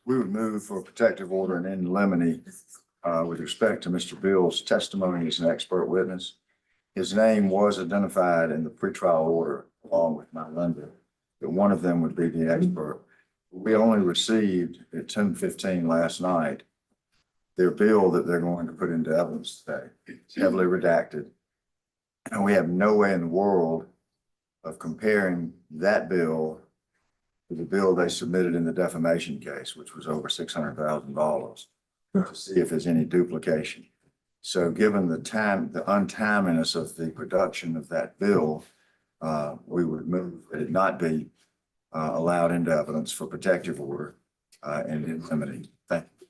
We would move for a protective order and in limine with respect to Mr. Bill's testimony as an expert witness. His name was identified in the pretrial order along with my lender, that one of them would be the expert. We only received at 10:15 last night their bill that they're going to put into evidence today. It's heavily redacted. And we have no way in the world of comparing that bill to the bill they submitted in the defamation case, which was over $600,000, to see if there's any duplication. So given the untimeliness of the production of that bill, we would move that it not be allowed into evidence for protective order and in limine. Thank you.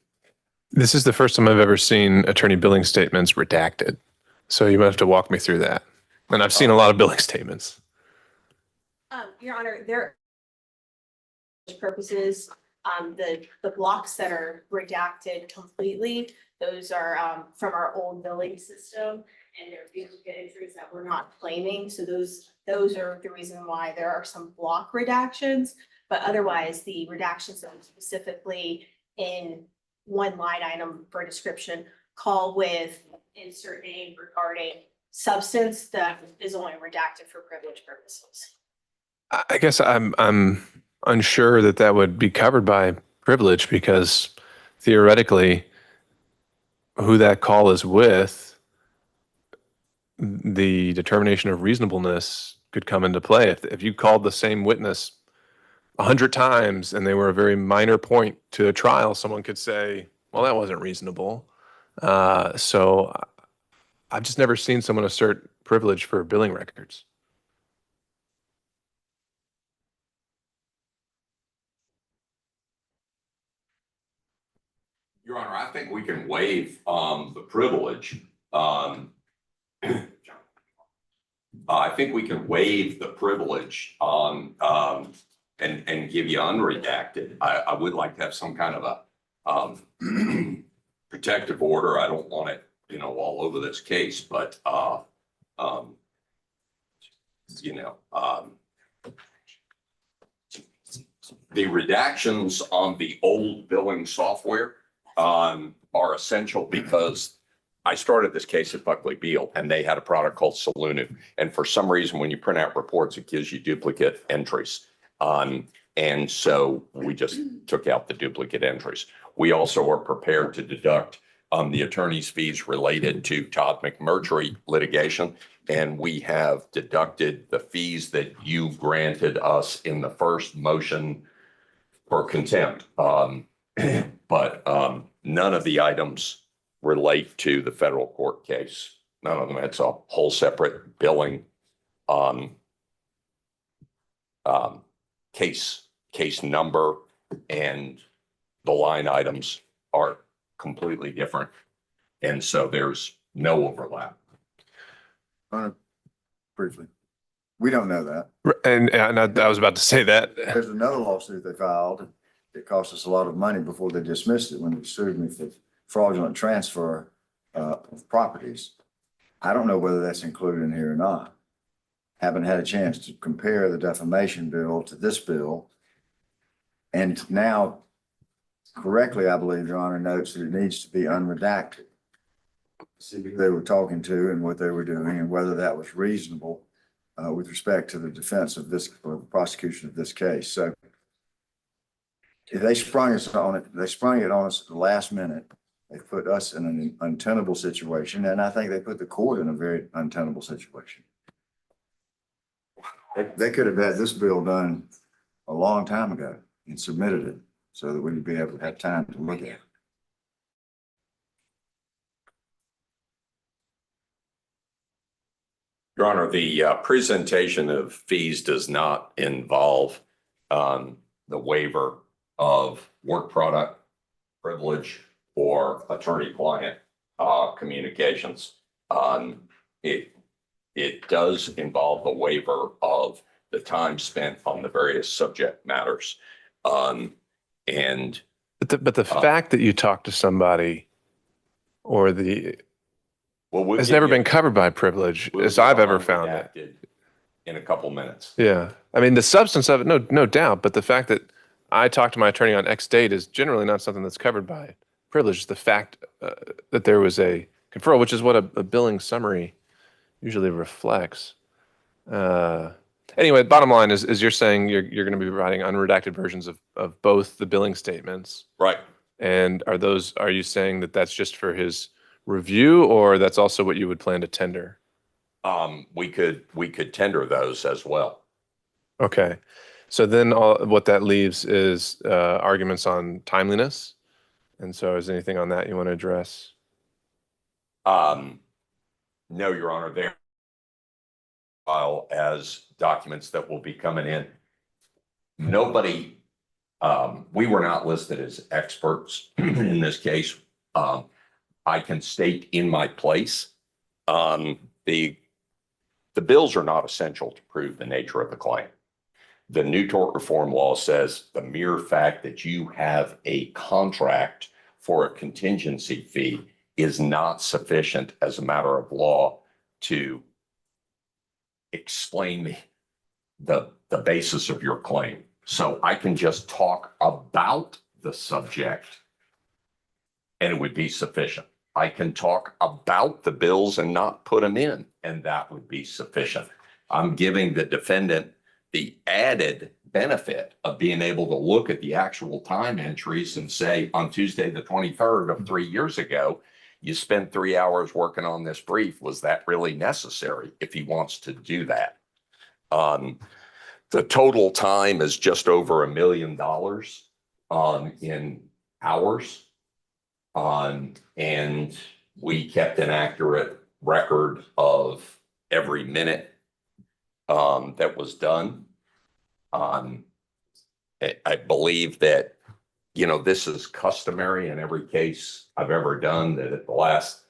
This is the first time I've ever seen attorney billing statements redacted. So you might have to walk me through that. And I've seen a lot of billing statements. Your Honor, there purposes, the blocks that are redacted completely, those are from our old billing system, and they're duplicate entries that we're not claiming. So those are the reason why there are some block redactions, but otherwise the redactions are specifically in one line item for description, call with insert name regarding substance that is only redacted for privilege purposes. I guess I'm unsure that that would be covered by privilege, because theoretically who that call is with, the determination of reasonableness could come into play. If you called the same witness 100 times and they were a very minor point to a trial, someone could say, well, that wasn't reasonable. So I've just never seen someone assert privilege for billing records. Your Honor, I think we can waive the privilege. I think we can waive the privilege on and give you unredacted. I would like to have some kind of a protective order. I don't want it, all over this case, but the redactions on the old billing software are essential, because I started this case at Buckley Beal and they had a product called Salunu. And for some reason, when you print out reports, it gives you duplicate entries. And so we just took out the duplicate entries. We also are prepared to deduct the attorney's fees related to Todd McMurtry litigation. And we have deducted the fees that you granted us in the first motion for contempt. But none of the items relate to the federal court case. None of them. It's a whole separate billing case number, and the line items are completely different. And so there's no overlap. Briefly, we don't know that. And I was about to say that. There's another lawsuit they filed. It cost us a lot of money before they dismissed it, when they sued me for fraudulent transfer of properties. I don't know whether that's included in here or not. Haven't had a chance to compare the defamation bill to this bill. And now, correctly, I believe Your Honor notes that it needs to be unredacted. See who they were talking to and what they were doing, and whether that was reasonable with respect to the defense of this, or the prosecution of this case. So they sprung it on us at the last minute. They put us in an untenable situation, and I think they put the court in a very untenable situation. They could have had this bill done a long time ago and submitted it so that we'd be able to have time to look at it. Your Honor, the presentation of fees does not involve the waiver of work product privilege or attorney-client communications. It does involve the waiver of the time spent on the various subject matters. But the fact that you talk to somebody, or has never been covered by privilege, as I've ever found it. In a couple minutes. Yeah. I mean, the substance of it, no doubt. But the fact that I talked to my attorney on X date is generally not something that's covered by privilege. The fact that there was a conferral, which is what a billing summary usually reflects. Anyway, bottom line is you're saying you're going to be providing unredacted versions of both the billing statements. Right. And are you saying that that's just for his review, or that's also what you would plan to tender? We could tender those as well. Okay. So then what that leaves is arguments on timeliness. And so is anything on that you want to address? No, Your Honor, they're file as documents that will be coming in. Nobody, we were not listed as experts in this case. I can state in my place, the bills are not essential to prove the nature of the claim. The new tort reform law says the mere fact that you have a contract for a contingency fee is not sufficient as a matter of law to explain the basis of your claim. So I can just talk about the subject and it would be sufficient. I can talk about the bills and not put them in, and that would be sufficient. I'm giving the defendant the added benefit of being able to look at the actual time entries and say, on Tuesday, the 23rd of 3 years ago, you spent 3 hours working on this brief. Was that really necessary? If he wants to do that. The total time is just over $1 million in hours. And we kept an accurate record of every minute that was done. I believe that, this is customary in every case I've ever done, that at the last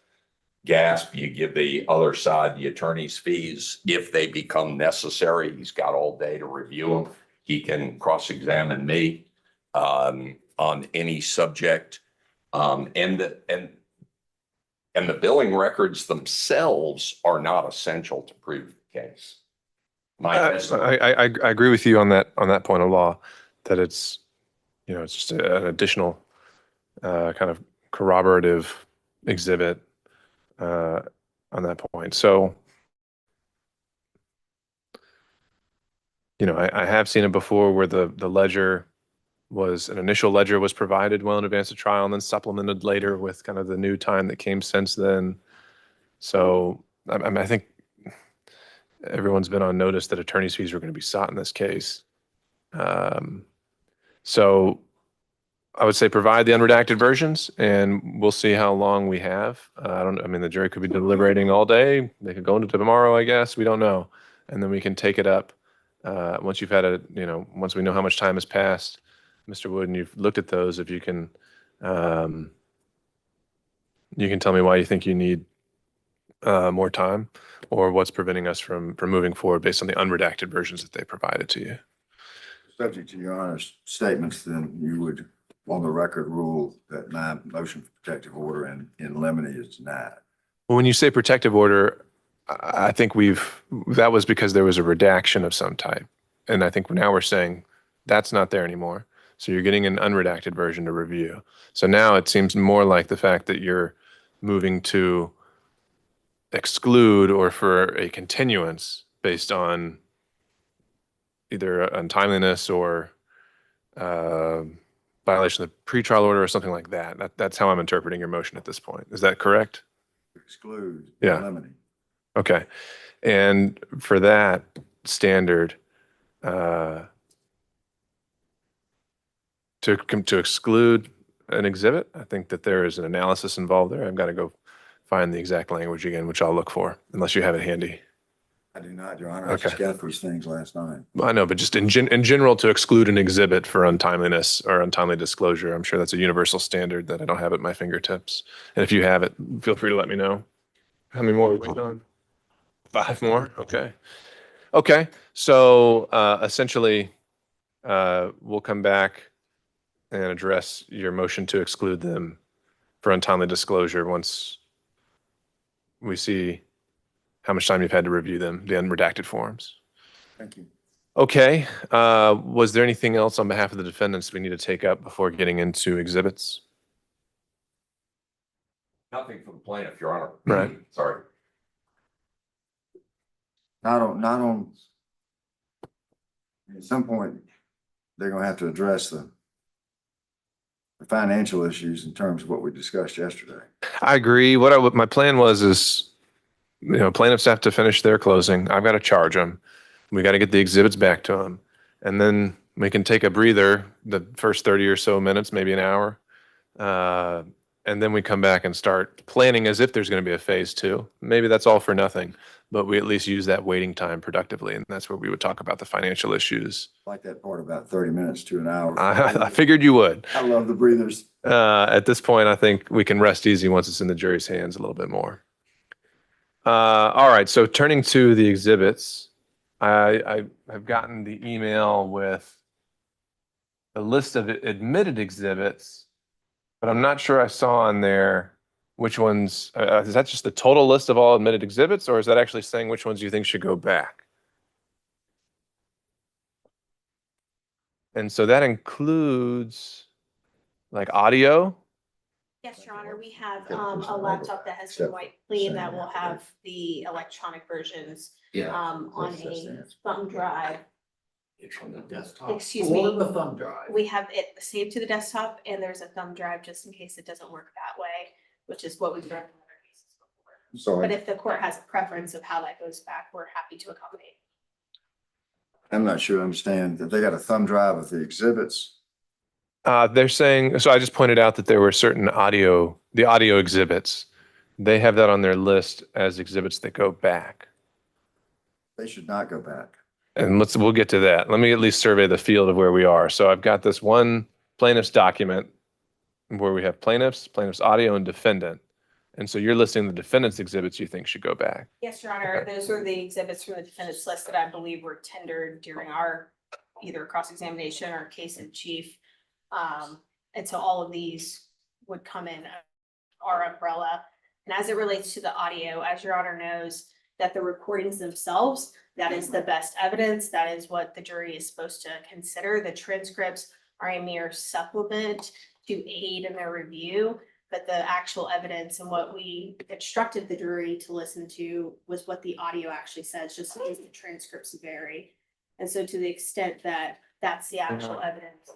gasp, you give the other side the attorney's fees if they become necessary. He's got all day to review them. He can cross-examine me on any subject. And the billing records themselves are not essential to prove the case. I agree with you on that point of law, that it's it's just an additional kind of corroborative exhibit on that point. So I have seen it before where the ledger was an initial ledger was provided well in advance of trial and then supplemented later with kind of the new time that came since then. So I think everyone's been on notice that attorney's fees were going to be sought in this case. So I would say provide the unredacted versions and we'll see how long we have. The jury could be deliberating all day. They could go into tomorrow, I guess. We don't know. And then we can take it up once you've had once we know how much time has passed, Mr. Wood, and you've looked at those, if you can tell me why you think you need more time or what's preventing us from moving forward based on the unredacted versions that they provided to you. Subject to Your Honor's statements, then you would, on the record, rule that my motion for protective order in limine is denied. Well, when you say protective order, I think that was because there was a redaction of some type. And I think now we're saying that's not there anymore. So you're getting an unredacted version to review. So now it seems more like the fact that you're moving to exclude or for a continuance based on either untimeliness or violation of the pretrial order or something like that. That's how I'm interpreting your motion at this point. Is that correct? Exclude. Yeah. Eliminate. Okay. And for that standard, to exclude an exhibit, I think that there is an analysis involved there. I've got to go find the exact language again, which I'll look for, unless you have it handy. I do not, Your Honor. I just got these things last night. I know, but just in general, to exclude an exhibit for untimeliness or untimely disclosure, I'm sure that's a universal standard that I don't have at my fingertips. And if you have it, feel free to let me know. How many more are we waiting on? 5 more? Okay. Okay. So essentially, we'll come back and address your motion to exclude them for untimely disclosure once we see how much time you've had to review them, the unredacted forms. Thank you. Okay, was there anything else on behalf of the defendants we need to take up before getting into exhibits? Nothing from the plaintiff, Your Honor. Right. Sorry. Not on. At some point, they're gonna have to address the financial issues in terms of what we discussed yesterday. I agree. What my plan was is, plaintiffs have to finish their closing. I've got to charge them. We got to get the exhibits back to them. And then we can take a breather the first 30 or so minutes, maybe an hour. And then we come back and start planning as if there's going to be a phase two. Maybe that's all for nothing, but we at least use that waiting time productively. And that's where we would talk about the financial issues. I like that part about 30 minutes to an hour. I figured you would. I love the breathers. At this point, I think we can rest easy once it's in the jury's hands a little bit more. All right, so turning to the exhibits, I have gotten the email with a list of admitted exhibits, but I'm not sure I saw on there which ones, is that just the total list of all admitted exhibits, or is that actually saying which ones you think should go back? And so that includes like audio. Yes, Your Honor, we have a laptop that has been wiped clean that will have the electronic versions on a thumb drive. It's on the desktop. Excuse Or me. the thumb drive. We have it saved to the desktop and there's a thumb drive just in case it doesn't work that way, which is what we've done in other cases before. But Sorry, if the court has a preference of how that goes back, we're happy to accommodate. I'm not sure I understand that they got a thumb drive with the exhibits. They're saying, so I just pointed out that there were certain the audio exhibits. They have that on their list as exhibits that go back. They should not go back. And we'll get to that. Let me at least survey the field of where we are. So I've got this one plaintiff's document where we have plaintiff's audio, and defendant. And so you're listing the defendant's exhibits you think should go back. Yes, Your Honor, Okay. those are the exhibits from the defendant's list that I believe were tendered during our either cross-examination or case in chief. And so all of these would come in our umbrella. And as it relates to the audio, as Your Honor knows, that the recordings themselves, that is the best evidence. That is what the jury is supposed to consider. The transcripts are a mere supplement to aid in their review. But the actual evidence and what we instructed the jury to listen to was what the audio actually says, just because the transcripts vary. And so to the extent that that's the actual evidence.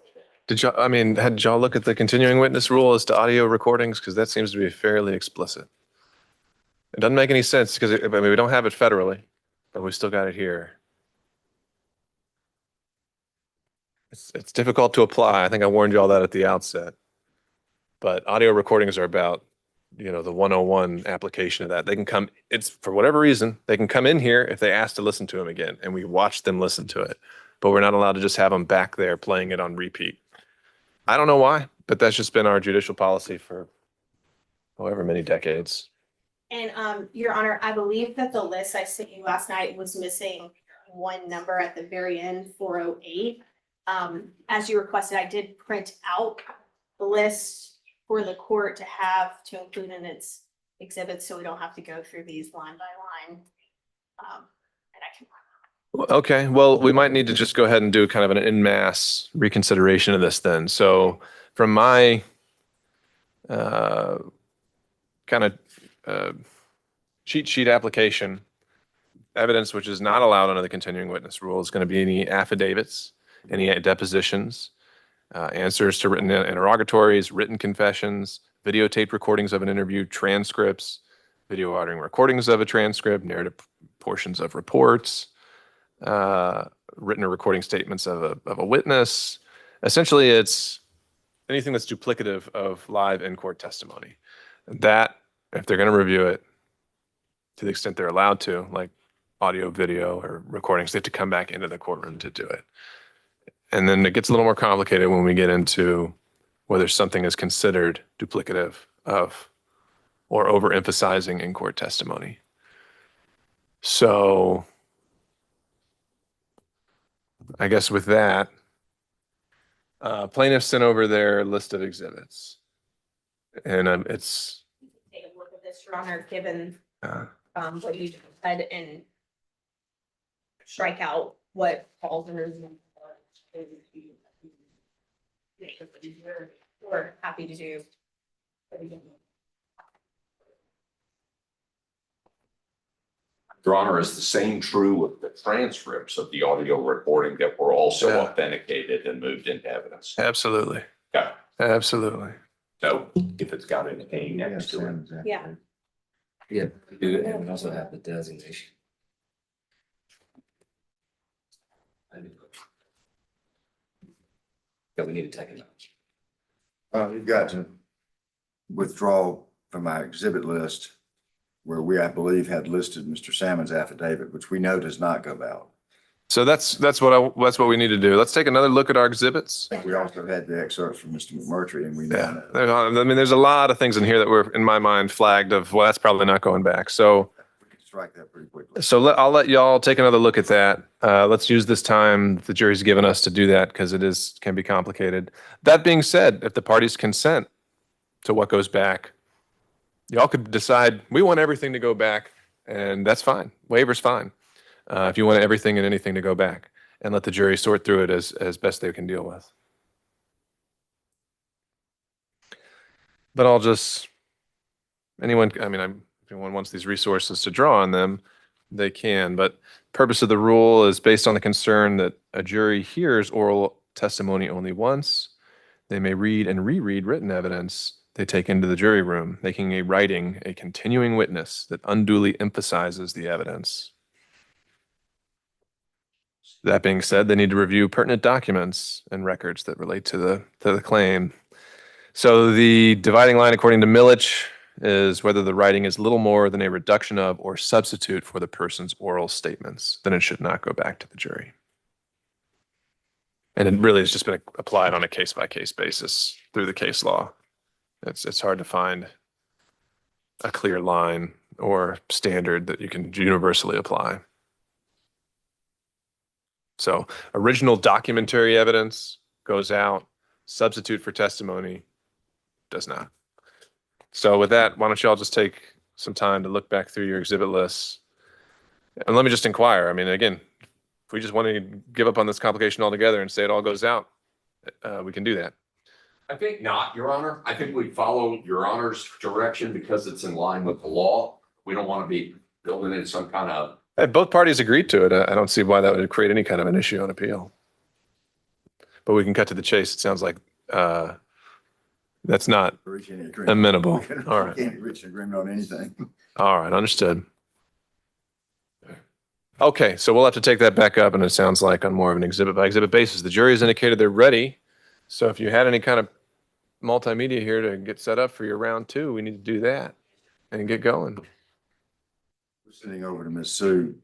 Had y'all look at the continuing witness rule as to audio recordings? Because that seems to be fairly explicit. It doesn't make any sense because we don't have it federally, but we still got it here. It's difficult to apply. I think I warned you all that at the outset. But audio recordings are about, the 101 application of that. They can come, it's for whatever reason, they can come in here if they ask to listen to them again, and we watch them listen to it. But we're not allowed to just have them back there playing it on repeat. I don't know why, but that's just been our judicial policy for however many decades. And Your Honor, I believe that the list I sent you last night was missing one number at the very end, 408. As you requested, I did print out the list for the court to include in its exhibits, so we don't have to go through these line by line. And I can. Okay, well, we might need to just go ahead and do kind of an en masse reconsideration of this then. So from my cheat sheet application, evidence which is not allowed under the continuing witness rule is going to be any affidavits, any depositions, answers to written interrogatories, written confessions, videotaped recordings of an interview, transcripts, video audio recordings of a transcript, narrative portions of reports, written or recording statements of a witness. Essentially, it's anything that's duplicative of live in-court testimony. That, if they're going to review it, to the extent they're allowed to, like audio, video, or recordings, they have to come back into the courtroom to do it. And then it gets a little more complicated when we get into whether something is considered duplicative of or overemphasizing in-court testimony. So I guess with that, plaintiffs sent over their list of exhibits. And it's... Take a look at this, Your Honor, given uh, what you said and strike out what alters. We're happy to do. Your Honor, is the same true with the transcripts of the audio recording that were also Yeah. authenticated and moved into evidence? Absolutely. Yeah. Absolutely. So if it's got an A next to it. Yeah. Yeah, we do it, and we also have the designation. Yeah, we need to take it out. You've got to withdraw from my exhibit list where we, I believe, had listed Mr. Salmon's affidavit, which we know does not go out. So that's what we need to do. Let's take another look at our exhibits. I think we also had the excerpts from Mr. McMurtry, and we Yeah. know. I mean, there's a lot of things in here that were, in my mind, flagged of, well, that's probably not going back. So We can strike that pretty quickly. I'll let y'all take another look at that. Let's use this time the jury's given us to do that because can be complicated. That being said, if the parties consent to what goes back, y'all could decide we want everything to go back, and that's fine. Waiver's fine. If you want everything and anything to go back, and let the jury sort through it as best they can deal with. But if anyone wants these resources to draw on them, they can. But purpose of the rule is based on the concern that a jury hears oral testimony only once. They may read and reread written evidence they take into the jury room, making a writing a continuing witness that unduly emphasizes the evidence. That being said, they need to review pertinent documents and records that relate to the claim. So the dividing line, according to Milich, is whether the writing is little more than a reduction of or substitute for the person's oral statements, then it should not go back to the jury. And it really has just been applied on a case-by-case basis through the case law. It's hard to find a clear line or standard that you can universally apply. So original documentary evidence goes out, substitute for testimony does not. So with that, why don't you all just take some time to look back through your exhibit lists. And let me just inquire. I mean, again, if we just want to give up on this complication altogether and say it all goes out, we can do that. I think not, Your Honor. I think we follow Your Honor's direction because it's in line with the law. We don't want to be building in some kind of. Both parties agreed to it. I don't see why that would create any kind of an issue on appeal. But we can cut to the chase. It sounds like that's not Reach any agreement. amenable. We can't- All right. we can't reach an agreement on anything. All right, understood. Okay, so we'll have to take that back up, and it sounds like on more of an exhibit by exhibit basis. The jury has indicated they're ready. So if you had any kind of multimedia here to get set up for your round two, we need to do that and get going. We're sending over to Ms. Sue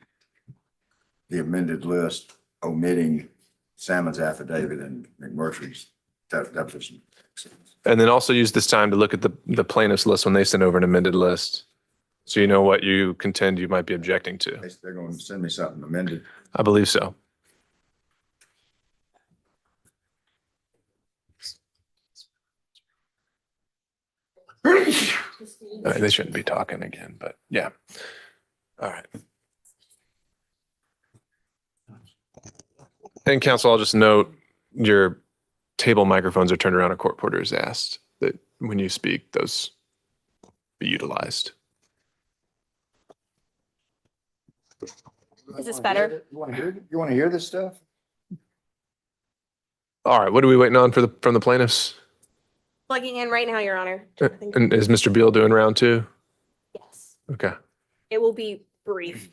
the amended list omitting Salmon's affidavit and McMurtry's deposition. And then also use this time to look at the plaintiff's list when they send over an amended list. So you know what you contend you might be objecting to. They're going to send me something amended. I believe so. All right, they shouldn't be talking again, but yeah. All right. And counsel, I'll just note your table microphones are turned around. A court reporter is asked that when you speak, those be utilized. Is this better? You want to hear this stuff? All right, what are we waiting on from the plaintiffs? Plugging in right now, Your Honor. And is Mr. Beal doing round two? Yes, Okay. it will be brief.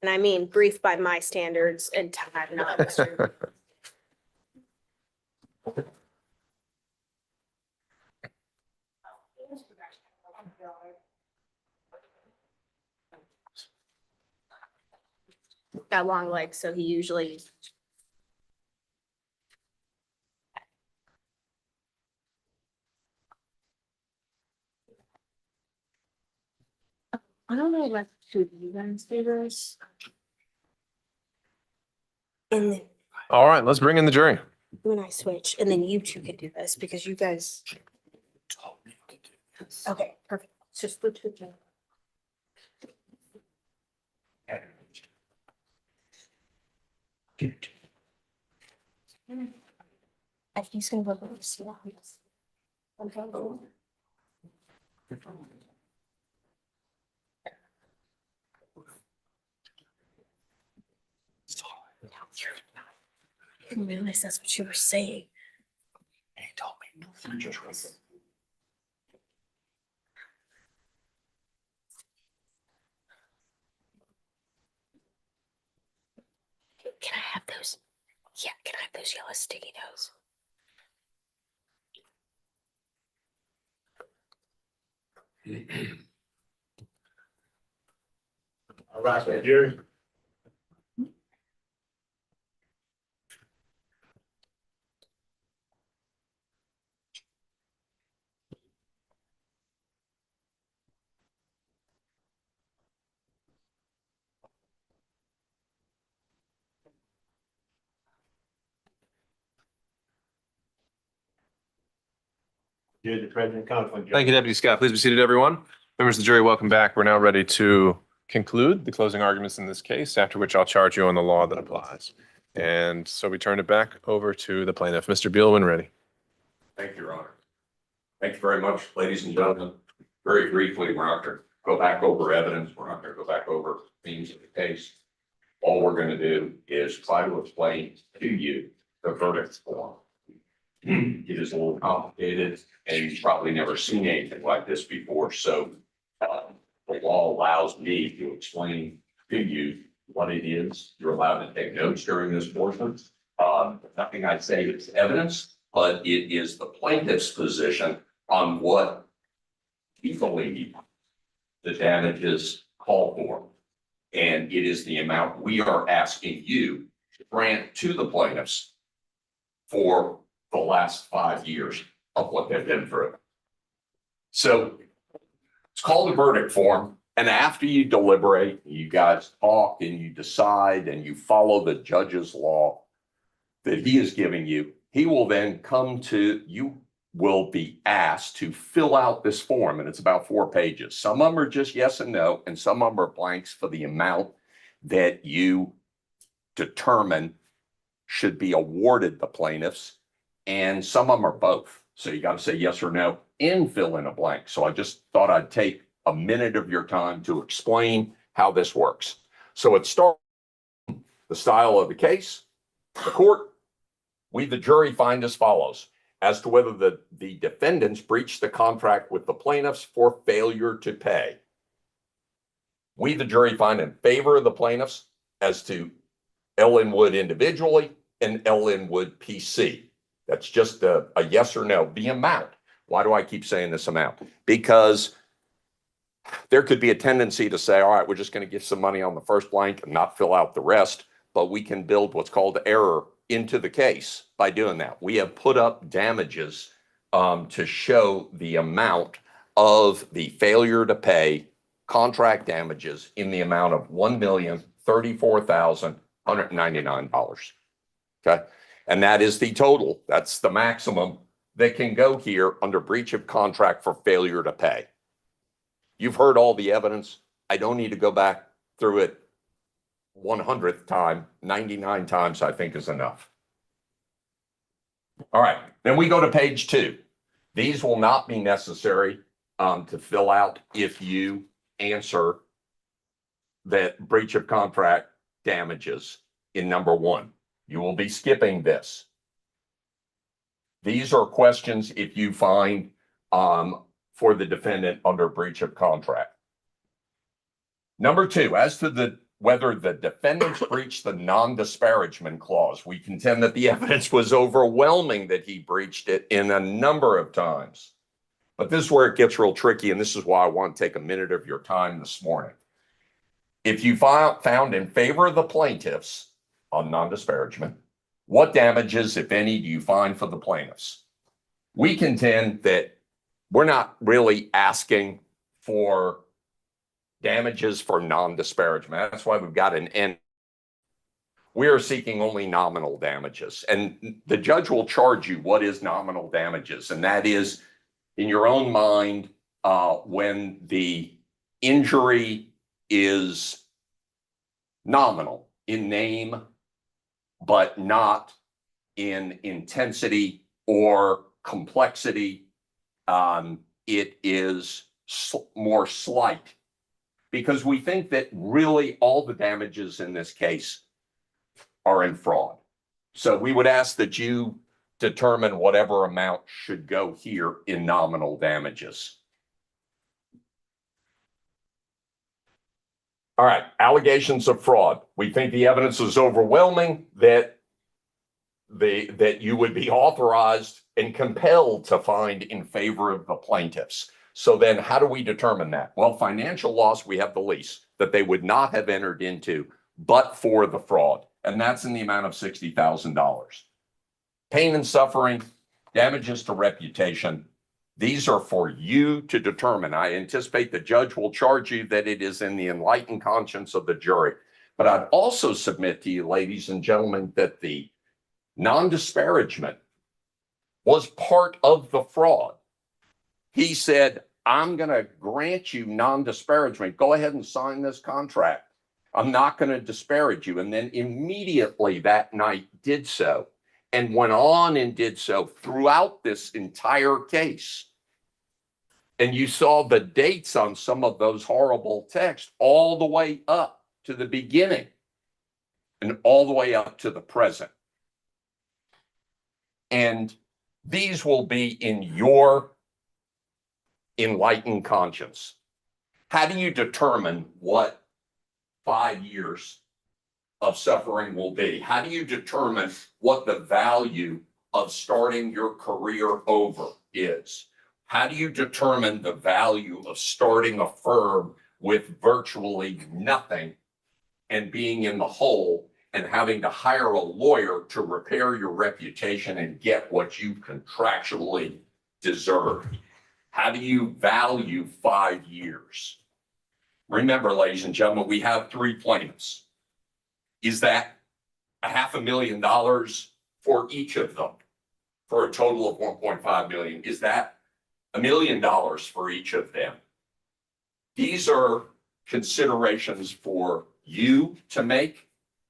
And I mean brief by my standards and time, not Mr. Got long legs, so he usually. I don't know what to do you guys do this. And then All right, let's bring in the jury. when I switch, and then you two can do this because you guys. Okay, perfect. Let's just switch with you. I think he's gonna go to see that. I didn't realize that's what you were saying. Can I have those? Yeah, can I have those yellow sticky notes? All right, so Jerry. You're the president, conflict. Thank you, Deputy Scott. Please be seated, everyone. Members of the jury, welcome back. We're now ready to conclude the closing arguments in this case, after which I'll charge you on the law that applies. And so we turn it back over to the plaintiff. Mr. Beal, when ready. Thank you, Your Honor. Thank you very much, ladies and gentlemen. Very briefly, we're not going to go back over evidence. We're not going to go back over themes of the case. All we're going to do is try to explain to you the verdict form. It is a little complicated and you've probably never seen anything like this before. So the law allows me to explain to you what it is. You're allowed to take notes during this portion. Nothing I say is evidence, but it is the plaintiff's position on what we believe the damages call for. And it is the amount we are asking you to grant to the plaintiffs for the last 5 years of what they've been through. So it's called a verdict form. And after you deliberate, you guys talk and you decide and you follow the judge's law that he is giving you, he will then come to, you will be asked to fill out this form. And it's about 4 pages. Some of them are just yes and no, and some of them are blanks for the amount that you determine should be awarded the plaintiffs. And some of them are both. So you got to say yes or no and fill in a blank. So I just thought I'd take a minute of your time to explain how this works. So it starts the style of the case. The court, we, the jury, find as follows: as to whether the defendants breached the contract with the plaintiffs for failure to pay. We, the jury, find in favor of the plaintiffs as to Ellen Wood individually and Ellen Wood PC. That's just a yes or no. The amount. Why do I keep saying this amount? Because there could be a tendency to say, all right, we're just going to give some money on the first blank and not fill out the rest, but we can build what's called error into the case by doing that. We have put up damages to show the amount of the failure to pay contract damages in the amount of $1,034,199. Okay. And that is the total. That's the maximum that can go here under breach of contract for failure to pay. You've heard all the evidence. I don't need to go back through it 100th time. 99 times I think is enough. All right, then we go to page 2. These will not be necessary to fill out if you answer that breach of contract damages in number 1. You will be skipping this. These are questions if you find for the defendant under breach of contract. Number 2, as to whether the defendants breached the non-disparagement clause, we contend that the evidence was overwhelming that he breached it in a number of times. But this is where it gets real tricky, and this is why I want to take a minute of your time this morning. If you found in favor of the plaintiffs on non-disparagement, what damages, if any, do you find for the plaintiffs? We contend that we're not really asking for damages for non-disparagement. That's why we've got an N. We are seeking only nominal damages. And the judge will charge you what is nominal damages. And that is, in your own mind, when the injury is nominal in name but not in intensity or complexity. It is more slight because we think that really all the damages in this case are in fraud. So we would ask that you determine whatever amount should go here in nominal damages. All right, allegations of fraud. We think the evidence is overwhelming that you would be authorized and compelled to find in favor of the plaintiffs. So then how do we determine that? Well, financial loss, we have the lease that they would not have entered into but for the fraud. And that's in the amount of $60,000. Pain and suffering, damages to reputation. These are for you to determine. I anticipate the judge will charge you that it is in the enlightened conscience of the jury. But I'd also submit to you, ladies and gentlemen, that the non-disparagement was part of the fraud. He said, I'm going to grant you non-disparagement. Go ahead and sign this contract. I'm not going to disparage you. And then immediately that night did so and went on and did so throughout this entire case. And you saw the dates on some of those horrible texts all the way up to the beginning and all the way up to the present. And these will be in your enlightened conscience. How do you determine what 5 years of suffering will be? How do you determine what the value of starting your career over is? How do you determine the value of starting a firm with virtually nothing and being in the hole and having to hire a lawyer to repair your reputation and get what you contractually deserve? How do you value 5 years? Remember, ladies and gentlemen, we have 3 plaintiffs. Is that $500,000 for each of them for a total of $1.5 million? Is that $1 million for each of them? These are considerations for you to make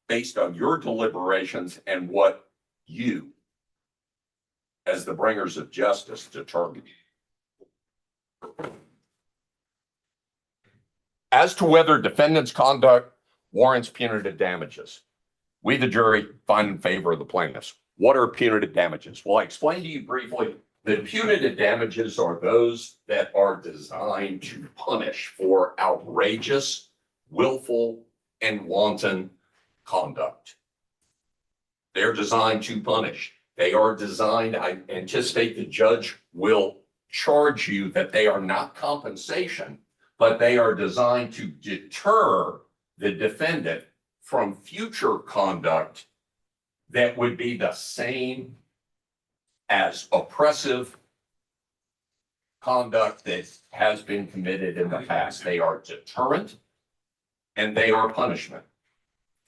based on your deliberations and what you, as the bringers of justice, determine. As to whether defendant's conduct warrants punitive damages, we, the jury, find in favor of the plaintiffs. What are punitive damages? Well, I explained to you briefly that punitive damages are those that are designed to punish for outrageous, willful, and wanton conduct. They're designed to punish. They are designed, I anticipate the judge will charge you that they are not compensation, but they are designed to deter the defendant from future conduct that would be the same as oppressive conduct that has been committed in the past. They are deterrent and they are punishment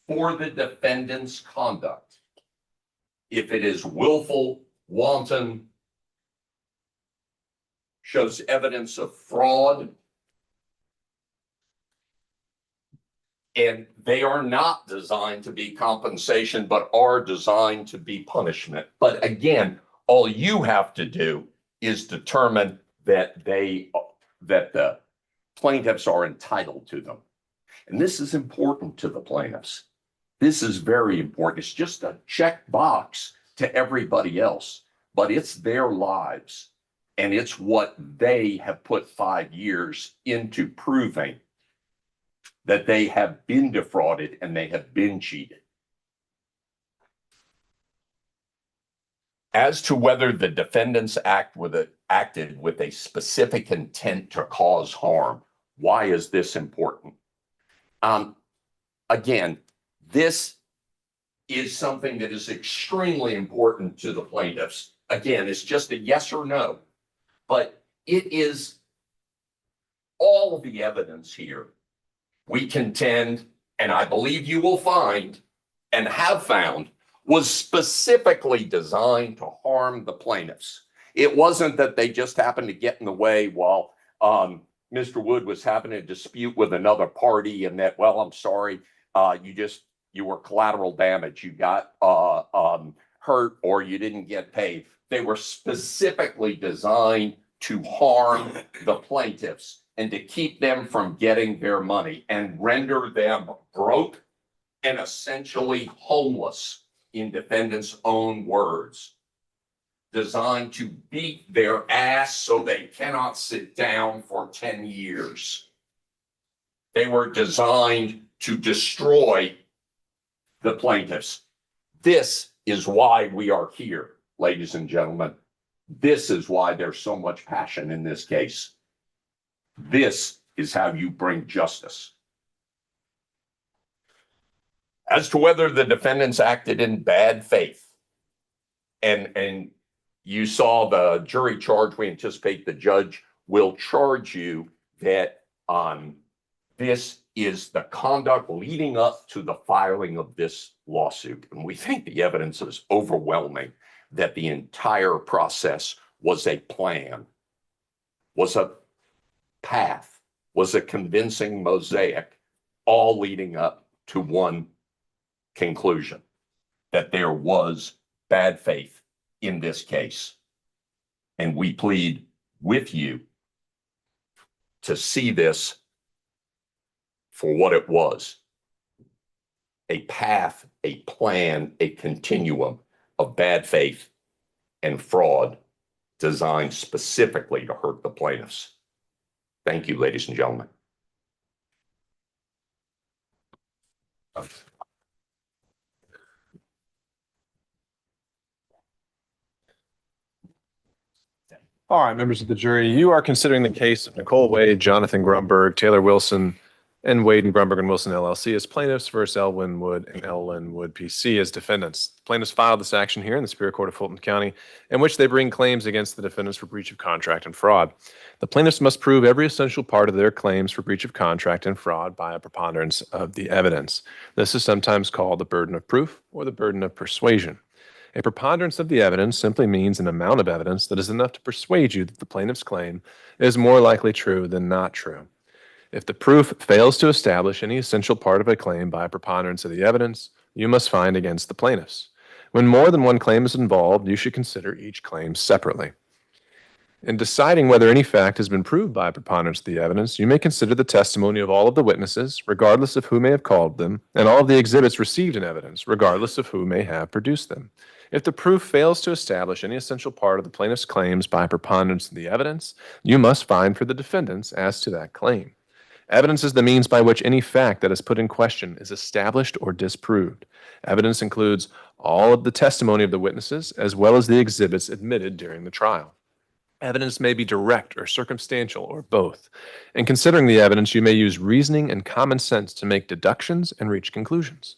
for the defendant's conduct. If it is willful, wanton, shows evidence of fraud, and they are not designed to be compensation, but are designed to be punishment. But again, all you have to do is determine that the plaintiffs are entitled to them. And this is important to the plaintiffs. This is very important. It's just a check box to everybody else, but it's their lives. And it's what they have put 5 years into proving that they have been defrauded and they have been cheated. As to whether the defendants acted with a specific intent to cause harm, why is this important? Again, this is something that is extremely important to the plaintiffs. Again, it's just a yes or no, but it is all the evidence here. We contend, and I believe you will find and have found, was specifically designed to harm the plaintiffs. It wasn't that they just happened to get in the way while Mr. Wood was having a dispute with another party and that, well, I'm sorry, you just you were collateral damage, you got hurt, or you didn't get paid. They were specifically designed to harm the plaintiffs and to keep them from getting their money and render them broke and essentially homeless, in defendants' own words. Designed to beat their ass so they cannot sit down for 10 years. They were designed to destroy the plaintiffs. This is why we are here, ladies and gentlemen. This is why there's so much passion in this case. This is how you bring justice. As to whether the defendants acted in bad faith, and you saw the jury charge, we anticipate the judge will charge you that this is the conduct leading up to the filing of this lawsuit. And we think the evidence is overwhelming that the entire process was a plan, was a path, was a convincing mosaic, all leading up to one conclusion, that there was bad faith in this case. And we plead with you to see this for what it was: a path, a plan, a continuum of bad faith and fraud designed specifically to hurt the plaintiffs. Thank you, ladies and gentlemen. All right, members of the jury, you are considering the case of Nicole Wade, Jonathan Grunberg, Taylor Wilson, and Wade and Grunberg and Wilson LLC as plaintiffs versus Elwyn Wood and Ellen Wood PC as defendants. The plaintiffs filed this action here in the Superior Court of Fulton County, in which they bring claims against the defendants for breach of contract and fraud. The plaintiffs must prove every essential part of their claims for breach of contract and fraud by a preponderance of the evidence. This is sometimes called the burden of proof or the burden of persuasion. A preponderance of the evidence simply means an amount of evidence that is enough to persuade you that the plaintiff's claim is more likely true than not true. If the proof fails to establish any essential part of a claim by a preponderance of the evidence, you must find against the plaintiffs. When more than one claim is involved, you should consider each claim separately. In deciding whether any fact has been proved by a preponderance of the evidence, you may consider the testimony of all of the witnesses, regardless of who may have called them, and all of the exhibits received in evidence, regardless of who may have produced them. If the proof fails to establish any essential part of the plaintiff's claims by a preponderance of the evidence, you must find for the defendants as to that claim. Evidence is the means by which any fact that is put in question is established or disproved. Evidence includes all of the testimony of the witnesses, as well as the exhibits admitted during the trial. Evidence may be direct or circumstantial or both. In considering the evidence, you may use reasoning and common sense to make deductions and reach conclusions.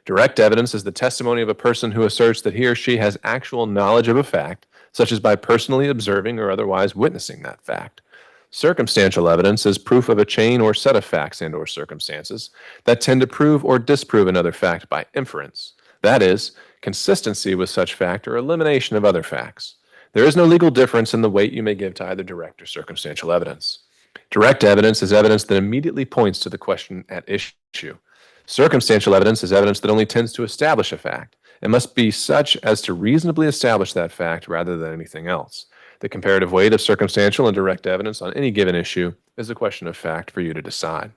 Direct evidence is the testimony of a person who asserts that he or she has actual knowledge of a fact, such as by personally observing or otherwise witnessing that fact. Circumstantial evidence is proof of a chain or set of facts and/or circumstances that tend to prove or disprove another fact by inference. That is, consistency with such fact or elimination of other facts. There is no legal difference in the weight you may give to either direct or circumstantial evidence. Direct evidence is evidence that immediately points to the question at issue. Circumstantial evidence is evidence that only tends to establish a fact. It must be such as to reasonably establish that fact rather than anything else. The comparative weight of circumstantial and direct evidence on any given issue is a question of fact for you to decide.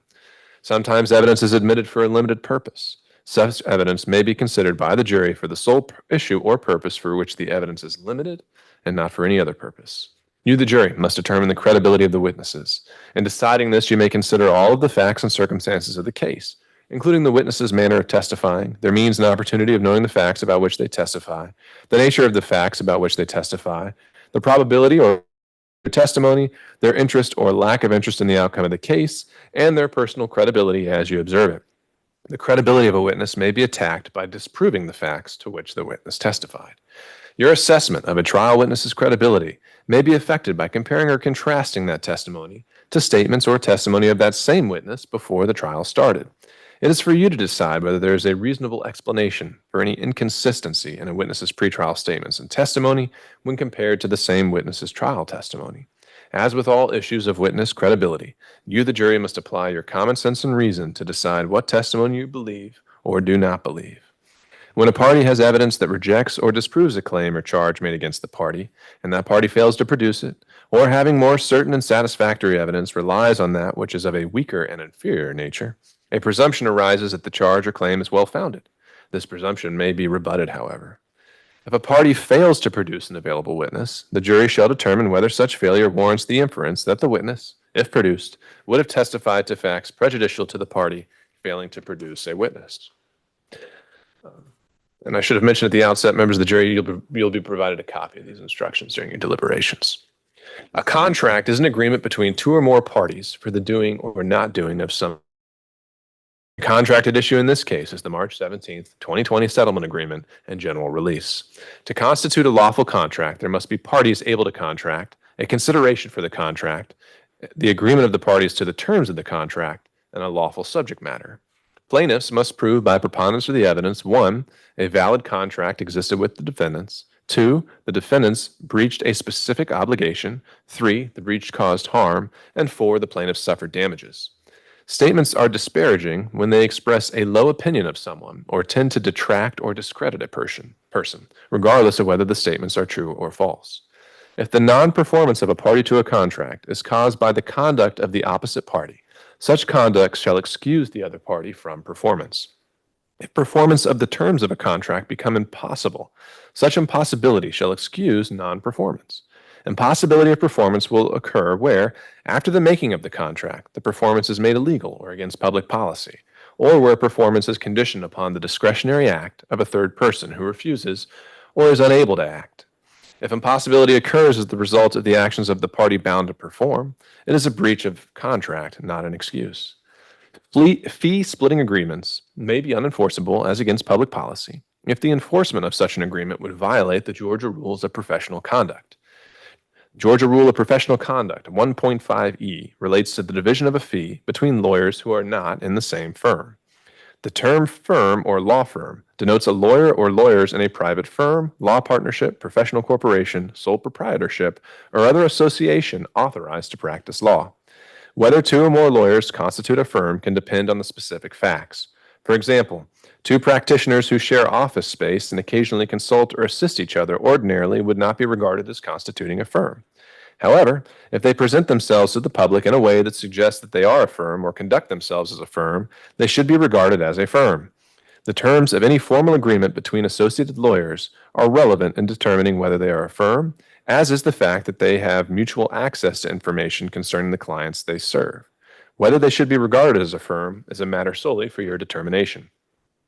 Sometimes evidence is admitted for a limited purpose. Such evidence may be considered by the jury for the sole issue or purpose for which the evidence is limited and not for any other purpose. You, the jury, must determine the credibility of the witnesses. In deciding this, you may consider all of the facts and circumstances of the case, including the witness's manner of testifying, their means and opportunity of knowing the facts about which they testify, the nature of the facts about which they testify, the probability or testimony, their interest or lack of interest in the outcome of the case, and their personal credibility as you observe it. The credibility of a witness may be attacked by disproving the facts to which the witness testified. Your assessment of a trial witness's credibility may be affected by comparing or contrasting that testimony to statements or testimony of that same witness before the trial started. It is for you to decide whether there is a reasonable explanation for any inconsistency in a witness's pretrial statements and testimony when compared to the same witness's trial testimony. As with all issues of witness credibility, you, the jury, must apply your common sense and reason to decide what testimony you believe or do not believe. When a party has evidence that rejects or disproves a claim or charge made against the party, and that party fails to produce it, or having more certain and satisfactory evidence relies on that which is of a weaker and inferior nature, a presumption arises that the charge or claim is well-founded. This presumption may be rebutted, however. If a party fails to produce an available witness, the jury shall determine whether such failure warrants the inference that the witness, if produced, would have testified to facts prejudicial to the party failing to produce a witness. And I should have mentioned at the outset, members of the jury, you'll be provided a copy of these instructions during your deliberations. A contract is an agreement between two or more parties for the doing or not doing of some. The contract at issue in this case is the March 17th, 2020 settlement agreement and general release. To constitute a lawful contract, there must be parties able to contract, a consideration for the contract, the agreement of the parties to the terms of the contract, and a lawful subject matter. Plaintiffs must prove by preponderance of the evidence, 1, a valid contract existed with the defendants, 2, the defendants breached a specific obligation, 3, the breach caused harm, and 4, the plaintiff suffered damages. Statements are disparaging when they express a low opinion of someone or tend to detract or discredit a person, regardless of whether the statements are true or false. If the non-performance of a party to a contract is caused by the conduct of the opposite party, such conduct shall excuse the other party from performance. If performance of the terms of a contract become impossible, such impossibility shall excuse non-performance. Impossibility of performance will occur where, after the making of the contract, the performance is made illegal or against public policy, or where performance is conditioned upon the discretionary act of a third person who refuses or is unable to act. If impossibility occurs as the result of the actions of the party bound to perform, it is a breach of contract, not an excuse. Fee-splitting agreements may be unenforceable as against public policy if the enforcement of such an agreement would violate the Georgia Rules of Professional Conduct. Georgia Rule of Professional Conduct 1.5e relates to the division of a fee between lawyers who are not in the same firm. The term firm or law firm denotes a lawyer or lawyers in a private firm, law partnership, professional corporation, sole proprietorship, or other association authorized to practice law. Whether two or more lawyers constitute a firm can depend on the specific facts. For example, two practitioners who share office space and occasionally consult or assist each other ordinarily would not be regarded as constituting a firm. However, if they present themselves to the public in a way that suggests that they are a firm or conduct themselves as a firm, they should be regarded as a firm. The terms of any formal agreement between associated lawyers are relevant in determining whether they are a firm, as is the fact that they have mutual access to information concerning the clients they serve. Whether they should be regarded as a firm is a matter solely for your determination.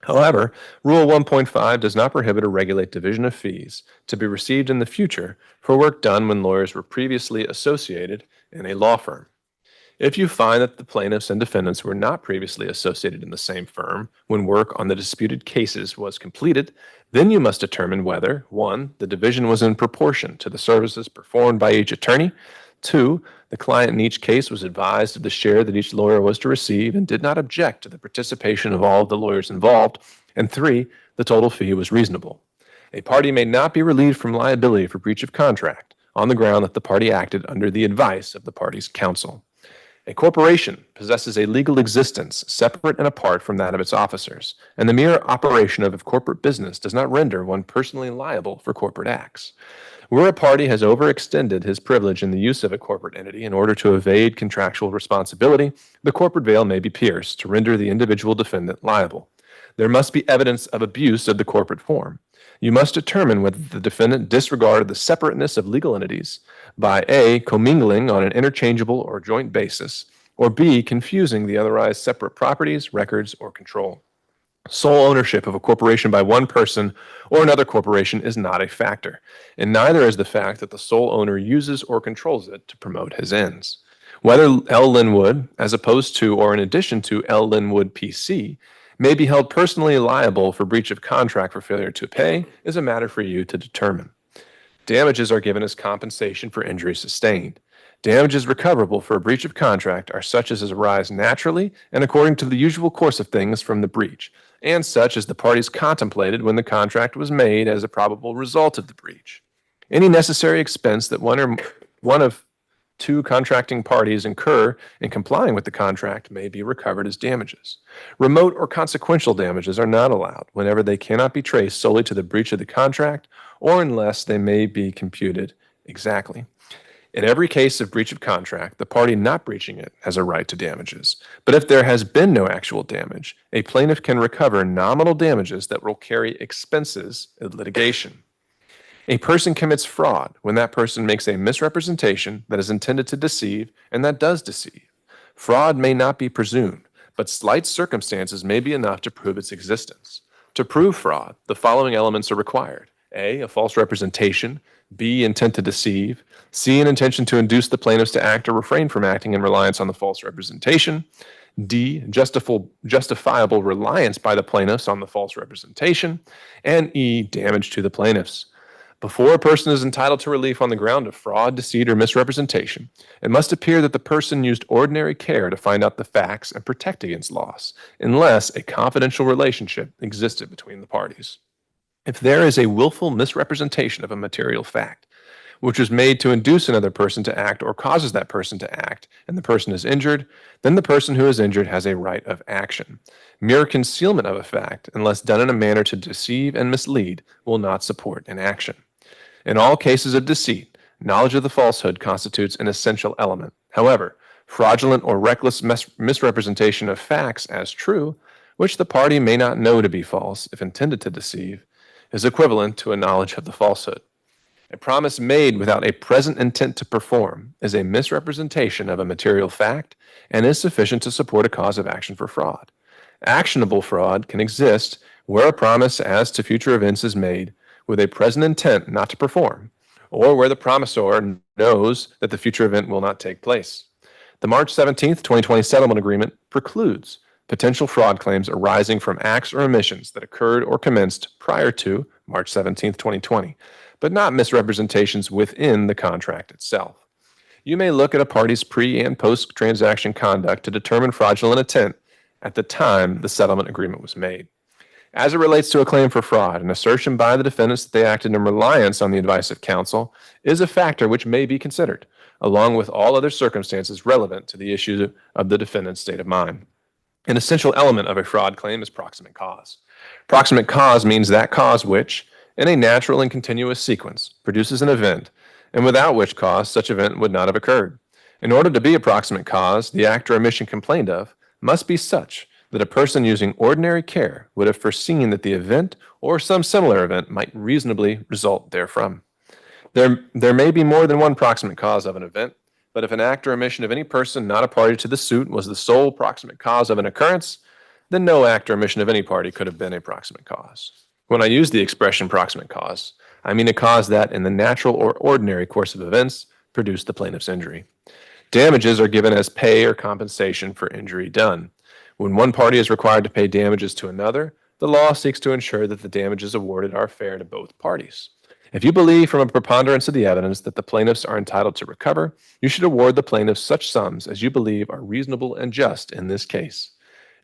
However, Rule 1.5 does not prohibit or regulate division of fees to be received in the future for work done when lawyers were previously associated in a law firm. If you find that the plaintiffs and defendants were not previously associated in the same firm when work on the disputed cases was completed, then you must determine whether, 1, the division was in proportion to the services performed by each attorney, 2, the client in each case was advised of the share that each lawyer was to receive and did not object to the participation of all of the lawyers involved, and 3, the total fee was reasonable. A party may not be relieved from liability for breach of contract on the ground that the party acted under the advice of the party's counsel. A corporation possesses a legal existence separate and apart from that of its officers, and the mere operation of a corporate business does not render one personally liable for corporate acts. Where a party has overextended his privilege in the use of a corporate entity in order to evade contractual responsibility, the corporate veil may be pierced to render the individual defendant liable. There must be evidence of abuse of the corporate form. You must determine whether the defendant disregarded the separateness of legal entities by A, commingling on an interchangeable or joint basis, or B, confusing the otherwise separate properties, records, or control. Sole ownership of a corporation by one person or another corporation is not a factor, and neither is the fact that the sole owner uses or controls it to promote his ends. Whether L. Linwood, as opposed to or in addition to L. Linwood PC, may be held personally liable for breach of contract for failure to pay is a matter for you to determine. Damages are given as compensation for injuries sustained. Damages recoverable for a breach of contract are such as arise naturally and according to the usual course of things from the breach, and such as the parties contemplated when the contract was made as a probable result of the breach. Any necessary expense that one of two contracting parties incur in complying with the contract may be recovered as damages. Remote or consequential damages are not allowed whenever they cannot be traced solely to the breach of the contract or unless they may be computed exactly. In every case of breach of contract, the party not breaching it has a right to damages. But if there has been no actual damage, a plaintiff can recover nominal damages that will carry expenses of litigation. A person commits fraud when that person makes a misrepresentation that is intended to deceive and that does deceive. Fraud may not be presumed, but slight circumstances may be enough to prove its existence. To prove fraud, the following elements are required. A false representation. B, intent to deceive. C, an intention to induce the plaintiffs to act or refrain from acting in reliance on the false representation. D, justifiable reliance by the plaintiffs on the false representation. And E, damage to the plaintiffs. Before a person is entitled to relief on the ground of fraud, deceit, or misrepresentation, it must appear that the person used ordinary care to find out the facts and protect against loss, unless a confidential relationship existed between the parties. If there is a willful misrepresentation of a material fact, which is made to induce another person to act or causes that person to act, and the person is injured, then the person who is injured has a right of action. Mere concealment of a fact, unless done in a manner to deceive and mislead, will not support an action. In all cases of deceit, knowledge of the falsehood constitutes an essential element. However, fraudulent or reckless misrepresentation of facts as true, which the party may not know to be false if intended to deceive, is equivalent to a knowledge of the falsehood. A promise made without a present intent to perform is a misrepresentation of a material fact and is sufficient to support a cause of action for fraud. Actionable fraud can exist where a promise as to future events is made with a present intent not to perform, or where the promisor knows that the future event will not take place. The March 17, 2020 settlement agreement precludes potential fraud claims arising from acts or omissions that occurred or commenced prior to March 17, 2020, but not misrepresentations within the contract itself. You may look at a party's pre- and post-transaction conduct to determine fraudulent intent at the time the settlement agreement was made. As it relates to a claim for fraud, an assertion by the defendants that they acted in reliance on the advice of counsel is a factor which may be considered, along with all other circumstances relevant to the issue of the defendant's state of mind. An essential element of a fraud claim is proximate cause. Proximate cause means that cause which, in a natural and continuous sequence, produces an event, and without which cause such event would not have occurred. In order to be a proximate cause, the act or omission complained of must be such that a person using ordinary care would have foreseen that the event or some similar event might reasonably result therefrom. There may be more than one proximate cause of an event, but if an act or omission of any person not a party to the suit was the sole proximate cause of an occurrence, then no act or omission of any party could have been a proximate cause. When I use the expression proximate cause, I mean a cause that, in the natural or ordinary course of events, produced the plaintiff's injury. Damages are given as pay or compensation for injury done. When one party is required to pay damages to another, the law seeks to ensure that the damages awarded are fair to both parties. If you believe from a preponderance of the evidence that the plaintiffs are entitled to recover, you should award the plaintiffs such sums as you believe are reasonable and just in this case.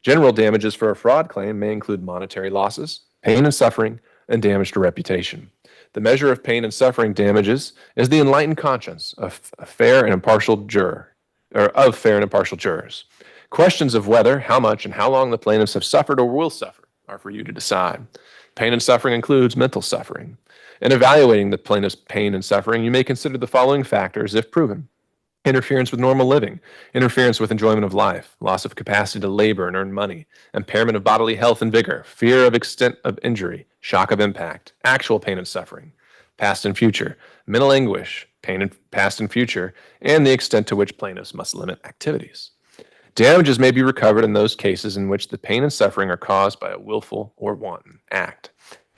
General damages for a fraud claim may include monetary losses, pain and suffering, and damage to reputation. The measure of pain and suffering damages is the enlightened conscience of fair and impartial jurors. Questions of whether, how much, and how long the plaintiffs have suffered or will suffer are for you to decide. Pain and suffering includes mental suffering. In evaluating the plaintiff's pain and suffering, you may consider the following factors if proven: interference with normal living, interference with enjoyment of life, loss of capacity to labor and earn money, impairment of bodily health and vigor, fear of extent of injury, shock of impact, actual pain and suffering, past and future, mental anguish, pain and past and future, and the extent to which plaintiffs must limit activities. Damages may be recovered in those cases in which the pain and suffering are caused by a willful or wanton act.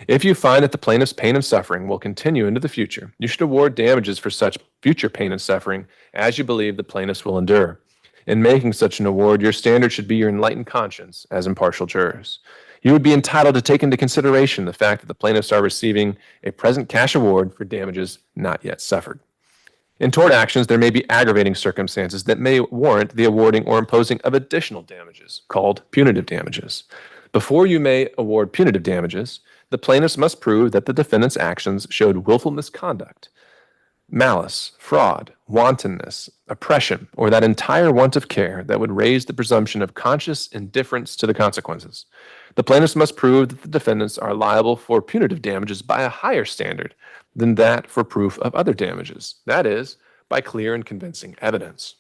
If you find that the plaintiff's pain and suffering will continue into the future, you should award damages for such future pain and suffering as you believe the plaintiffs will endure. In making such an award, your standard should be your enlightened conscience as impartial jurors. You would be entitled to take into consideration the fact that the plaintiffs are receiving a present cash award for damages not yet suffered. In tort actions, there may be aggravating circumstances that may warrant the awarding or imposing of additional damages, called punitive damages. Before you may award punitive damages, the plaintiffs must prove that the defendant's actions showed willful misconduct. malice, fraud, wantonness, oppression, or that entire want of care that would raise the presumption of conscious indifference to the consequences. The plaintiffs must prove that the defendants are liable for punitive damages by a higher standard than that for proof of other damages, that is, by clear and convincing evidence.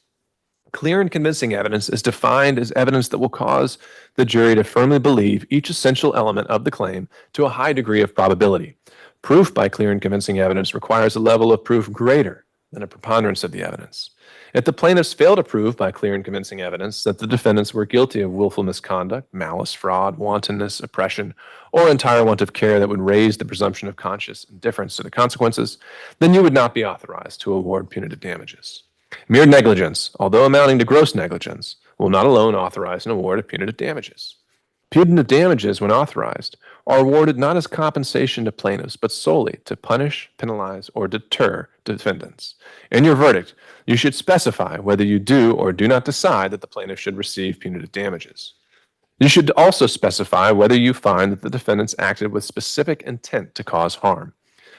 Clear and convincing evidence is defined as evidence that will cause the jury to firmly believe each essential element of the claim to a high degree of probability. Proof by clear and convincing evidence requires a level of proof greater than a preponderance of the evidence. If the plaintiffs fail to prove by clear and convincing evidence that the defendants were guilty of willful misconduct, malice, fraud, wantonness, oppression, or entire want of care that would raise the presumption of conscious indifference to the consequences, then you would not be authorized to award punitive damages. Mere negligence, although amounting to gross negligence, will not alone authorize an award of punitive damages. Punitive damages, when authorized, are awarded not as compensation to plaintiffs, but solely to punish, penalize, or deter defendants. In your verdict, you should specify whether you do or do not decide that the plaintiff should receive punitive damages. You should also specify whether you find that the defendants acted with specific intent to cause harm.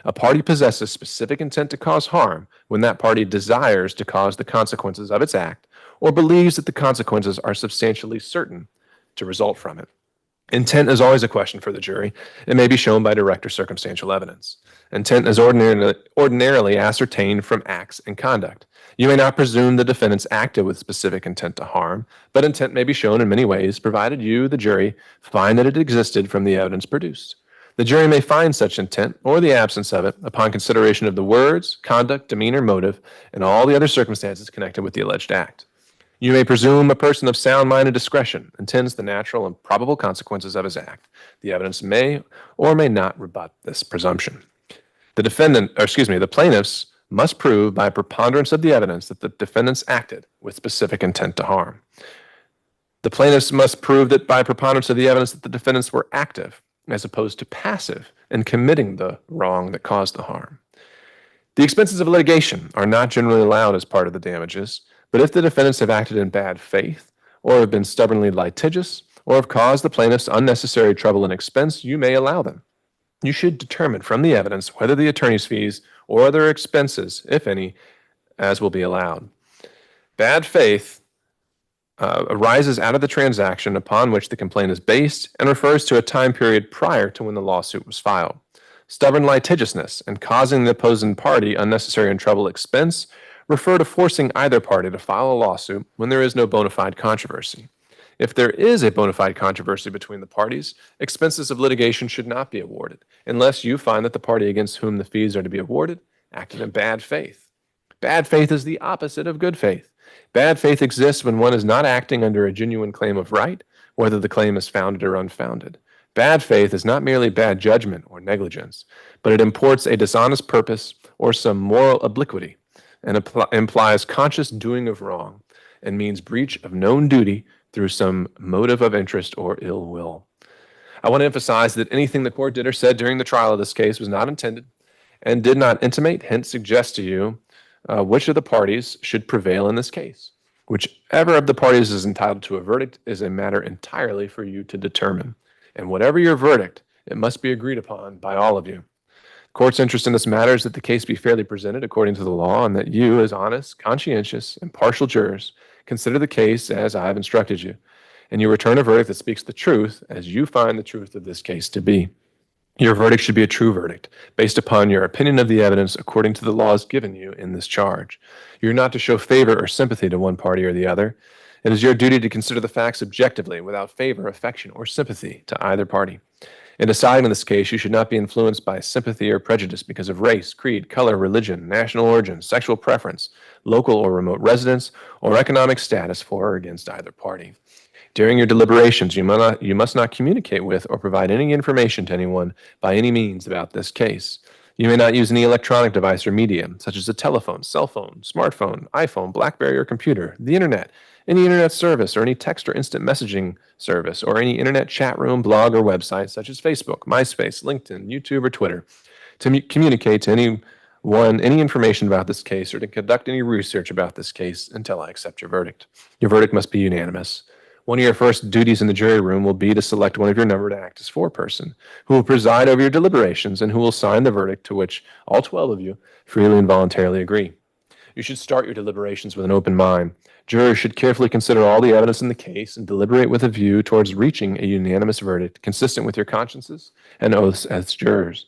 A party possesses specific intent to cause harm when that party desires to cause the consequences of its act or believes that the consequences are substantially certain to result from it. Intent is always a question for the jury. It may be shown by direct or circumstantial evidence. Intent is ordinarily ascertained from acts and conduct. You may not presume the defendants acted with specific intent to harm, but intent may be shown in many ways, provided you, the jury, find that it existed from the evidence produced. The jury may find such intent, or the absence of it, upon consideration of the words, conduct, demeanor, motive, and all the other circumstances connected with the alleged act. You may presume a person of sound mind and discretion intends the natural and probable consequences of his act. The evidence may or may not rebut this presumption. The plaintiffs must prove by preponderance of the evidence that the defendants acted with specific intent to harm. The plaintiffs must prove that by preponderance of the evidence that the defendants were active, as opposed to passive, in committing the wrong that caused the harm. The expenses of litigation are not generally allowed as part of the damages, but if the defendants have acted in bad faith, or have been stubbornly litigious, or have caused the plaintiffs unnecessary trouble and expense, you may allow them. You should determine from the evidence whether the attorney's fees or other expenses, if any, as will be allowed. Bad faith arises out of the transaction upon which the complaint is based and refers to a time period prior to when the lawsuit was filed. Stubborn litigiousness and causing the opposing party unnecessary and trouble expense refer to forcing either party to file a lawsuit when there is no bona fide controversy. If there is a bona fide controversy between the parties, expenses of litigation should not be awarded unless you find that the party against whom the fees are to be awarded acted in bad faith. Bad faith is the opposite of good faith. Bad faith exists when one is not acting under a genuine claim of right, whether the claim is founded or unfounded. Bad faith is not merely bad judgment or negligence, but it imports a dishonest purpose or some moral obliquity and implies conscious doing of wrong and means breach of known duty through some motive of interest or ill will. I want to emphasize that anything the court did or said during the trial of this case was not intended and did not intimate, hence suggest to you which of the parties should prevail in this case. Whichever of the parties is entitled to a verdict is a matter entirely for you to determine. And whatever your verdict, it must be agreed upon by all of you. The court's interest in this matter is that the case be fairly presented according to the law and that you, as honest, conscientious, impartial jurors, consider the case as I have instructed you, and you return a verdict that speaks the truth as you find the truth of this case to be. Your verdict should be a true verdict, based upon your opinion of the evidence according to the laws given you in this charge. You're not to show favor or sympathy to one party or the other. It is your duty to consider the facts objectively, without favor, affection, or sympathy to either party. In deciding in this case, you should not be influenced by sympathy or prejudice because of race, creed, color, religion, national origin, sexual preference, local or remote residence, or economic status for or against either party. During your deliberations, you must not communicate with or provide any information to anyone by any means about this case. You may not use any electronic device or medium, such as a telephone, cell phone, smartphone, iPhone, BlackBerry, or computer, the internet, any internet service, or any text or instant messaging service, or any internet chat room, blog, or website, such as Facebook, MySpace, LinkedIn, YouTube, or Twitter, to communicate to anyone any information about this case or to conduct any research about this case until I accept your verdict. Your verdict must be unanimous. One of your first duties in the jury room will be to select one of your number to act as foreperson, who will preside over your deliberations and who will sign the verdict to which all 12 of you freely and voluntarily agree. You should start your deliberations with an open mind. Jurors should carefully consider all the evidence in the case and deliberate with a view towards reaching a unanimous verdict consistent with your consciences and oaths as jurors.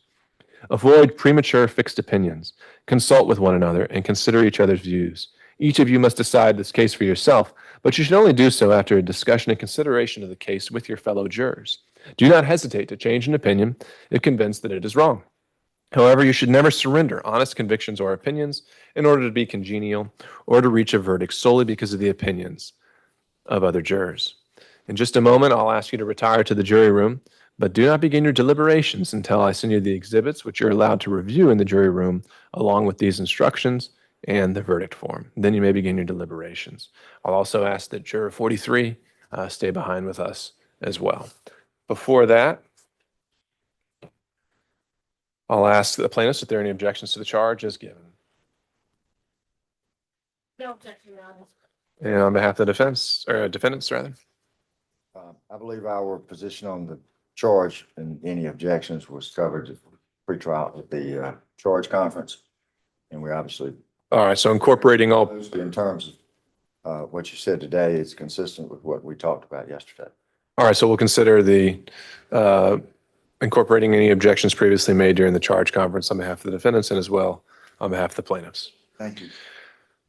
Avoid premature fixed opinions. Consult with one another and consider each other's views. Each of you must decide this case for yourself, but you should only do so after a discussion and consideration of the case with your fellow jurors. Do not hesitate to change an opinion if convinced that it is wrong. However, you should never surrender honest convictions or opinions in order to be congenial or to reach a verdict solely because of the opinions of other jurors. In just a moment, I'll ask you to retire to the jury room, but do not begin your deliberations until I send you the exhibits, which you're allowed to review in the jury room, along with these instructions and the verdict form. Then you may begin your deliberations. I'll also ask that juror 43 stay behind with us as well. Before that, I'll ask the plaintiffs if there are any objections to the charge as given. No objection, Your Honor. And on behalf of the defense, or defendants, rather. I believe our position on the charge and any objections was covered pre-trial at the charge conference. And we obviously, All right, so incorporating all, in terms of what you said today, is consistent with what we talked about yesterday. all right, so we'll consider the incorporating any objections previously made during the charge conference on behalf of the defendants and as well on behalf of the plaintiffs. Thank you.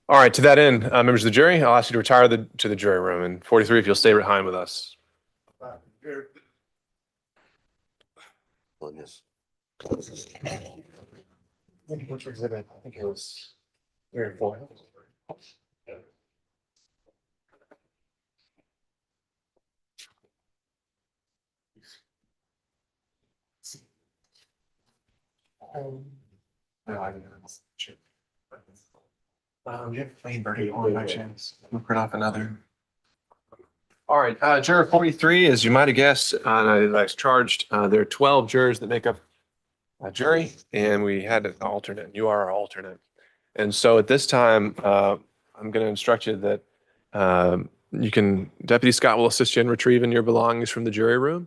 All right, to that end, members of the jury, I'll ask you to retire to the jury room. And 43, if you'll stay behind with us. Which exhibit? I think it was 3 or 4. No, I didn't. Sure. You have a plain verdict on by chance. We'll print off another. All right, juror 43, as you might have guessed, I was charged. There are 12 jurors that make up a jury, and we had an alternate. You are our alternate. And so at this time, I'm going to instruct you that Deputy Scott will assist you in retrieving your belongings from the jury room.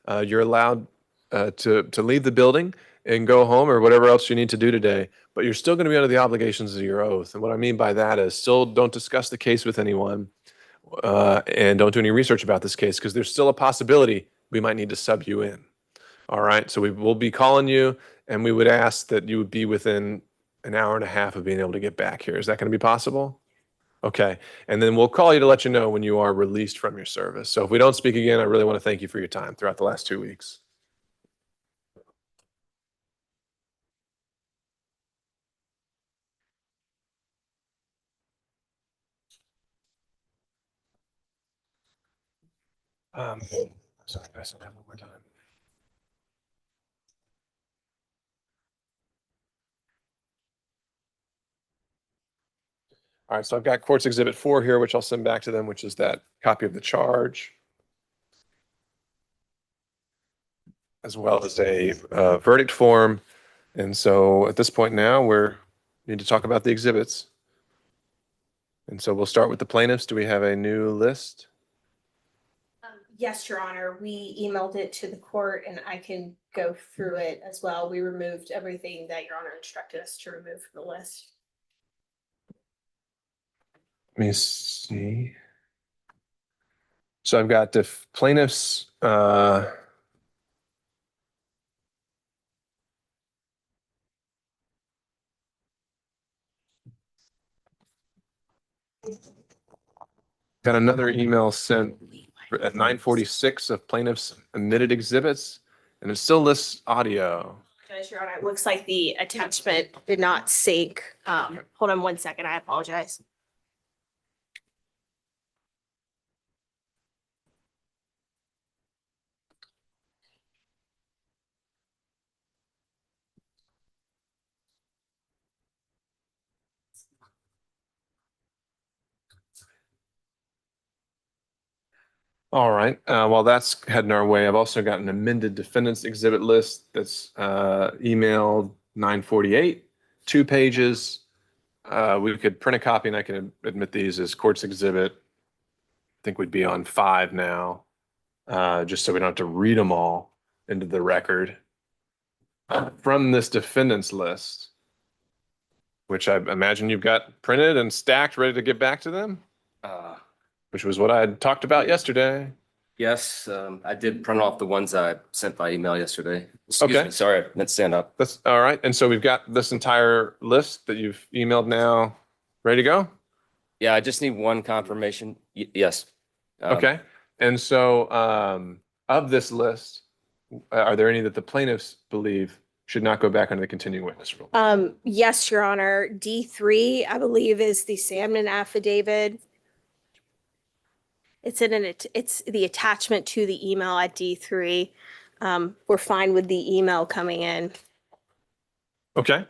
You're allowed to leave the building and go home or whatever else you need to do today, but you're still going to be under the obligations of your oath. And what I mean by that is still don't discuss the case with anyone and don't do any research about this case because there's still a possibility we might need to sub you in. All right, so we will be calling you and we would ask that you would be within an hour and a half of being able to get back here. Is that going to be possible? Okay, and then we'll call you to let you know when you are released from your service. So if we don't speak again, I really want to thank you for your time throughout the last 2 weeks. Sorry, I still have one more time. All right, so I've got Courts Exhibit 4 here, which I'll send back to them, which is that copy of the charge, as well as a verdict form. And so at this point now, we need to talk about the exhibits. And so we'll start with the plaintiffs. Do we have a new list? Yes, Your Honor, we emailed it to the court and I can go through it as well. We removed everything that Your Honor instructed us to remove from the list. Let me see. So I've got the plaintiffs. Got another email sent at 9:46 of plaintiffs admitted exhibits, and it still lists audio. Your Honor, it looks like the attachment did not sync. Hold on 1 second, I apologize. All right. While that's heading our way, I've also got an amended defendants exhibit list that's emailed 9:48, 2 pages. We could print a copy and I can admit these as courts exhibit think we'd be on 5 now, just so we don't have to read them all into the record. From this defendants list, which I imagine you've got printed and stacked, ready to get back to them, which was what I had talked about yesterday. Yes, I did print off the ones I sent by email yesterday. Excuse Okay. me, sorry, I meant to stand up. That's all right. And so we've got this entire list that you've emailed now, ready to go? Yeah, I just need one confirmation. Yes. Okay. And so of this list, are there any that the plaintiffs believe should not go back under the continuing witness rule? Yes, Your Honor. D3, I believe, is the Salmon affidavit. It's it's the attachment to the email at D3. We're fine with the email coming in. Okay.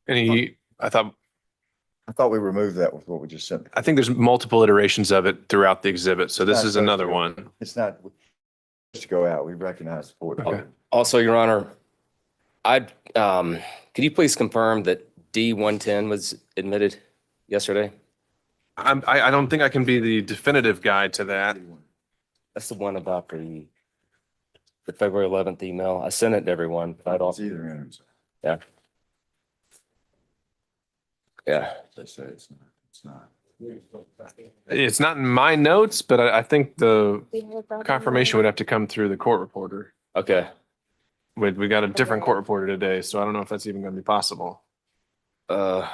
I thought we removed that with what we just sent. think there's multiple iterations of it throughout the exhibit. So this Not is so another true. one. It's not, just to go out, we recognize the board. Okay. Also, Your Honor, could you please confirm that D110 was admitted yesterday? I don't think I can be the definitive guide to that. That's the one about the February 11th email. I sent it to everyone, but I It's don't, either end. yeah. Yeah. They say it's not. It's not. It's not in my notes, but I think the confirmation would have to come through the court reporter. Okay. We got a different court reporter today, so I don't know if that's even going to be possible. All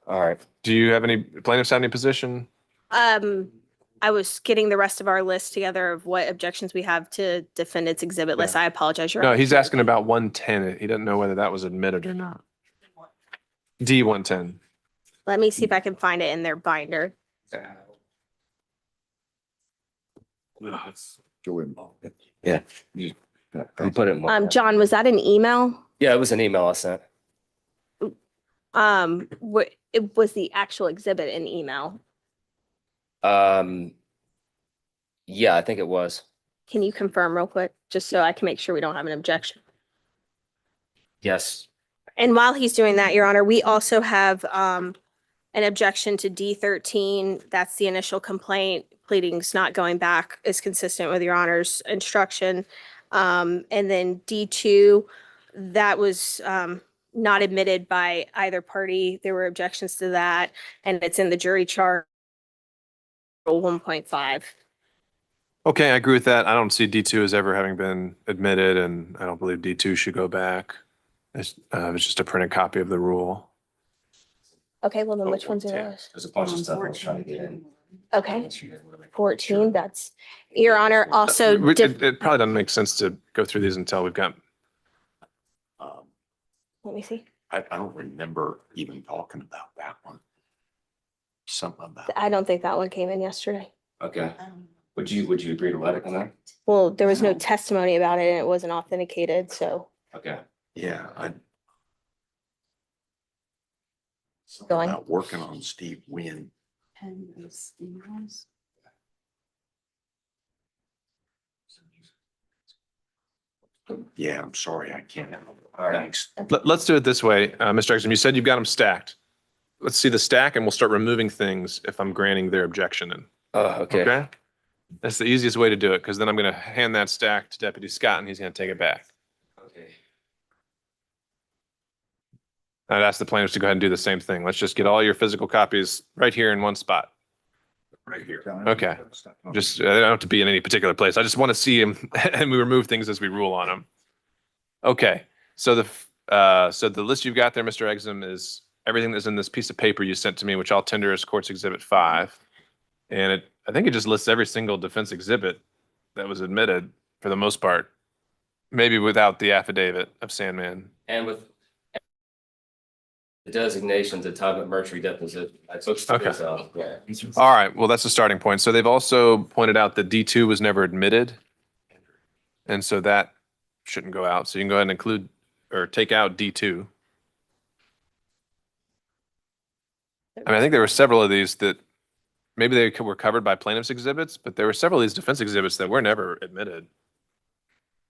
right. Do you have any plaintiffs have any position? I was getting the rest of our list together of what objections we have to defendant's exhibit list. I apologize, Your No, Honor. he's asking about 110. He doesn't know whether that was admitted or not. D110. Let me see if I can find it in their binder. Go in. Yeah. You put it in one. John, was that an email? Yeah, it was an email I sent. It was the actual exhibit in email. Yeah, I think it was. Can you confirm real quick, just so I can make sure we don't have an objection? Yes. And while he's doing that, Your Honor, we also have an objection to D13. That's the initial complaint. Pleadings not going back is consistent with Your Honor's instruction. And then D2, that was not admitted by either party. There were objections to that, and it's in the jury chart. 1.5. Okay, I agree with that. I don't see D2 as ever having been admitted, and I don't believe D2 should go back. It's just a printed copy of the rule. Okay, well then which one's yours? There's a bunch of stuff I was trying to get in. Okay, 14, that's, Your Honor, also. It probably doesn't make sense to go through these until we've got. Let me see. I don't remember even talking about that one. Something about. I don't think that one came in yesterday. Okay. Would you agree to let it come in? Well, there was no testimony about it and it wasn't authenticated, so. Okay. Yeah, Go on. about working on Steve Wynn. Yeah, I'm sorry, I can't. All right. Thanks. Let's do it this way. Mr. Exum, you said you've got them stacked. Let's see the stack and we'll start removing things if I'm granting their objection in. Okay. Okay? That's the easiest way to do it because then I'm going to hand that stack to Deputy Scott and he's going to take it back. Okay. I'd ask the plaintiffs to go ahead and do the same thing. Let's just get all your physical copies right here in one spot. Right here. Okay. Just, they don't have to be in any particular place. I just want to see them and we remove things as we rule on them. Okay. So the list you've got there, Mr. Exum, is everything that's in this piece of paper you sent to me, which I'll tender as Court's Exhibit 5. And I think it just lists every single defense exhibit that was admitted for the most part, maybe without the affidavit of Sandman. And with the designations at time of mercury deposition, I took Okay. those out. Yeah. All right. Well, that's a starting point. So they've also pointed out that D2 was never admitted. And so that shouldn't go out. So you can go ahead and include or take out D2. I mean, I think there were several of these that maybe they were covered by plaintiff's exhibits, but there were several of these defense exhibits that were never admitted.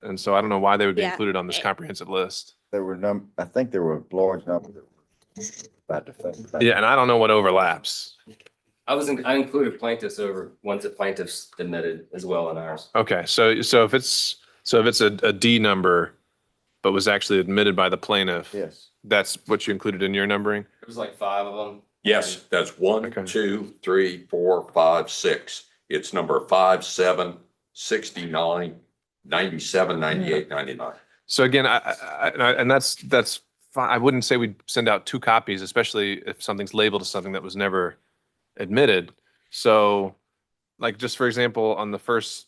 And so I don't know why they would be Yeah. included on this comprehensive list. There were I think there were a large number that were by defense. Yeah, and I don't know what overlaps. I included plaintiffs over ones that plaintiffs admitted as well in ours. Okay, so if it's a D number, but was actually admitted by the plaintiff, Yes. that's what you included in your numbering? There was like 5 of them. Yes, that's 1, Okay. 2, 3, 4, 5, 6. It's number 5, 7, 69, 97, 98, 99. So again, and that's fine. I wouldn't say we'd send out 2 copies, especially if something's labeled as something that was never admitted. So, like, just for example, on the first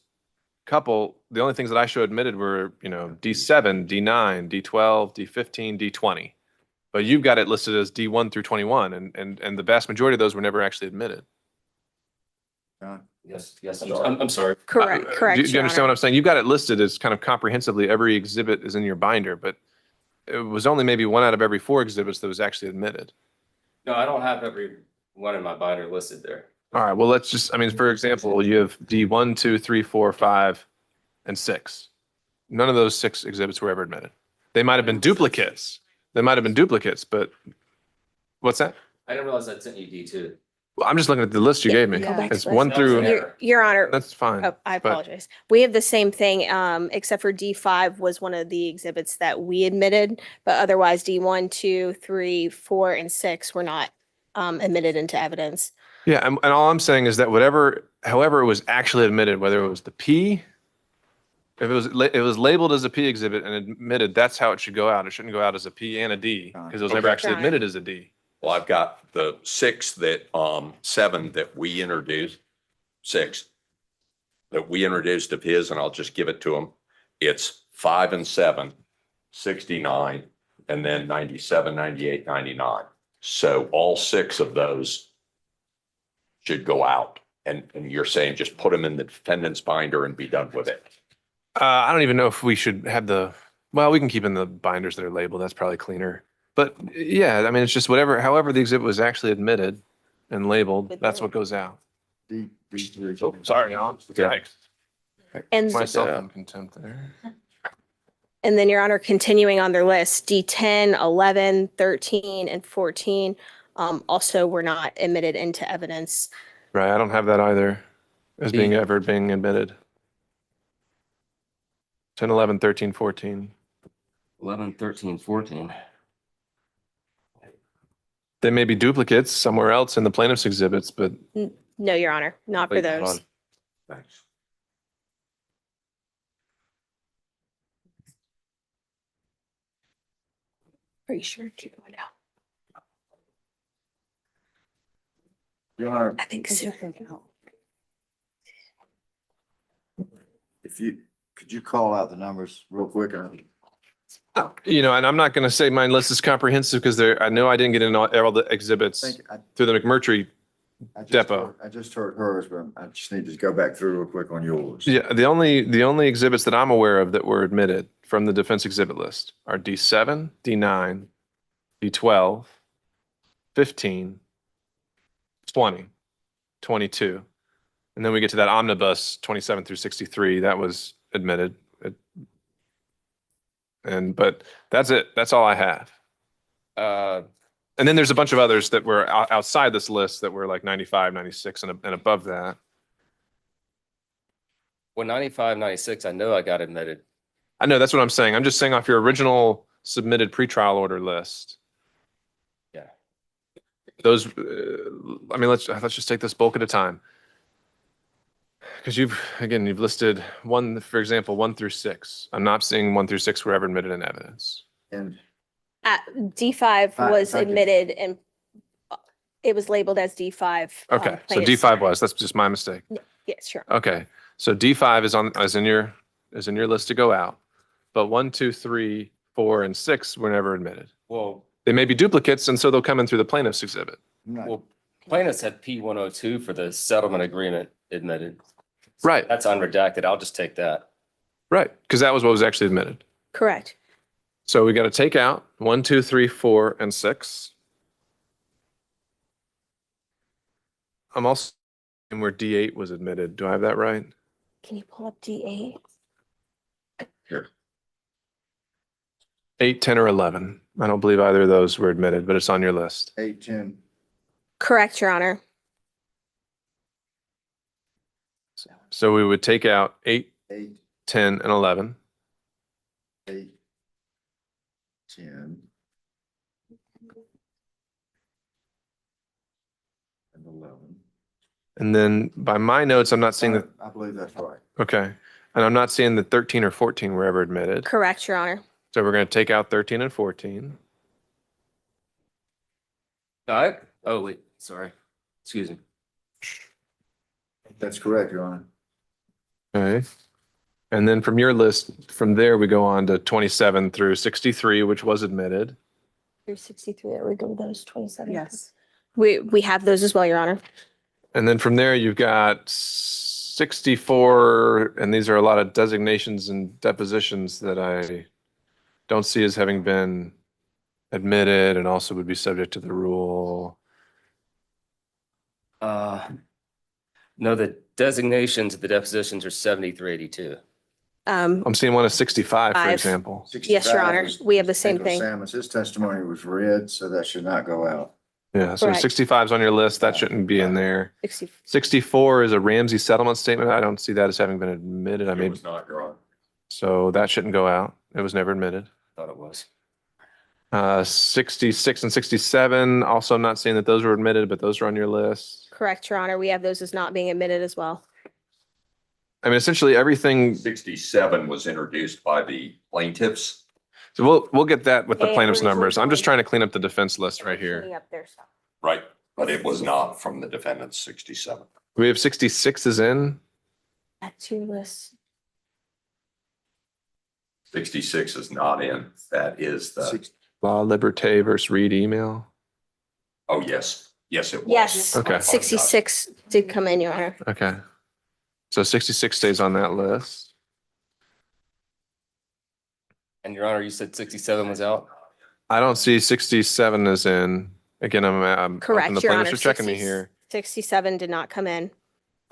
couple, the only things that I show admitted were, D7, D9, D12, D15, D20. But you've got it listed as D1 through 21, and the vast majority of those were never actually admitted. John? Yes, I'm sorry. Correct, correct. Do you understand what I'm saying? You've got it listed as kind of comprehensively, every exhibit is in your binder, but it was only maybe 1 out of every 4 exhibits that was actually admitted. No, I don't have every one in my binder listed there. All right, well, let's just, for example, you have D1, 2, 3, 4, 5, and 6. None of those 6 exhibits were ever admitted. They might have been duplicates. But what's that? I didn't realize I'd sent you D2. Well, I'm just looking at the list you gave me. Go back It's to the 1 list. through, Your Honor, that's fine. oh, I but- apologize. We have the same thing, except for D5 was one of the exhibits that we admitted, but otherwise D1, 2, 3, 4, and 6 were not admitted into evidence. Yeah, and all I'm saying is that however it was actually admitted, whether it was the P, if it was labeled as a P exhibit and admitted, that's how it should go out. It shouldn't go out as a P and a D because it was never Okay. actually admitted as a D. Well, I've got the 6 that, 7 that we introduced, 6 that we introduced of his, and I'll just give it to him. It's 5 and 7, 69, and then 97, 98, 99. So all 6 of those should go out. And you're saying just put them in the defendant's binder and be done with it. I don't even know if we should have well, we can keep in the binders that are labeled. That's probably cleaner. But yeah, it's just however the exhibit was actually admitted and labeled, that's what goes out. D3. Oh, sorry, Alan. Thanks. And, Myself in contempt there. and then, Your Honor, continuing on their list, D10, 11, 13, and 14 also were not admitted into evidence. Right, I don't have that either as being admitted. 10, 11, 13, 14. 11, 13, 14. They may be duplicates somewhere else in the plaintiff's exhibits, but No, Your Honor, not for Wait, hold those. on. Thanks. Are you sure? Keep going down. Your Honor, I think so. could you call out the numbers real quick? and I'm not going to say my list is comprehensive because I know I didn't get in all the exhibits through the McMurtry. Depot. I just heard hers, but I just need to go back through real quick on yours. Yeah, the only exhibits that I'm aware of that were admitted from the defense exhibit list are D7, D9, D12, 15, 20, 22. And then we get to that omnibus 27 through 63, that was admitted. But that's it. That's all I have. And then there's a bunch of others that were outside this list that were like 95, 96 and above that. Well, 95, 96, I know I got admitted. I know, that's what I'm saying. I'm just saying off your original submitted pretrial order list. Yeah. Those, let's just take this bulk at a time. Because you've listed for example, 1 through 6. I'm not seeing 1 through 6 were ever admitted in evidence. And D5 was thank you. admitted and it was labeled as D5. Okay, so plaintiff's- D5 that's just my mistake. Yes, sure. Okay, so D5 is in your list to go out, but 1, 2, 3, 4, and 6 were never admitted. Well, They may be duplicates, and so they'll come in through the plaintiff's exhibit. well, plaintiffs had P102 for the settlement agreement admitted. Right, That's unredacted. I'll just take that. right, because that was what was actually admitted. Correct. So we got to take out 1, 2, 3, 4, and 6. I'm also in where D8 was admitted. Do I have that right? Can you pull up D8? 8, 10, or 11. I don't believe either of those were admitted, but it's on your list. 8, 10. Correct, Your Honor. So we would take out 8, 8, 10, and 11. 8, 10, and 11. And then by my notes, I'm not seeing that, I believe that's right. okay. And I'm not seeing that 13 or 14 were ever admitted. Correct, Your Honor. So we're going to take out 13 and 14. All right. Oh, wait, sorry. Excuse me. That's correct, Your Honor. Okay. And then from your list, from there, we go on to 27 through 63, which was admitted. Through 63, are we go with those 27? Yes. We have those as well, Your Honor. And then from there, you've got 64, and these are a lot of designations and depositions that I don't see as having been admitted and also would be subject to the rule. No, the designations, the depositions are 70 through 82. I'm seeing one of 65, for 5. example. Yes, Your Honor. 65 We have the same Nicholas thing. Salmons, his testimony was read, so that should not go out. Yeah, so Correct. 65 is on your list. That shouldn't be in there. 60. 64 is a Ramsey settlement statement. I don't see that as having been admitted. I It mean, was not, Your Honor. so that shouldn't go out. It was never admitted. Thought it was. 66 and 67, also I'm not seeing that those were admitted, but those are on your list. Correct, Your Honor. We have those as not being admitted as well. I mean, essentially everything, 67 was introduced by the plaintiffs. so we'll get that with the Yeah, plaintiff's we're numbers. I'm just going- trying to clean up the defense list right here. Cleaning up their stuff. Right, but it was not from the defendant's 67. We have 66 is in. That's your list. 66 is not in. That is the, Six- Law Liberté versus Reed email. oh, yes. Yes, it was. Yes. Okay. 66 did come in, Your Honor. Okay. So 66 stays on that list. And Your Honor, you said 67 was out? I don't see 67 is in. Again, I'm Correct, hoping the Your plaintiffs Honor. are checking me 60 here. 67 did not come in.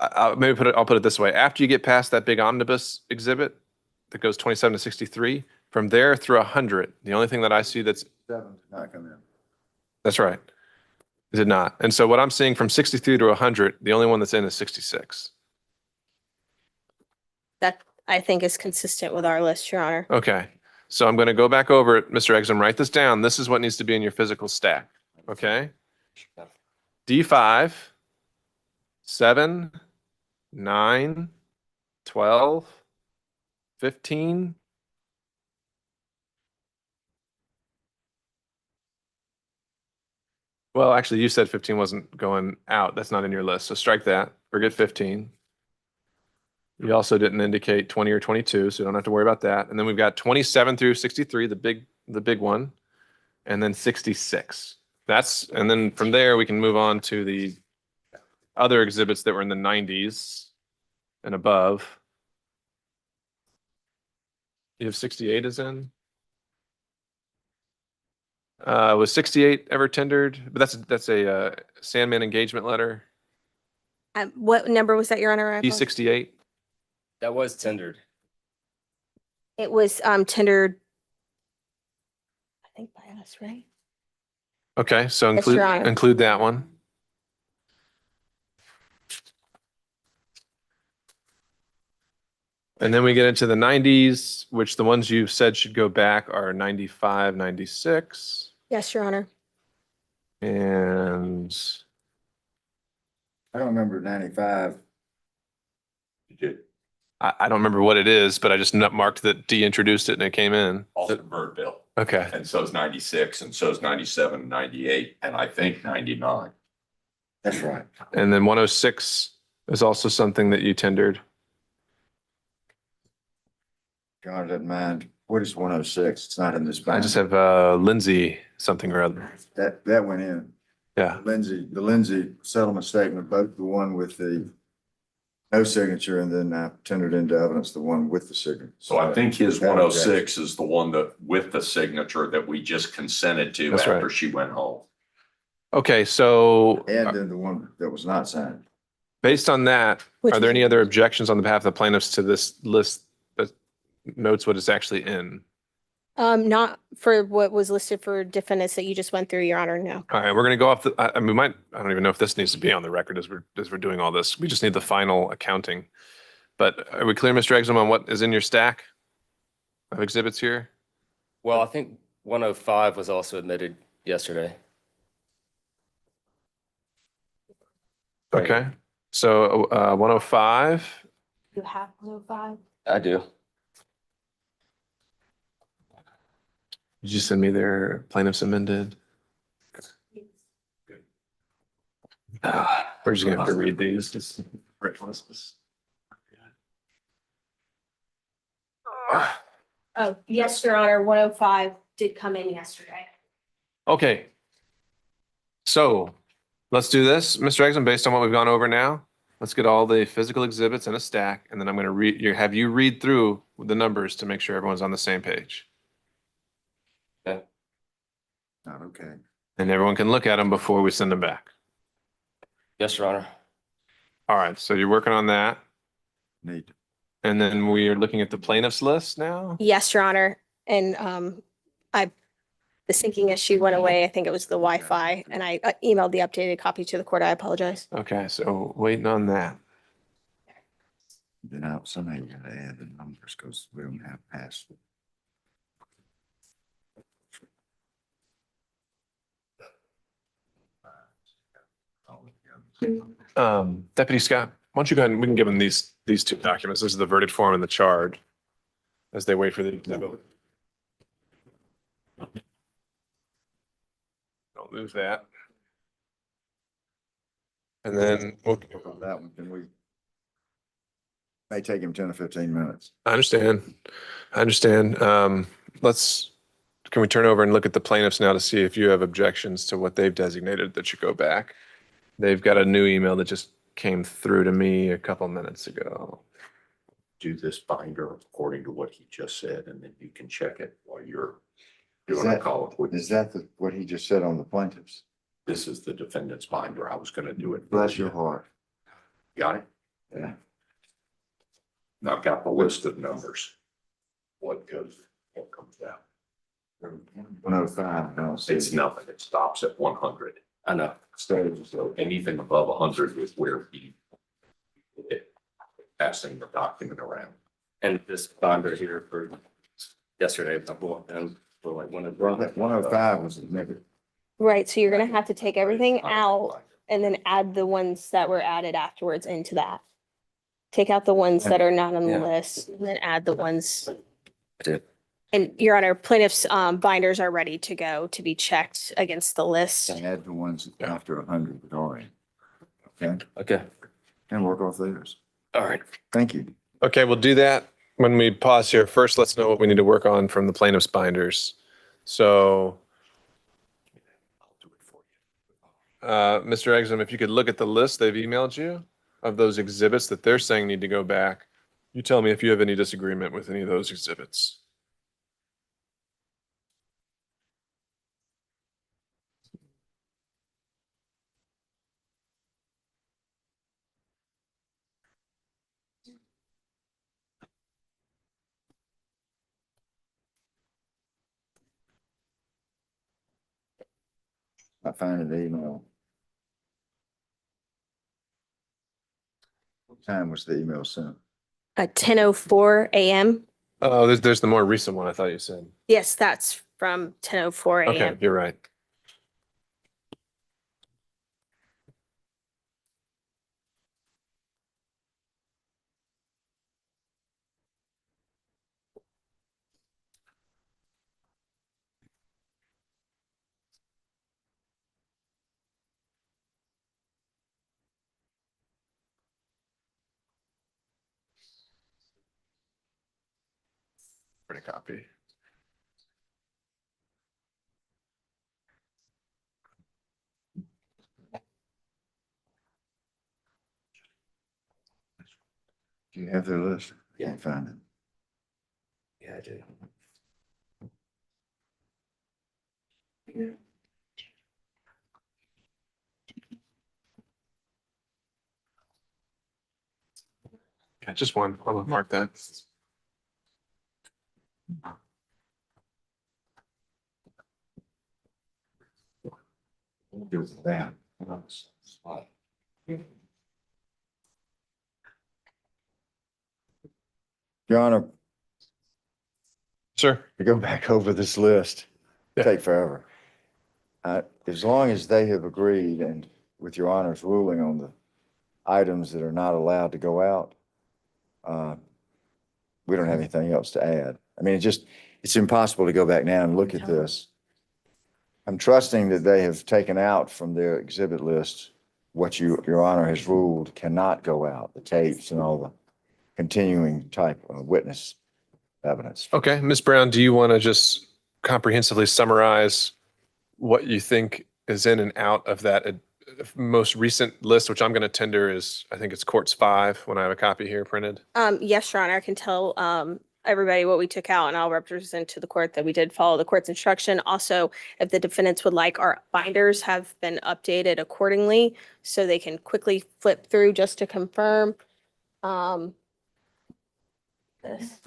I'll put it this way. After you get past that big omnibus exhibit that goes 27 to 63, from there through 100, the only thing that I see that's 7 did not come in. That's right. Is it not? And so what I'm seeing from 63 to 100, the only one that's in is 66. That I think is consistent with our list, Your Honor. Okay. So I'm going to go back over it, Mr. Exum, write this down. This is what needs to be in your physical stack. Okay. D5, 7, 9, 12, 15. Well, actually, you said 15 wasn't going out. That's not in your list. So strike that. Forget 15. You also didn't indicate 20 or 22, so you don't have to worry about that. And then we've got 27 through 63, the big one, and then 66. And then from there, we can move on to the other exhibits that were in the 90s and above. You have 68 is in? Was 68 ever tendered? But that's a Sandman engagement letter. What number was that, Your Honor? I apologize. D68. That was tendered. It was tendered, I think, by us, right? Okay, so Yes, Your Honor. include that one. And then we get into the 90s, which the ones you've said should go back are 95, 96. Yes, Your Honor. And I don't remember 95. You did. I don't remember what it is, but I just marked that D introduced it and it came in. Also Bird Bill. Okay. And so is 96, and so is 97, and 98, and I think 99. That's right. And then 106 is also something that you tendered. God doesn't mind. What is 106? It's not in this. I just binder. have Lindsay something or other. That went in. Yeah. The Lindsay settlement statement, both the one with the no signature and then I tendered into evidence the one with the signature. So I think his That 106 is the one that with the signature that we just consented to That's right. after she went home. Okay, so And then the one that was not signed. based on that, Which are there is- any other objections on behalf of the plaintiffs to this list that notes what is actually in? Not for what was listed for defendants that you just went through, Your Honor, no. All right, we're gonna go off the, I mean, I don't even know if this needs to be on the record as we're doing all this. We just need the final accounting. But are we clear, Mr. Exum, on what is in your stack of exhibits here? Well, I think 105 was also admitted yesterday. Okay, so 105, You have 105? I do. did you send me their plaintiffs amended? We're just gonna have to read these. Just Oh, yes, Your Honor, 105 did come in yesterday. Okay. So let's do this, Mr. Exum, based on what we've gone over now. Let's get all the physical exhibits in a stack, and then I'm gonna have you read through the numbers to make sure everyone's on the same page. Not okay. And everyone can look at them before we send them back. Yes, Your Honor. All right, so you're working on that. Need. And then we are looking at the plaintiffs list now. Yes, Your Honor. And the syncing issue went away. I think it was the Wi-Fi, and I emailed the updated copy to the court. I apologize. Okay, so waiting on that. Then somehow you gotta add the numbers because we don't have past. Deputy Scott, why don't you go ahead and we can give them these two documents. This is the verdict form and the charge as they wait for the exhibit. Don't lose that. And then we'll, On that one, can we? May take him 10 or 15 minutes. I understand. I understand. Can we turn over and look at the plaintiffs now to see if you have objections to what they've designated that should go back? They've got a new email that just came through to me a couple minutes ago. Do this binder according to what he just said, and then you can check it while you're Is doing a that- call. Is that what he just said on the plaintiffs? This is the defendant's binder. I was gonna do it. Bless your heart. Got it? Yeah. I've got the list of numbers. What comes out? 105. I don't see It's it. nothing. It stops at 100. I know. So anything above 100 is where he passing the document around. And this binder here for yesterday, I bought them for like one of Well, that 105 was admitted. Right, so you're gonna have to take everything out and then add the ones that were added afterwards into that. Take out the ones that are not on the Yeah. list, and then add the ones. I did. And Your Honor, plaintiffs' binders are ready to go to be checked against the list. And add the ones after 100 with already. Okay, Okay. and work off theirs. All right. Thank you. Okay, we'll do that when we pause here. First, let's know what we need to work on from the plaintiff's binders. So, I'll do it for you. Mr. Exum, if you could look at the list they've emailed you of those exhibits that they're saying need to go back, you tell me if you have any disagreement with any of those exhibits. I find an email. What time was the email sent? At 10:04 a.m. Oh, there's the more recent one I thought you said. Yes, that's from 10:04 Okay, a.m. you're right. Pretty copy. Do you have their list? Yeah. Can't find it. Yeah, I do. Yeah, just one. I'll mark that. Damn. Your Honor, Sir? to go back over this list, Yeah. take forever. As long as they have agreed and with Your Honor's ruling on the items that are not allowed to go out, we don't have anything else to add. I mean, it's impossible to go back now and look at this. I'm trusting that they have taken out from their exhibit list what Your Honor has ruled cannot go out, the tapes and all the continuing type of witness evidence. Okay, Ms. Brown, do you want to just comprehensively summarize what you think is in and out of that most recent list, which I'm going to tender is, I think it's Courts 5 when I have a copy here printed? Yes, Your Honor, I can tell everybody what we took out, and I'll represent to the court that we did follow the court's instruction. Also, if the defendants would like, our binders have been updated accordingly, so they can quickly flip through just to confirm. This.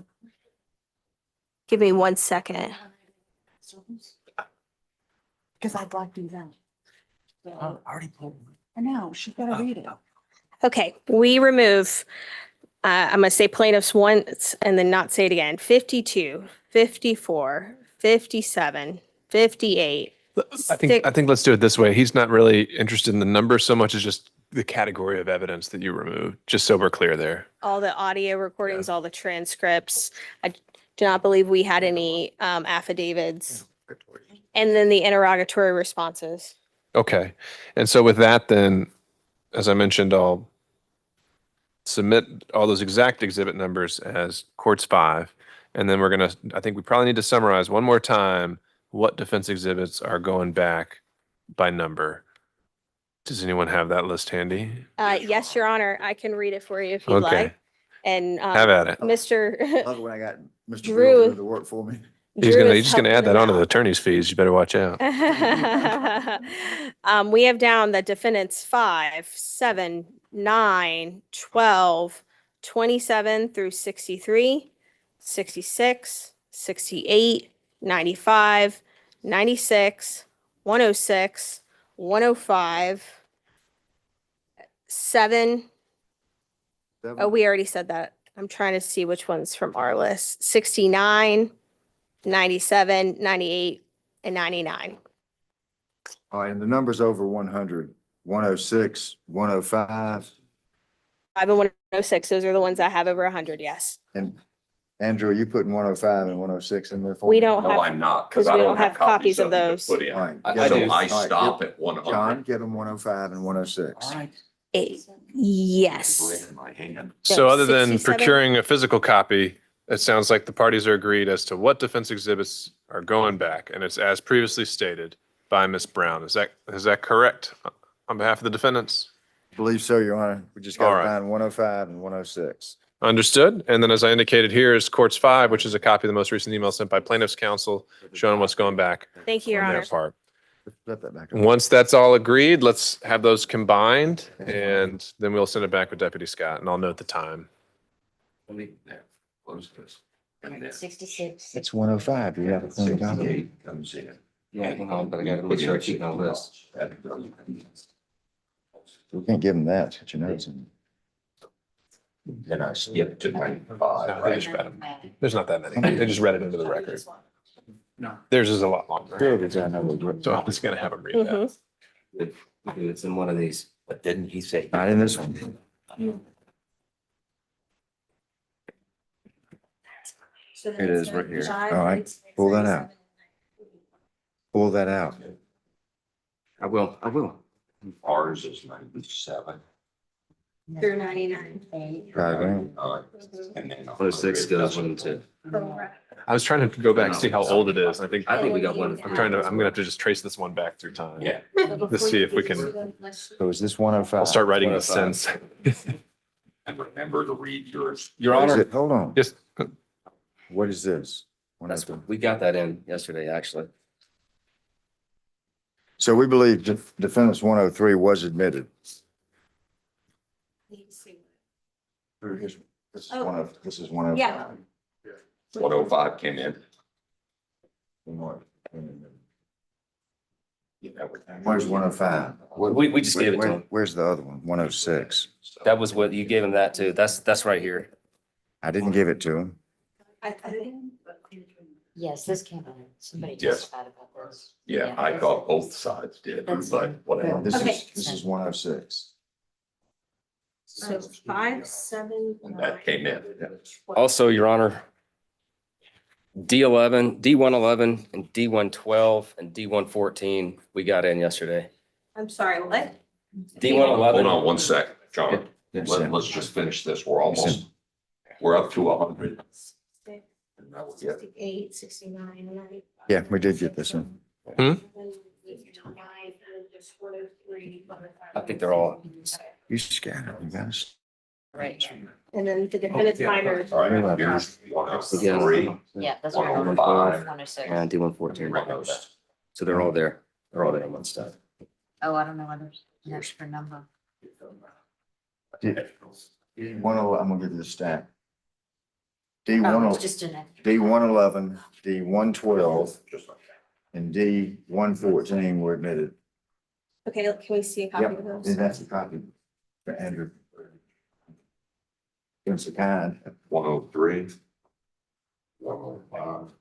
Give me 1 second. Because I'd like to do that. I already pulled. I know, she's gotta read it. Okay, we remove, I'm gonna say plaintiffs once and then not say it again. 52, 54, 57, 58. I think let's do it this way. He's not really interested in the number so much as just the category of evidence that you removed, just so we're clear there. All the audio recordings, all the transcripts. I do not believe we had any affidavits. And then the interrogatory responses. Okay. And so with that, then, as I mentioned, I'll submit all those exact exhibit numbers as Courts 5. And then I think we probably need to summarize one more time what defense exhibits are going back by number. Does anyone have that list handy? Yes, Your Honor, I can read it for you if you'd Okay. like. And Have at it. Mr. Love when I got Mr. Drew- Drew doing the work for me. He's Drew is just gonna add helping that them onto the out. attorney's fees. You better watch out. We have down the defendants 5, 7, 9, 12, 27 through 63, 66, 68, 95, 96, 106, 105, 7. Oh, we already said that. I'm trying to see which one's from our list. 69, 97, 98, and 99. All right, and the numbers over 100, 106, 105, 5 and 106, those are the ones I have over 100, yes. and Andrew, are you putting 105 and 106 in there for We me? don't No, have, I'm not, 'cause because I we don't have copies of those. those. Put in. All right. I get do. them. So I All right, stop give- at 100. John, give them 105 and 106. All right. Yes. In my hand. So other than 67? procuring a physical copy, it sounds like the parties are agreed as to what defense exhibits are going back, and it's as previously stated by Ms. Brown. Is that correct on behalf of the defendants? I believe so, Your Honor. We just got All to right. find 105 and 106. Understood. And then as I indicated here is Courts 5, which is a copy of the most recent email sent by plaintiff's counsel showing what's going back Thank you, Your on their Honor. part. Flip that back up. Once that's all agreed, let's have those combined, and then we'll send it back with Deputy Scott, and I'll note the time. Close this. And then 66. It's 105. You have a clean copy. 68 comes in. Yeah, hang on, but I gotta make sure I keep my list. We can't give them that. Put your notes in. Then I skip to 95, No, they just right? read them. There's not that many. They just read it into the record. Theirs is a lot longer. Sure, because I know we're- So I'm just gonna have them read that. Mhm. It's in one of these. But didn't he say? Not in this one. It is right here. All right, pull that out. Pull that out. I will. Ours is 97. Through 99. Driving. And then. 106 goes into, I was trying to go back and see how old it is. I think we got one. I'm gonna have to just trace this one back through time. Yeah. Let's see if we can, So is this 105? I'll start writing the sense. And remember to read yours. Your What is Honor, it? Hold on. Just, What is this? that's, we got that in yesterday, actually. So we believe defendants 103 was admitted. This is Oh. this is 105. Yeah. 105 came in. Where's 105? We just gave it to him. Where's the other one? 106. That was what you gave him that too. That's right here. I didn't give it to him. I think. Yes, this came out. Somebody Yes. testified about this. Yeah, I thought both sides did, That's but fine. whatever. Okay. This is 106. So 5, 7. And that came in. Also, Your Honor, D11, D111 and D112 and D114, we got in yesterday. I'm sorry, what? D111. Hold on one sec, John. Yes, Let's just finish this. We're up to 100. 68, 69, 90. Yeah, we did get this one. I think they're all, You scattered, you guys. Right. And then the defendant's minor. All right, here's 103. Yeah, that's One right. oh five. 106. and D114. So they're all there. They're all there in one stuff. Oh, I don't know others. An extra number. I'm gonna give you the stack. Oh, D1, it's just an. D111, D112, and D114 were admitted. Okay, can we see a copy of Yep, those? and that's a copy for Andrew. It's a kind. 103. 105.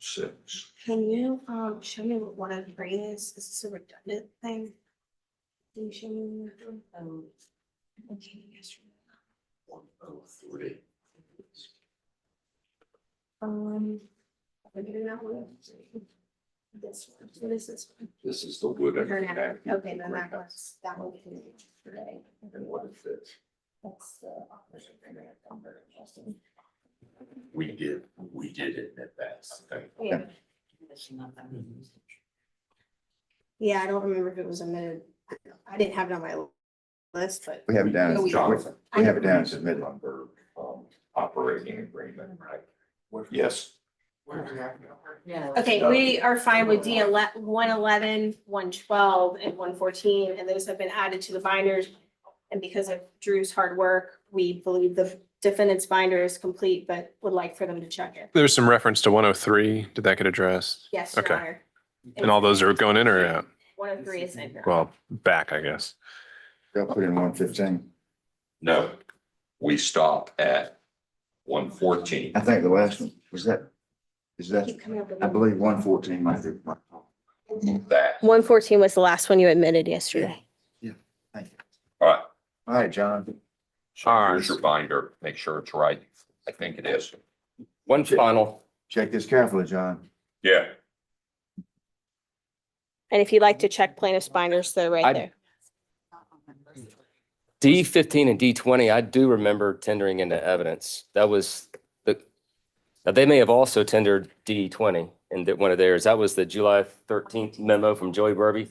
Six. Can you, show me what 103 is? Is this a redundant thing? Can you show me? Okay, yes. 103. We're doing that one. This one, so this is. This is the wood. Okay, then that one can be today. And what is this? That's the operation agreement number. We did it at that. Yeah. Yeah, I don't remember if it was amended. I didn't have it on my list, but. We have it down, we have it down as admitted. Operating agreement, right? Yes. Yeah. Okay, we are fine with D 111, 112, and 114, and those have been added to the binders. And because of Drew's hard work, we believe the defendant's binder is complete, but would like for them to check it. There's some reference to 103. Did that get addressed? Yes, Your Okay. Honor. And all those are going in or out? 103 is in here. Well, back, I guess. They'll put in 115. No, we stop at 114. I think the last one, is that, Keep coming up with I believe 114 might be. That. 114 was the last one you admitted yesterday. Thank you. All right. All right, John. All Here's your binder. Make sure it's right. I think it is. One final. Check this carefully, John. Yeah. And if you'd like to check plaintiff's binders, they're right I- there. D15 and D20, I do remember tendering into evidence. That was now they may have also tendered D20 in one of theirs. That was the July 13th memo from Joey Burby.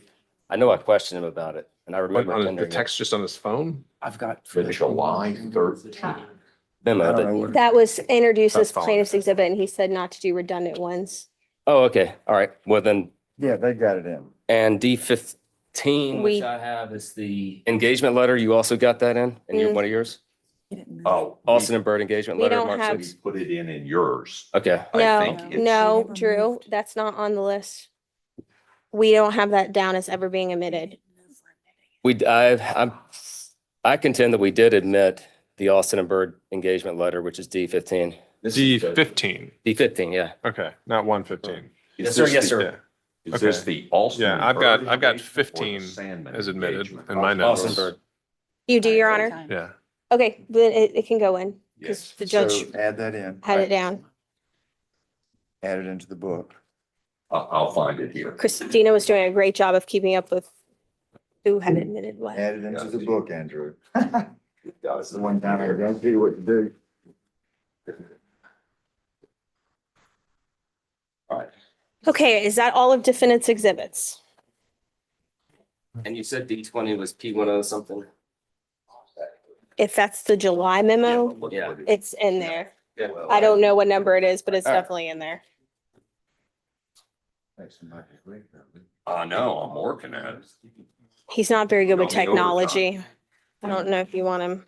I know I questioned him about it and I remember The tendering it. text just on his phone? I've got For July 13th. I memo. don't that- know what. That was introduced That's as fine. plaintiff's exhibit, and he said not to do redundant ones. Oh, okay. All right. Well, then, Yeah, they got it in. and D15, which We- I have is the engagement letter. You also got that in Mm. one of yours? Oh. Austin and Bird engagement We letter, don't March have- 6th. Put it in yours. Okay. I No, think it's- no, Never Drew, moved. that's not on the list. We don't have that down as ever being omitted. I contend that we did admit the Austin and Bird engagement letter, which is D15. This is the- D15. D15, yeah. Okay, not 115. is Yes, sir. this Yes, the- sir. Is this Okay. the Alston? Yeah, and I've got- Bird I've got engagement or the 15 Sandman as admitted engagement? in my notes. Austin and Bird. You do, Your Honor? Yeah. Okay, then it can go in, because Yes. the judge So add that in. had it down. Add it into the book. I'll find it here. Christina was doing a great job of keeping up with who had admitted what. Add it into the book, Andrew. That's the one time I don't tell you what to do. All right. Okay, is that all of defendant's exhibits? And you said D20 was P10 something? If that's the July memo, Yeah. it's in there. Yeah. I don't know what number it is, but it's All right. definitely in there. I know, I'm working at it. He's not very good with You're on the overtime. Mm-hmm. technology. I don't know if you want him.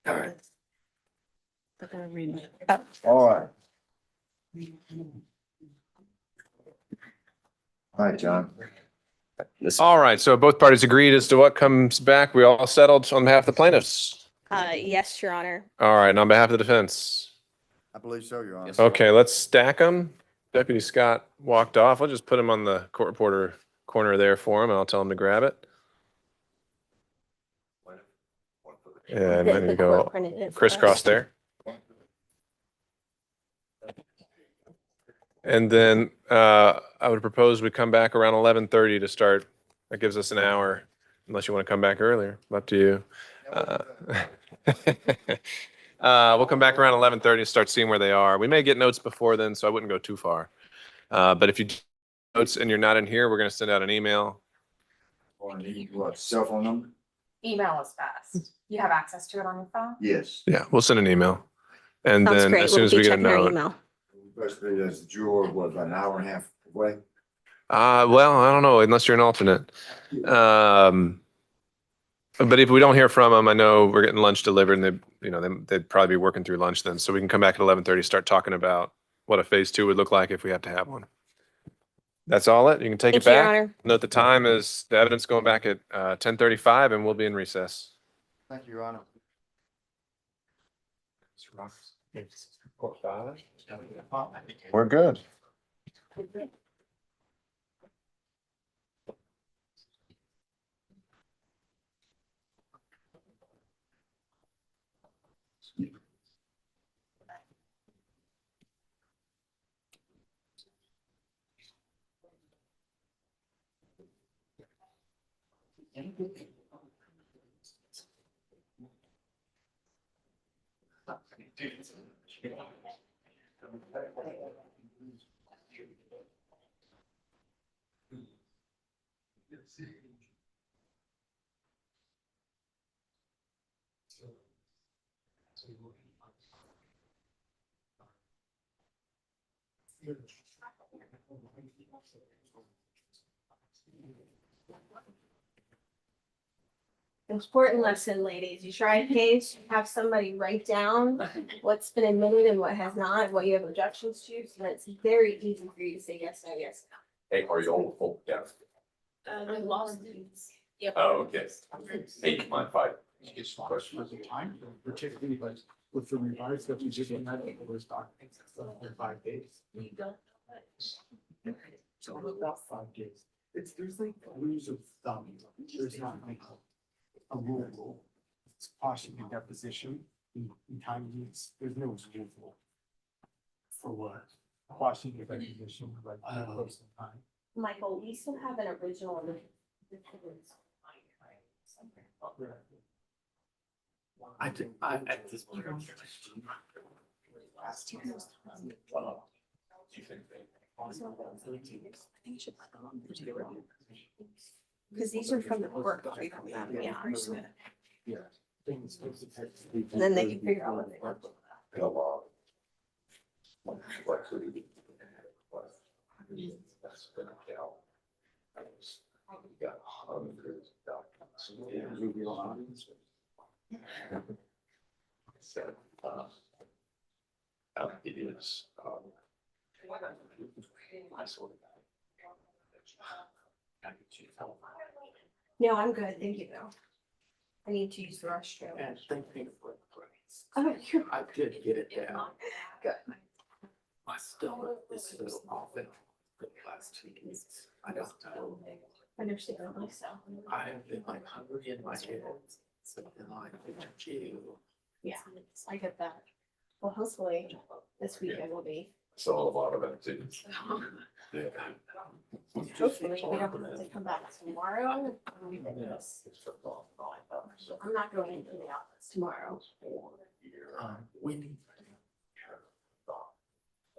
All right. But they're reading it. All right. All right, John. This, All right, so both parties agreed as to what comes back. We all settled on behalf of the plaintiffs. Yes, Your Honor. All right, and on behalf of the defense. I believe so, Your Honor. Yes, sir. Okay, let's stack them. Deputy Scott walked off. I'll just put him on the court reporter corner there for him, and I'll tell him to grab it. And then you go crisscross there. And then I would propose we come back around 11:30 to start. That gives us an hour, unless you want to come back earlier. Up to you. We'll come back around 11:30 and start seeing where they are. We may get notes before then, so I wouldn't go too far. But if you do notes and you're not in here, we're going to send out an email. Or need what, cell phone number? Email is best. You have access to it on your phone? Yes. Yeah, we'll send an email. And Sounds then great. as soon We'll as we be get a checking our note. email. Especially as the juror, what, about an hour and a half away? Well, I don't know, unless you're an alternate. But if we don't hear from them, I know we're getting lunch delivered and they'd probably be working through lunch then. So we can come back at 11:30, start talking about what a phase 2 would look like if we have to have one. That's all it. You can take it Thank you, Your back. Honor. Note the time is the evidence going back at 10:35 and we'll be in recess. Thank you, Your Honor. We're good. Important lesson, ladies. You try a case, have somebody write down what's been admitted and what has not, what you have objections to. So it's very easy for you to say yes, no, yes, Hey, are you all full? Yeah. no. Law students. Yep. Oh, okay. Hey, mind if I? It's question of the time, particularly like with the revised that we just had those documents in 5 days. So about 5 days. There's like rules of thumb. There's not like a rule. It's caution your deposition in time needs. There's no rule for what? Caution your deposition, like close in time. Michael, we still have an original. I at this point. Because these are from the court. Yeah. Yeah. And then they can figure out what they want. It is. I sort of. No, I'm good. Thank you, though. I need to use the restroom. And thank you for the praise. Oh, you're I did get it down. good. I still, this is often for the last 2 weeks. I don't know. Understandably so. I have been like hungry in my head. Something like, you. Yeah, I get that. Well, hopefully this weekend will be. So a lot of activities. Yeah. Hopefully we don't have to come back tomorrow. I'm not going into the office tomorrow. Winnie.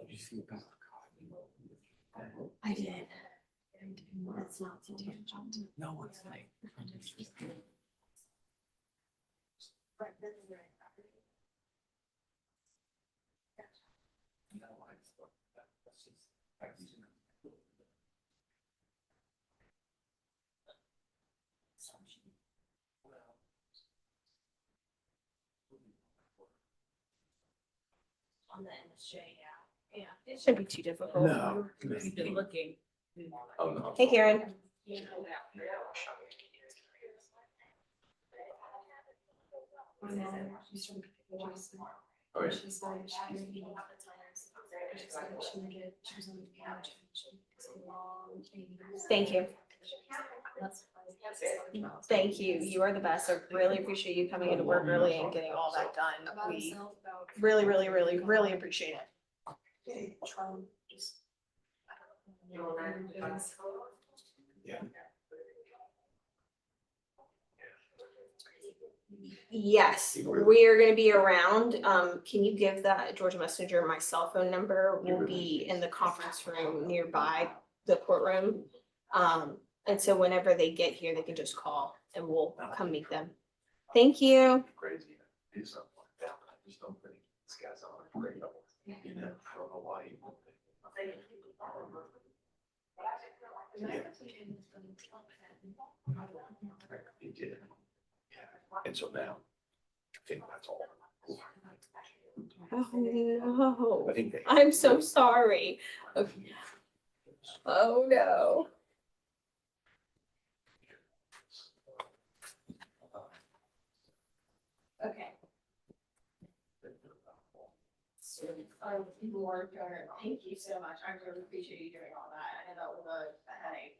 Did you see about? I did. That's not to do. No one's like. On the MSJ, yeah. It shouldn't be too difficult. No. You've been looking. Oh, no. Hey, Karen. Oh, yeah. Thank you. Thank you. You are the best. I really appreciate you coming into work early and getting all that done. We really, really, really, really appreciate it. Yes, we are gonna be around. Can you give that Georgia Messenger my cell phone number? We'll be in the conference room nearby the courtroom. And so whenever they get here, they can just call and we'll come meet them. Thank you. Crazy. Do something like that. I just don't think this guy's on a great level. You know, I don't know why he won't. He did. Yeah. And so now, I think that's all. Oh, no. I think they. I'm so sorry. Okay. Oh, no. Okay. Thank you so much. I really appreciate you doing all that. I know that was a headache.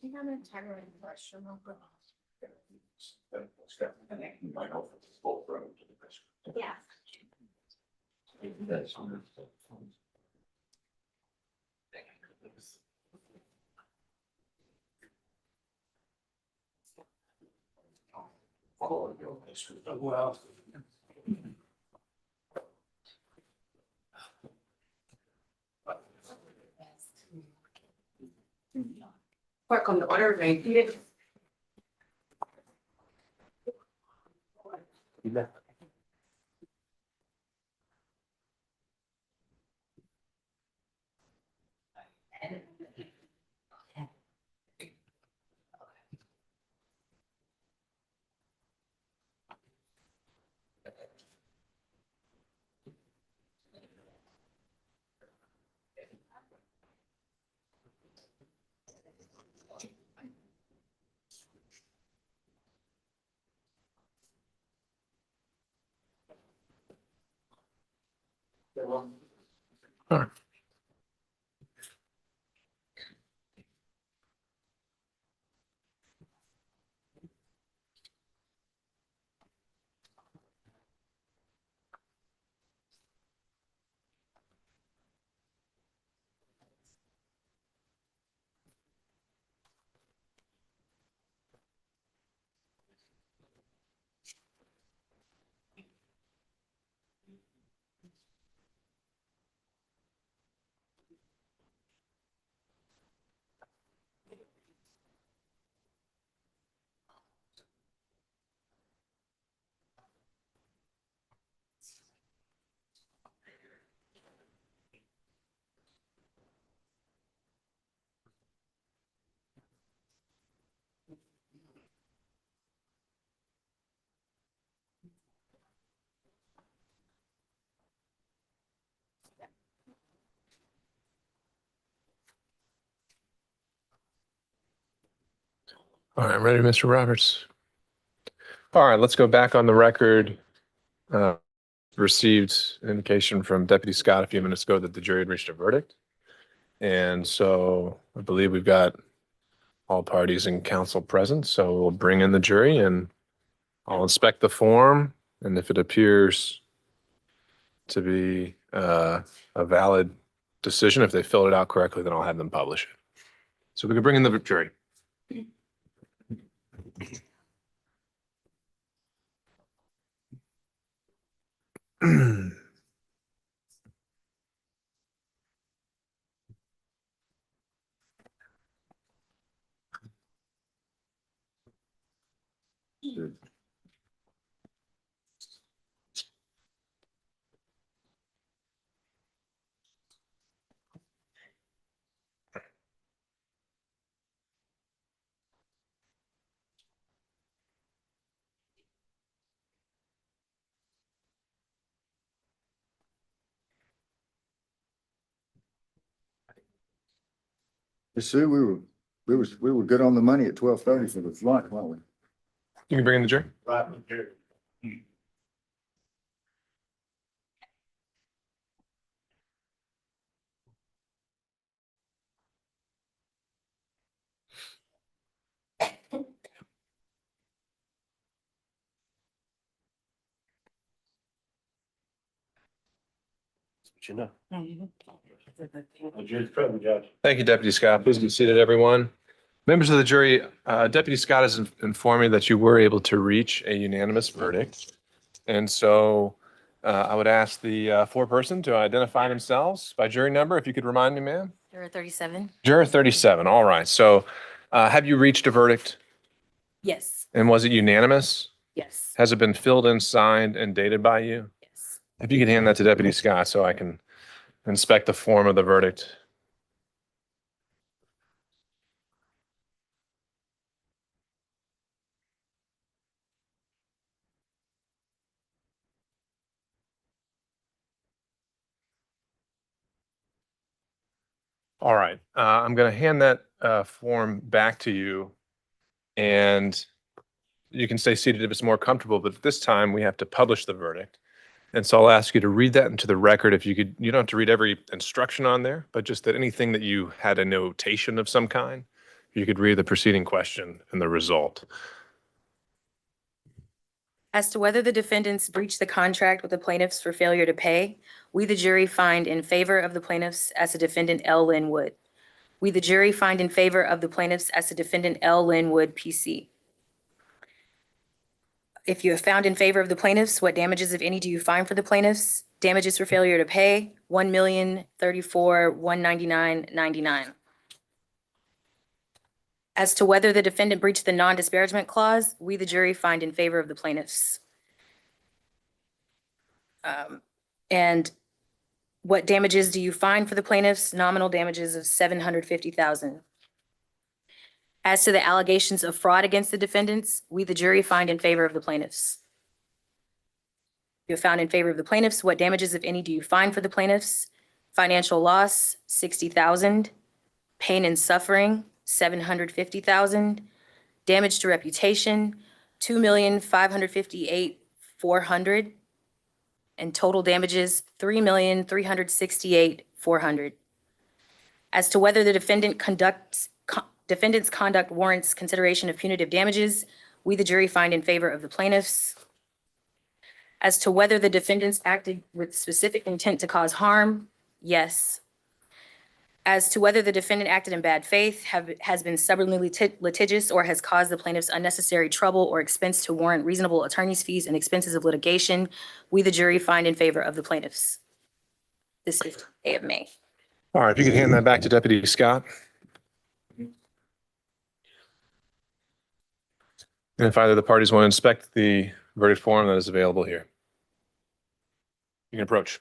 You have a timer question. Yeah. Well. Clerk on the order, may you All right, ready, Mr. Roberts? All right, let's go back on the record. Received indication from Deputy Scott a few minutes ago that the jury had reached a verdict. And so I believe we've got all parties and counsel present. So we'll bring in the jury and I'll inspect the form. And if it appears to be a valid decision, if they filled it out correctly, then I'll have them publish it. So we can bring in the jury. Yes, Sue, we were good on the money at 12:30 for the lunch, weren't we? You can bring in the jury. Right, here. You know. Judge present, Judge. Thank you, Deputy Scott. Please be seated, everyone. Members of the jury, Deputy Scott has informed me that you were able to reach a unanimous verdict. And so I would ask the foreperson to identify themselves by jury number. If you could remind me, ma'am. Juror 37? Juror 37. All right. So have you reached a verdict? Yes. And was it unanimous? Yes. Has it been filled in, signed, and dated by you? Yes. If you could hand that to Deputy Scott so I can inspect the form of the verdict. All right. I'm going to hand that form back to you. And you can stay seated if it's more comfortable, but at this time we have to publish the verdict. And so I'll ask you to read that into the record. If you could, you don't have to read every instruction on there, but just that anything that you had a notation of some kind, You could read the preceding question and the result. As to whether the defendants breached the contract with the plaintiffs for failure to pay, we, the jury, find in favor of the plaintiffs as the defendant L. Lynn Wood. We, the jury, find in favor of the plaintiffs as the defendant L. Lynn Wood, PC. If you have found in favor of the plaintiffs, what damages, if any, do you find for the plaintiffs? Damages for failure to pay, $1,034,199.99. As to whether the defendant breached the non-disparagement clause, we, the jury, find in favor of the plaintiffs. And what damages do you find for the plaintiffs? Nominal damages of $750,000. As to the allegations of fraud against the defendants, we, the jury, find in favor of the plaintiffs. You have found in favor of the plaintiffs. What damages, if any, do you find for the plaintiffs? Financial loss, $60,000. Pain and suffering, $750,000. Damage to reputation, $2,558,400. And total damages, $3,368,400. As to whether the defendant's conduct warrants consideration of punitive damages, we, the jury, find in favor of the plaintiffs. As to whether the defendants acted with specific intent to cause harm, yes. As to whether the defendant acted in bad faith, has been stubbornly litigious, or has caused the plaintiffs unnecessary trouble or expense to warrant reasonable attorney's fees and expenses of litigation, we, the jury, find in favor of the plaintiffs. This is day of May. All right, if you could hand that back to Deputy Scott. And if either of the parties want to inspect the verdict form that is available here. You can approach.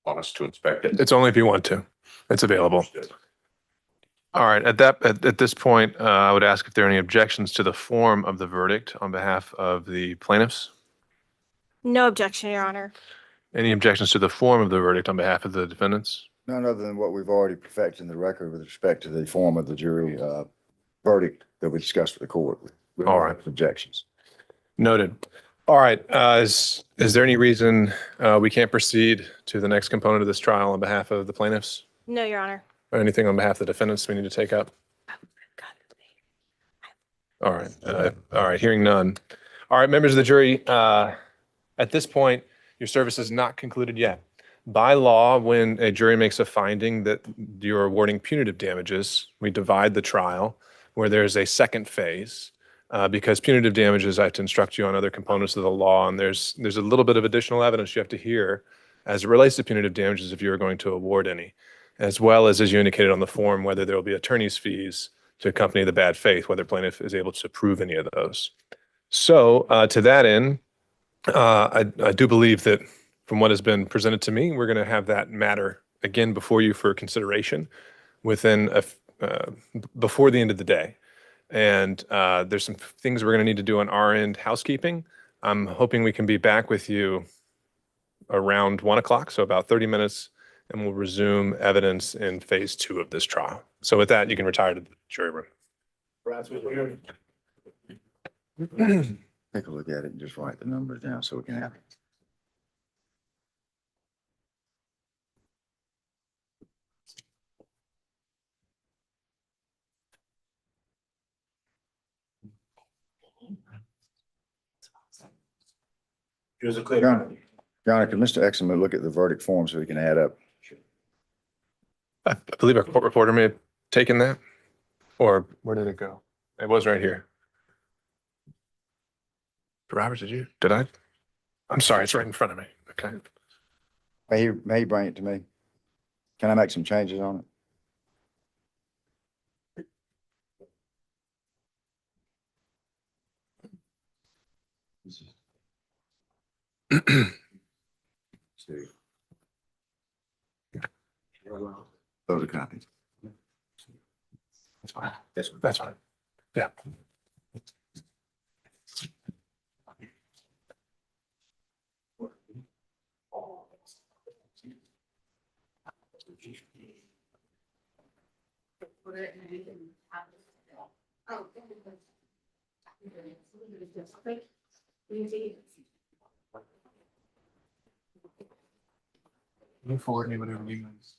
Want us to inspect it? It's only if you want to. It's available. All right, at this point, I would ask if there are any objections to the form of the verdict on behalf of the plaintiffs. No objection, Your Honor. Any objections to the form of the verdict on behalf of the defendants? None other than what we've already perfected in the record with respect to the form of the jury verdict that we discussed with the court. We don't All right. have objections. Noted. All right, is there any reason we can't proceed to the next component of this trial on behalf of the plaintiffs? No, Your Honor. Or anything on behalf of the defendants we need to take up? All right, hearing none. All right, members of the jury, at this point, your service is not concluded yet. By law, when a jury makes a finding that you're awarding punitive damages, we divide the trial where there's a second phase. Because punitive damages, I have to instruct you on other components of the law, and there's a little bit of additional evidence you have to hear as it relates to punitive damages if you're going to award any, as well as you indicated on the form, whether there will be attorney's fees to accompany the bad faith, whether plaintiff is able to prove any of those. So to that end, I do believe that from what has been presented to me, we're going to have that matter again before you for consideration within before the end of the day. And there's some things we're going to need to do on our end, housekeeping. I'm hoping we can be back with you around 1 o'clock, so about 30 minutes, and we'll resume evidence in phase 2 of this trial. So with that, you can retire to the jury room. Take a look at it and just write the numbers down so we can have it. Here's a clear. Your Honor, can Mr. Exum look at the verdict form so we can add up? I believe our court reporter may have taken that, or where did it go? It was right here. Roberts, did I? I'm sorry, it's right in front of me. Okay. May he bring it to me? Can I make some changes on it? Photocopies. That's fine. That's fine. Yeah. You forward me whatever you guys.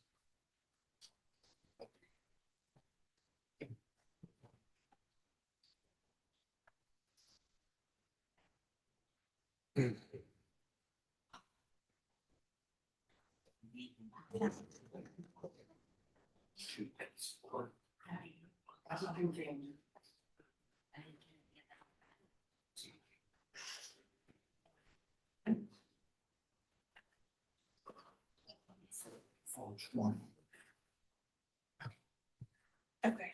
Okay.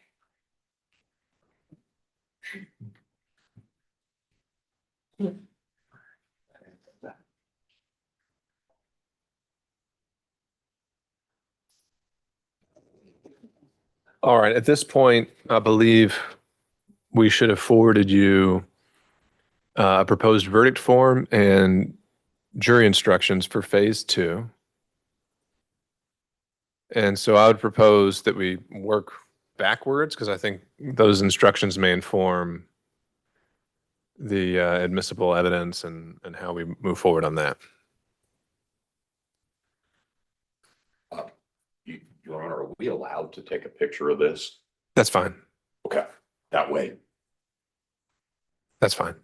All right, at this point, I believe we should have forwarded you a proposed verdict form and jury instructions for phase two. And so I would propose that we work backwards because I think those instructions may inform the admissible evidence and how we move forward on that. Your Honor, are we allowed to take a picture of this? That's fine. Okay, that way. That's fine.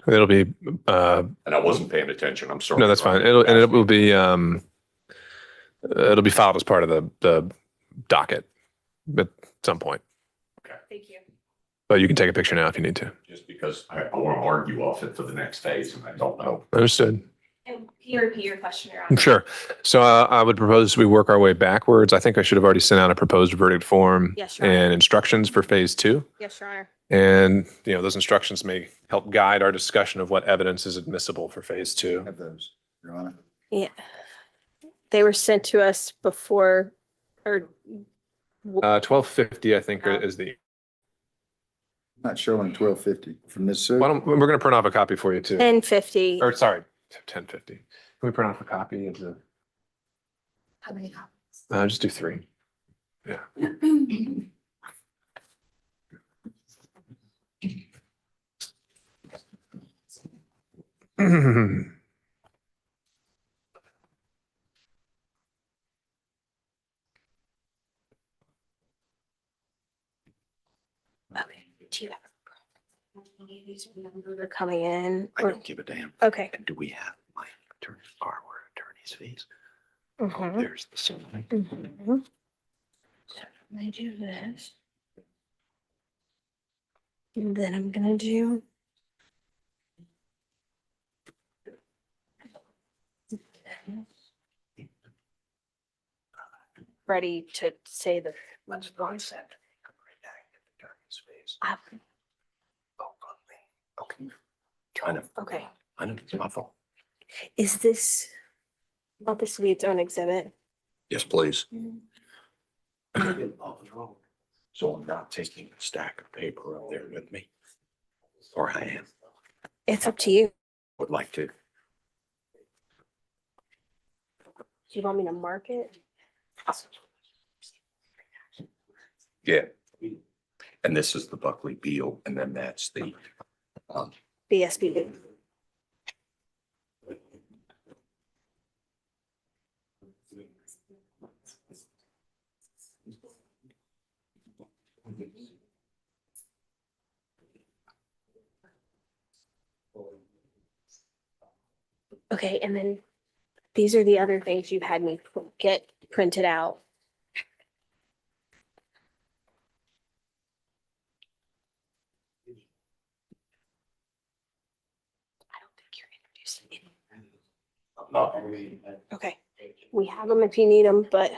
It'll be, And I wasn't paying attention. I'm sorry. no, that's Your Honor. fine. It will be, it'll be filed as part of the docket at some point. Thank you. But you can take a picture now if you need to. Just because I want to argue off it for the next phase and I don't know. Understood. And can you repeat your question, Your Honor? Sure. So I would propose we work our way backwards. I think I should have already sent out a proposed verdict form Yes, Your Honor. and instructions for phase two. Yes, Your Honor. And, you know, those instructions may help guide our discussion of what evidence is admissible for phase two. Have those, Your Honor. Yeah. They were sent to us before, or 1250, I think, is the, Not showing 1250 from this suit. why don't, we're going to print off a copy for you too. 1050. Or sorry, 1050. Can we print off a copy of the, How many copies? just do 3. Yeah. Okay. Do you have any of these numbers are coming in? I or- don't give a damn. Okay. And do we have my attorney, our attorney's fees? Mhm. Oh, there's the sum. Mhm. So I'm gonna do this. And then I'm gonna do. Ready to say the. Let's not send attorney's fees. Ah, Oh, okay. I know, Okay, I know, it's my fault. is this, want this to be its own exhibit? Yes, please. Mm-hmm. So I'm not taking a stack of paper up there with me. Or I am, It's up to you. would like to. Do you want me to mark it? Yeah. And this is the Buckley Beal, and then that's the, BSB. Okay, and then these are the other things you've had me get printed out. I don't think you're introducing any. Okay, we have them if you need them, but.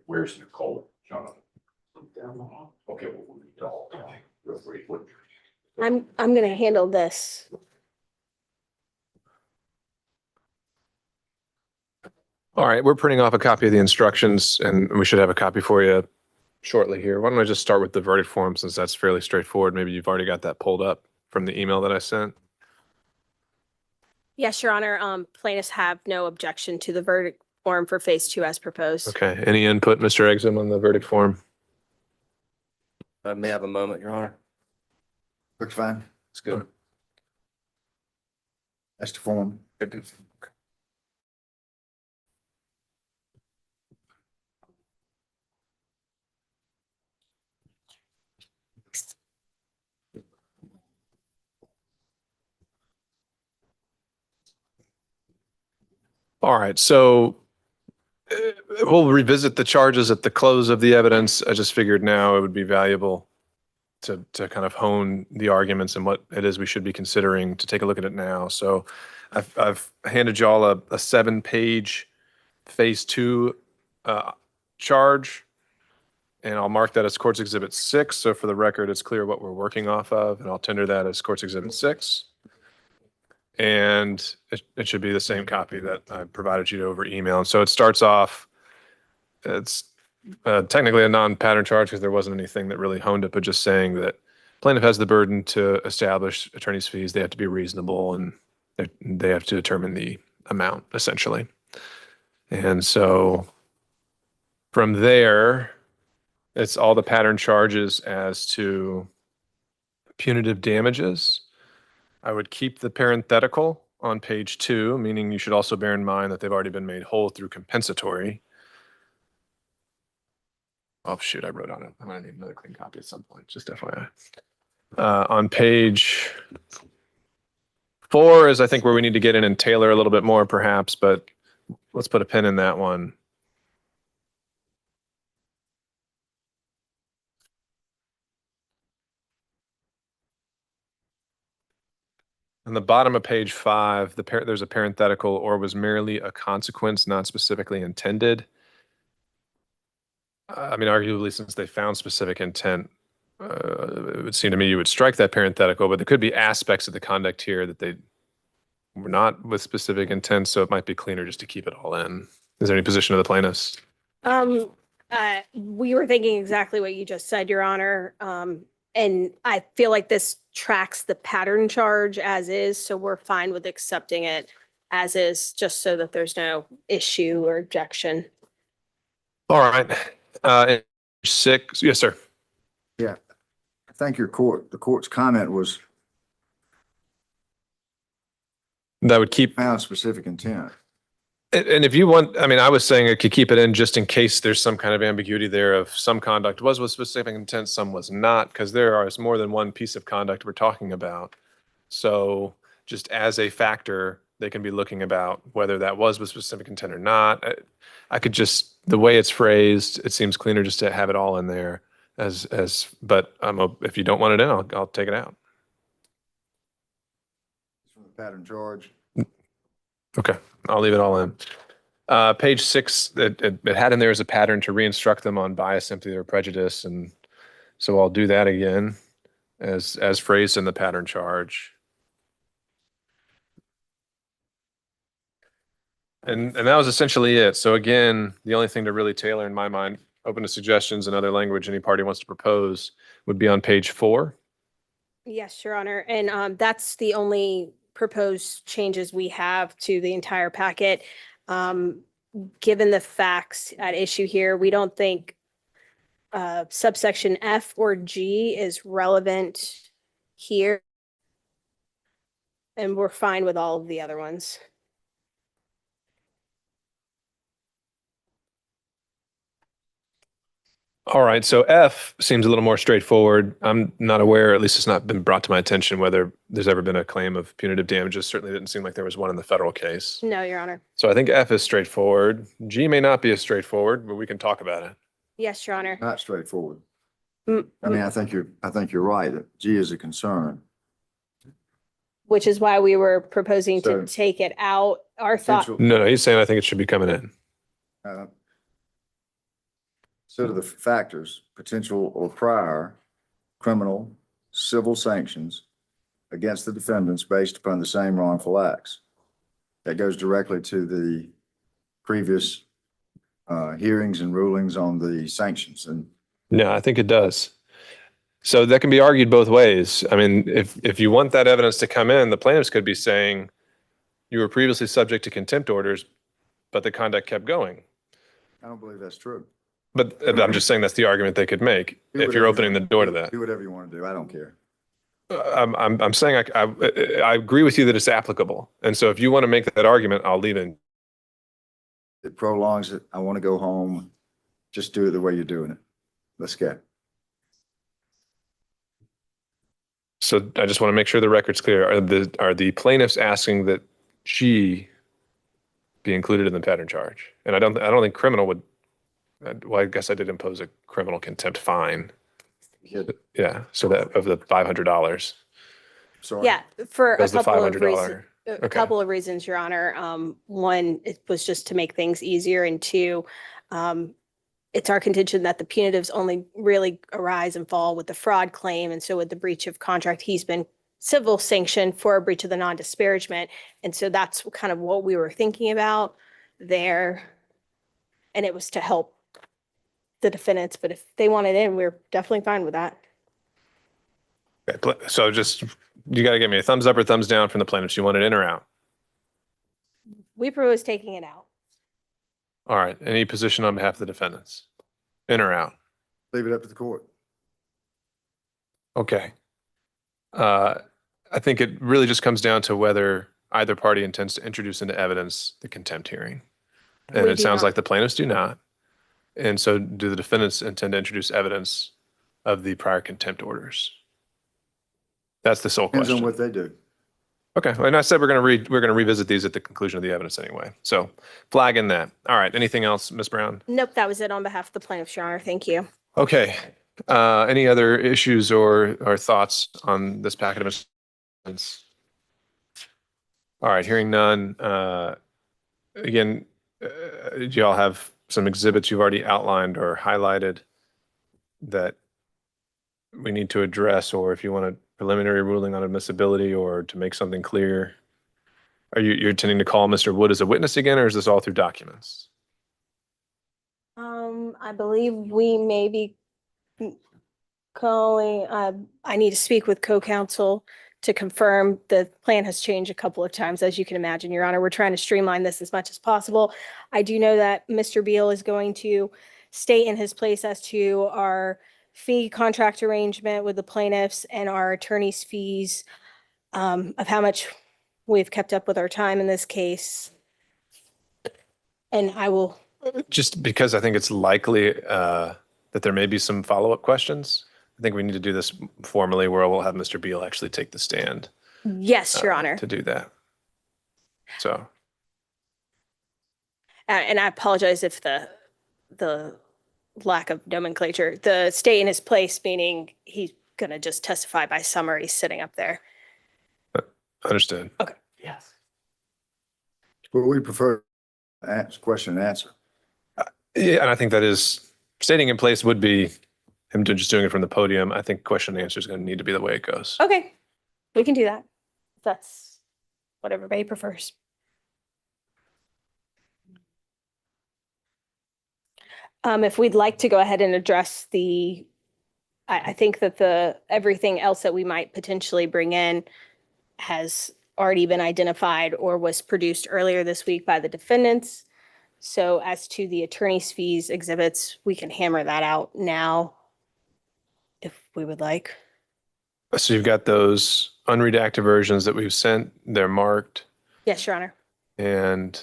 Where's Nicole, Jonathan? Okay, well, we'll talk real briefly. I'm gonna handle this. All right, we're printing off a copy of the instructions and we should have a copy for you shortly here. Why don't I just start with the verdict form since that's fairly straightforward. Maybe you've already got that pulled up from the email that I sent. Yes, Your Honor, plaintiffs have no objection to the verdict form for phase 2 as proposed. Okay, any input, Mr. Exum, on the verdict form? I may have a moment, Your Honor. Looks fine. It's good. That's the form. All right, so we'll revisit the charges at the close of the evidence. I just figured now it would be valuable to kind of hone the arguments and what it is we should be considering to take a look at it now. So I've handed y'all a 7-page phase 2 charge, and I'll mark that as Court's Exhibit 6. So for the record, it's clear what we're working off of, and I'll tender that as Court's Exhibit 6. And it should be the same copy that I provided you over email. And so it starts off, it's technically a non-pattern charge because there wasn't anything that really honed it, but just saying that plaintiff has the burden to establish attorney's fees. They have to be reasonable and they have to determine the amount essentially. And so from there, it's all the pattern charges as to punitive damages. I would keep the parenthetical on page 2, meaning you should also bear in mind that they've already been made whole through compensatory. Oh, shoot, I wrote on it. I'm going to need another clean copy at some point, just FYI. On page 4 is, I think, where we need to get in and tailor a little bit more, perhaps, but let's put a pin in that one. On the bottom of page 5, there's a parenthetical, or was merely a consequence not specifically intended. I mean, arguably, since they found specific intent, it would seem to me you would strike that parenthetical, but there could be aspects of the conduct here that they were not with specific intent, so it might be cleaner just to keep it all in. Is there any position of the plaintiffs? We were thinking exactly what you just said, Your Honor. And I feel like this tracks the pattern charge as is, so we're fine with accepting it as is, just so that there's no issue or objection. All right. 6, yes, sir. Yeah. I think the court's comment was That would keep, found specific intent. and if you want, I mean, I was saying it could keep it in just in case there's some kind of ambiguity there of some conduct was with specific intent, some was not, because there is more than one piece of conduct we're talking about. So just as a factor, they can be looking about whether that was with specific intent or not. I could just, the way it's phrased, it seems cleaner just to have it all in there but if you don't want it in, I'll take it out. From the pattern charge. Okay, I'll leave it all in. Page 6, it had in there as a pattern to re-instruct them on bias, sympathy, or prejudice, and so I'll do that again as phrased in the pattern charge. And that was essentially it. So again, the only thing to really tailor in my mind, open to suggestions and other language any party wants to propose, would be on page 4. Yes, Your Honor. And that's the only proposed changes we have to the entire packet. Given the facts at issue here, we don't think subsection F or G is relevant here. And we're fine with all of the other ones. All right, so F seems a little more straightforward. I'm not aware, at least it's not been brought to my attention, whether there's ever been a claim of punitive damages. Certainly didn't seem like there was one in the federal case. No, Your Honor. So I think F is straightforward. G may not be as straightforward, but we can talk about it. Yes, Your Honor. Not straightforward. Mm, I mean, I think you're right. That G is a concern. Which is why we were proposing to So- take it out. Our thought, Potential- No, he's saying I think it should be coming in. Uh, Consider the factors, potential or prior criminal, civil sanctions against the defendants based upon the same wrongful acts. That goes directly to the previous hearings and rulings on the sanctions. And No, I think it does. So that can be argued both ways. I mean, if you want that evidence to come in, the plaintiffs could be saying you were previously subject to contempt orders, but the conduct kept going. I don't believe that's true. But I'm just saying that's the argument they could make Do if whatever you're you opening the want- door to that. Do whatever you want to do. I don't care. I'm saying I agree with you that it's applicable. And so if you want to make that argument, I'll leave it. It prolongs it. I want to go home. Just do it the way you're doing it. Let's go. So I just want to make sure the record's clear. Are the plaintiffs asking that she be included in the pattern charge? And I don't think criminal would, well, I guess I did impose a criminal contempt fine. Yeah, so that of the $500. Sorry. Yeah, for a That's the couple of $500. reasons. A Okay. couple of reasons, Your Honor. One, it was just to make things easier, and two, it's our contention that the punitives only really arise and fall with the fraud claim, and so with the breach of contract, he's been civil sanctioned for a breach of the non-disparagement, and so that's kind of what we were thinking about there, and it was to help the defendants, but if they want it in, we're definitely fine with that. Okay, so just, you got to give me a thumbs up or thumbs down from the plaintiffs. You want it in or out? We propose taking it out. All right, any position on behalf of the defendants? In or out? Leave it up to the court. Okay. I think it really just comes down to whether either party intends to introduce into evidence the contempt hearing. And We it do sounds not. like the plaintiffs do not. And so do the defendants intend to introduce evidence of the prior contempt orders? That's the sole Depends on question. what they do. Okay, and I said we're going to revisit these at the conclusion of the evidence anyway. So flag in that. All right, anything else, Ms. Brown? Nope, that was it on behalf of the plaintiffs, Your Honor. Thank you. Okay. Any other issues or thoughts on this packet of instruments? All right, hearing none. Again, do y'all have some exhibits you've already outlined or highlighted that we need to address, or if you want a preliminary ruling on admissibility or to make something clear? You're intending to call Mr. Wood as a witness again, or is this all through documents? I believe we may be calling, I need to speak with co-counsel to confirm. The plan has changed a couple of times, as you can imagine, Your Honor. We're trying to streamline this as much as possible. I do know that Mr. Beal is going to state in his place as to our fee contract arrangement with the plaintiffs and our attorney's fees, of how much we've kept up with our time in this case. And I will, Just because I think it's likely that there may be some follow-up questions, I think we need to do this formally where we'll have Mr. Beal actually take the stand yes, Your Honor. to do that. So, And I apologize if the lack of nomenclature, the stay in his place, meaning he's gonna just testify by summary sitting up there. understood. Yes. But we prefer question and answer. Yeah, and I think that is, staying in place would be him just doing it from the podium. I think question and answer is going to need to be the way it goes. Okay, we can do that. That's what everybody prefers. If we'd like to go ahead and address I think that everything else that we might potentially bring in has already been identified or was produced earlier this week by the defendants. So as to the attorney's fees exhibits, we can hammer that out now if we would like. So you've got those unredacted versions that we've sent. They're marked, Yes, Your Honor. and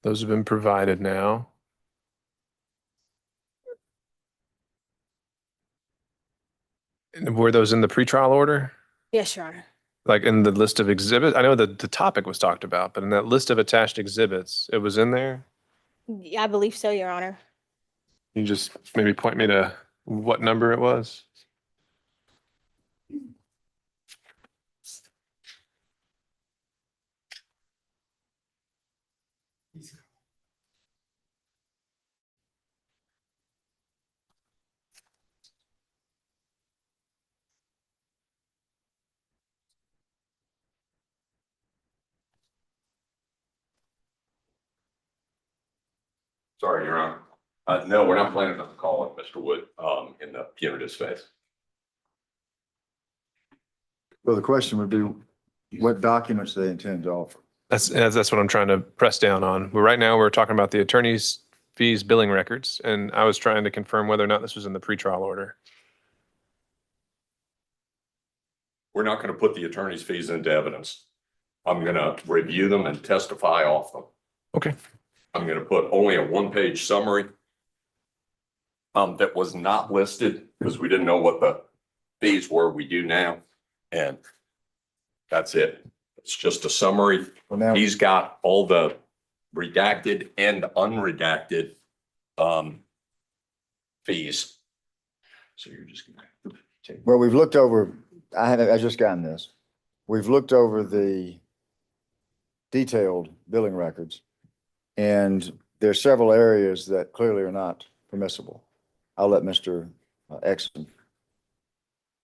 those have been provided now. And were those in the pretrial order? Yes, Your Honor. Like in the list of exhibits? I know that the topic was talked about, but in that list of attached exhibits, it was in there? Yeah, I believe so, Your Honor. You just maybe point me to what number it was? Sorry, Your Honor. No, we're not planning on calling Mr. Wood, in the punitive phase. Well, the question would be, what documents they intend to offer? That's what I'm trying to press down on. But right now, we're talking about the attorney's fees billing records, and I was trying to confirm whether or not this was in the pretrial order. We're not going to put the attorney's fees into evidence. I'm going to review them and testify off them. Okay. I'm going to put only a one-page summary that was not listed because we didn't know what the fees were. We do now. And that's it. It's just a summary. Well, now, He's got all the redacted and unredacted fees. So you're just gonna take. well, we've looked over, I just gotten this. We've looked over the detailed billing records. And there's several areas that clearly are not permissible. I'll let Mr. Exton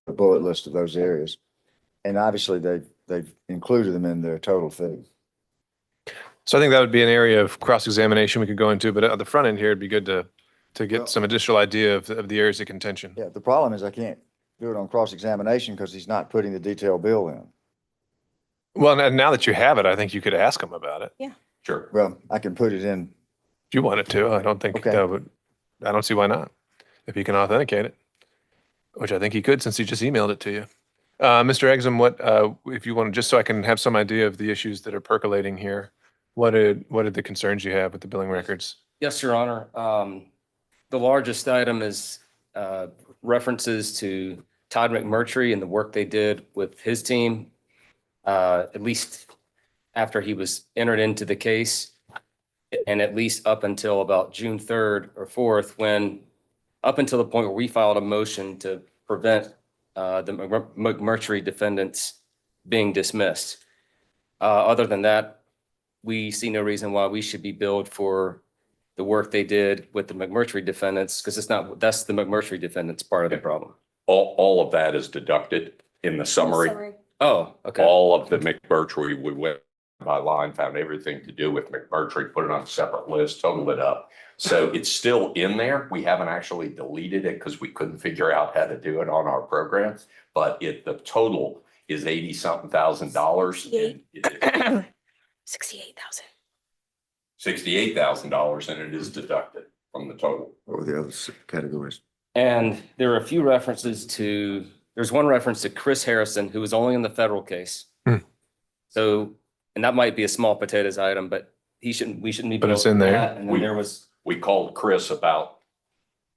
the bullet list of those areas. And obviously they've included them in their total fee. So I think that would be an area of cross-examination we could go into, but at the front end here, it'd be good to Well- get some additional idea of the areas of contention. Yeah, the problem is I can't do it on cross-examination because he's not putting the detailed bill in. Well, and now that you have it, I think you could ask him about it Sure. Well, I can put it in. if you wanted to. I don't think Okay. that would, I don't see why not. If he can authenticate it, which I think he could since he just emailed it to you. Mr. Exum, what, if you want to, just so I can have some idea of the issues that are percolating here, what are the concerns you have with the billing records? Yes, Your Honor. The largest item is references to Todd McMurtry and the work they did with his team, at least after he was entered into the case, and at least up until about June 3rd or 4th, when, up until the point where we filed a motion to prevent the McMurtry defendants being dismissed. Other than that, we see no reason why we should be billed for the work they did with the McMurtry defendants, because that's the McMurtry defendants part of the problem. All of that is deducted in the summary. Oh, okay. All of the McMurtry, we went by line, found everything to do with McMurtry, put it on a separate list, totaled it up. So it's still in there. We haven't actually deleted it because we couldn't figure out how to do it on our program. But the total is $80-something thousand. $68,000. $68,000 and it is deducted from the total. What were the other categories? And there are a few references to, there's one reference to Chris Harrison, who was only in the federal case. Hmm. So, and that might be a small potatoes item, but we shouldn't be. But it's billed in for there. that. And then there was, We called Chris about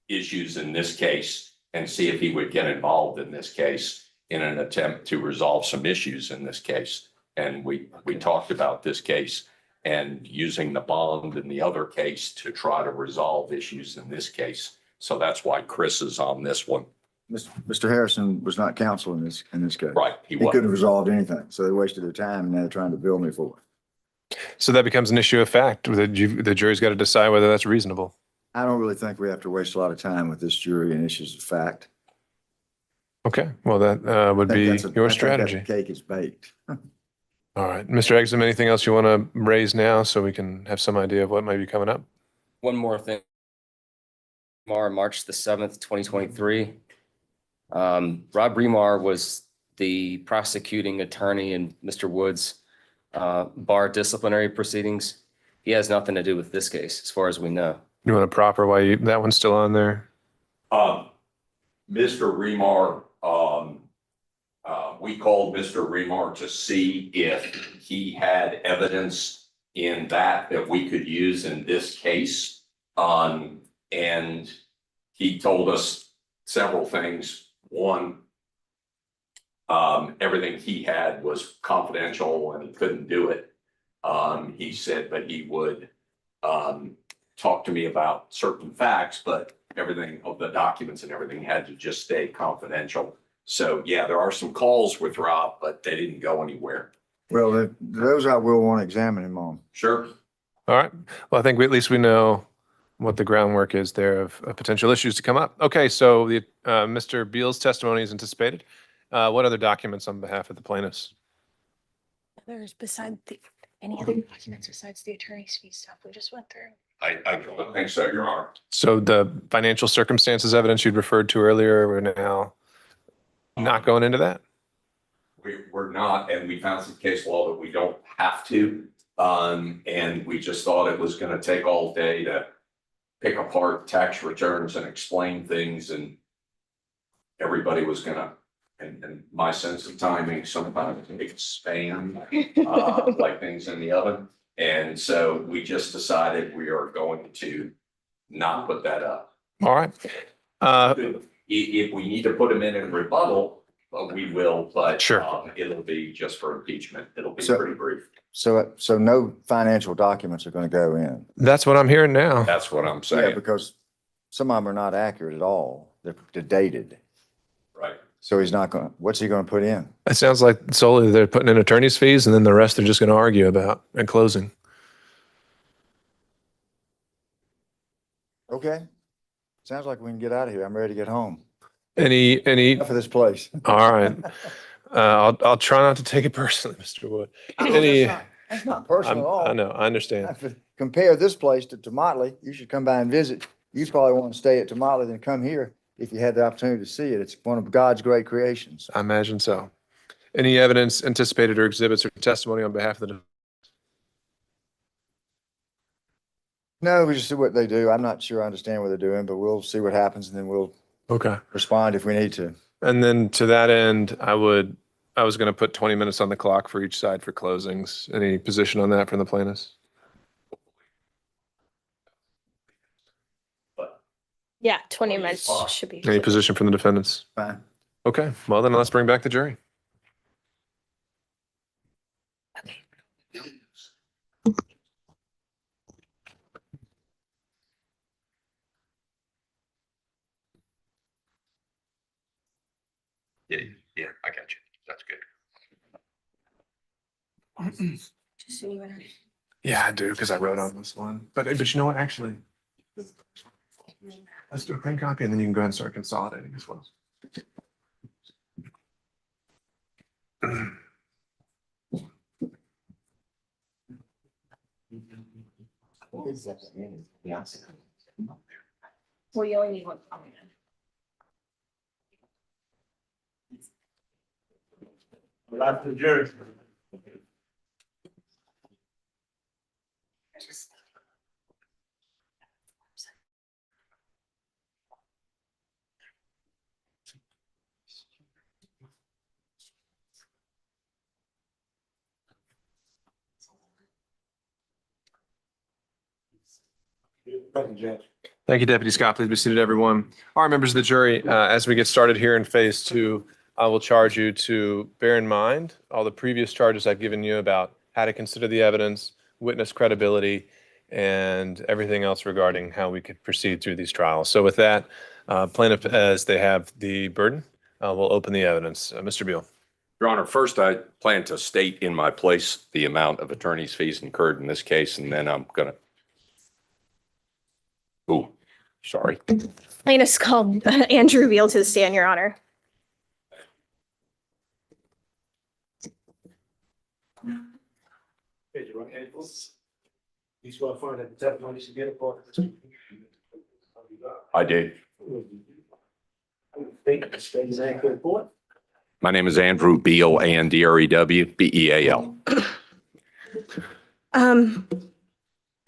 issues in this case and see if he would get involved in this case in an attempt to resolve some issues in this case. And we talked about this case and using the bond in the other case to try to resolve issues in this case. So that's why Chris is on this one. Mr. Harrison was not counsel in this case. Right. He couldn't have resolved anything. So they wasted their time and now they're trying to bill me for it. So that becomes an issue of fact. The jury's got to decide whether that's reasonable. I don't really think we have to waste a lot of time with this jury and issues of fact. Okay, well, that would I think be that's a- your I think that strategy. Cake is baked. All right, Mr. Exum, anything else you want to raise now so we can have some idea of what might be coming up? one more thing. March the 7th, 2023. Rob Remar was the prosecuting attorney in Mr. Wood's bar disciplinary proceedings. He has nothing to do with this case, as far as we know. You want to proper why that one's still on there? Mr. Remar, we called Mr. Remar to see if he had evidence in that we could use in this case. And he told us several things. One, everything he had was confidential and he couldn't do it. He said, but he would talk to me about certain facts, but everything of the documents and everything had to just stay confidential. So yeah, there are some calls with Rob, but they didn't go anywhere. Well, those I will want to examine him on. Sure. All right, well, I think at least we know what the groundwork is there of potential issues to come up. Okay, so the Mr. Beal's testimony is anticipated. What other documents on behalf of the plaintiffs? There's any other documents besides the attorney's fee stuff we just went through? I don't think so, Your Honor. So the financial circumstances evidence you'd referred to earlier, we're now not going into that? We're not, and we found some case law that we don't have to. And we just thought it was gonna take all day to pick apart tax returns and explain things, and everybody was gonna, and my sense of timing sometimes expand, like things in the oven. And so we just decided we are going to not put that up. All right. If we need to put them in rebuttal, we will, but Sure. it'll be just for impeachment. It'll be So- pretty brief. So no financial documents are going to go in. That's what I'm hearing now. That's what I'm Yeah, saying, because some of them are not accurate at all. They're dated. right? So he's not going, what's he going to put in? It sounds like solely they're putting in attorney's fees and then the rest they're just going to argue about at closing. Okay. Sounds like we can get out of here. I'm ready to get home. Any, For this place. all right. I'll try not to take it personally, Mr. Wood. Any, That's not personal at all. I know, I understand. Compare this place to Motley. You should come by and visit. You probably want to stay at Motley than come here if you had the opportunity to see it. It's one of God's great creations. I imagine so. Any evidence anticipated or exhibits or testimony on behalf of the, No, we just see what they do. I'm not sure I understand what they're doing, but we'll see what happens and then we'll okay. respond if we need to. And then to that end, I was going to put 20 minutes on the clock for each side for closings. Any position on that from the plaintiffs? Yeah, 20 minutes should be. Any position from the defendants? Fine. Okay, well then let's bring back the jury. Yeah, yeah, I got you. That's good. Just so you know. Yeah, I do, because I wrote on this one. But you know what, actually, let's do a print copy and then you can go ahead and start consolidating as well. Well, you only need one copy then. That's the jury. Thank you, Deputy Scott. Please be seated, everyone. All right, members of the jury, as we get started here in phase two, I will charge you to bear in mind all the previous charges I've given you about how to consider the evidence, witness credibility, and everything else regarding how we could proceed through these trials. So with that, plaintiff, as they have the burden, will open the evidence. Mr. Beal. Your Honor, first I plan to state in my place the amount of attorney's fees incurred in this case, and then I'm gonna. Ooh, sorry. Plaintiff's called Andrew Beal to the stand, Your Honor. You swear for that the testimony should get a part of this. I do. Thank you, state his name for the report. My name is Andrew Beal, Andrew, BEAL.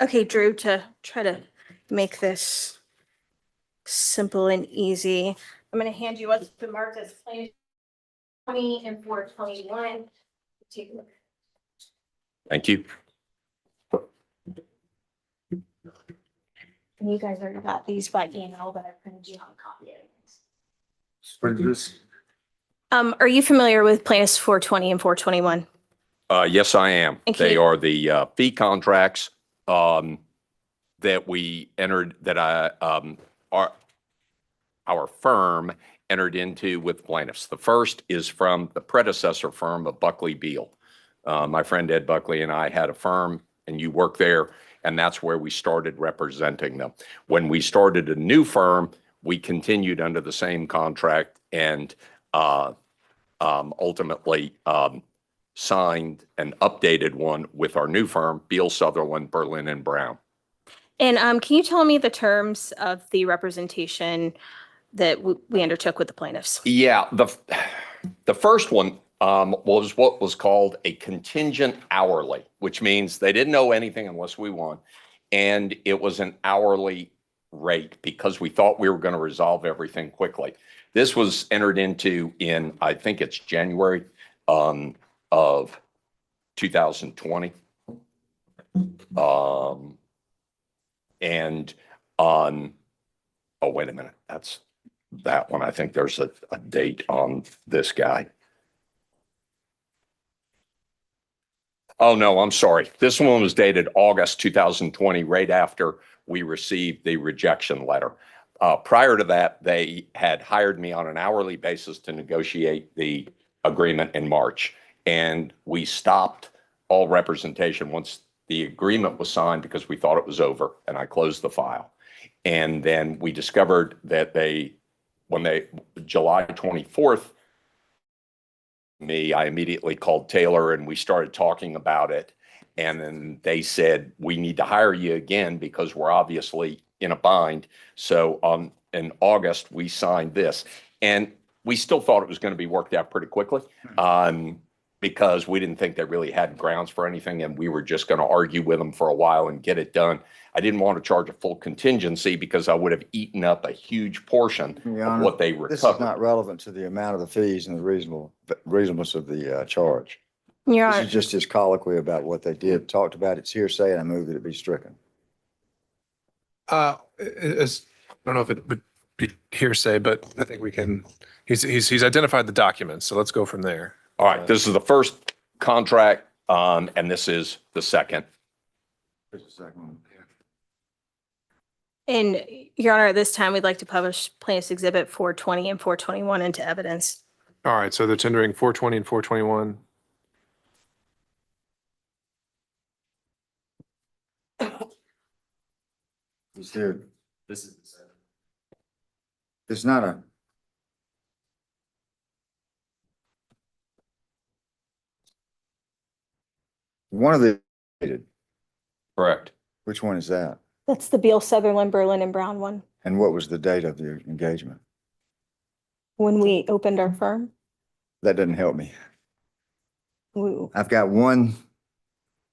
Okay, Drew, to try to make this simple and easy, I'm gonna hand you what's been marked as plaintiff 20 and 421. Take a look. Thank you. And you guys already got these by email, but I printed you a copy of these. What is this? Are you familiar with plaintiffs 420 and 421? Yes, I am. And can They you- are the fee contracts that we entered, that our firm entered into with plaintiffs. The first is from the predecessor firm of Buckley Beal. My friend Ed Buckley and I had a firm, and you work there, and that's where we started representing them. When we started a new firm, we continued under the same contract and ultimately signed an updated one with our new firm, Beal, Sutherland, Berlin, and Brown. And can you tell me the terms of the representation that we undertook with the plaintiffs? Yeah, the first one was what was called a contingent hourly, which means they didn't know anything unless we won. And it was an hourly rate because we thought we were going to resolve everything quickly. This was entered into in, I think it's January of 2020. And on, oh, wait a minute, that's that one. I think there's a date on this guy. Oh, no, I'm sorry. This one was dated August 2020, right after we received the rejection letter. Prior to that, they had hired me on an hourly basis to negotiate the agreement in March. And we stopped all representation once the agreement was signed because we thought it was over, and I closed the file. And then we discovered that July 24th, I immediately called Taylor and we started talking about it. And then they said, we need to hire you again because we're obviously in a bind. So in August, we signed this. And we still thought it was going to be worked out pretty quickly because we didn't think they really had grounds for anything. And we were just going to argue with them for a while and get it done. I didn't want to charge a full contingency because I would have eaten up a huge portion Your of Honor, what they this is recovered. not relevant to the amount of the fees and the reasonableness of the charge. Your This Honor, is just his colloquy about what they did, talked about, it's hearsay, and I move that it be stricken. I don't know if it would be hearsay, but I think we can, he's identified the documents, so let's go from there. All right, this is the first contract, and this is the second. Just a second. and Your Honor, at this time, we'd like to publish plaintiff's exhibit 420 and 421 into evidence. All right, so they're tendering 420 and 421. Is there, This is the second. there's not a. One of the, Correct. which one is that? That's the Beal, Sutherland, Berlin, and Brown one. And what was the date of the engagement? When we opened our firm, That doesn't help me. we'll I've got one,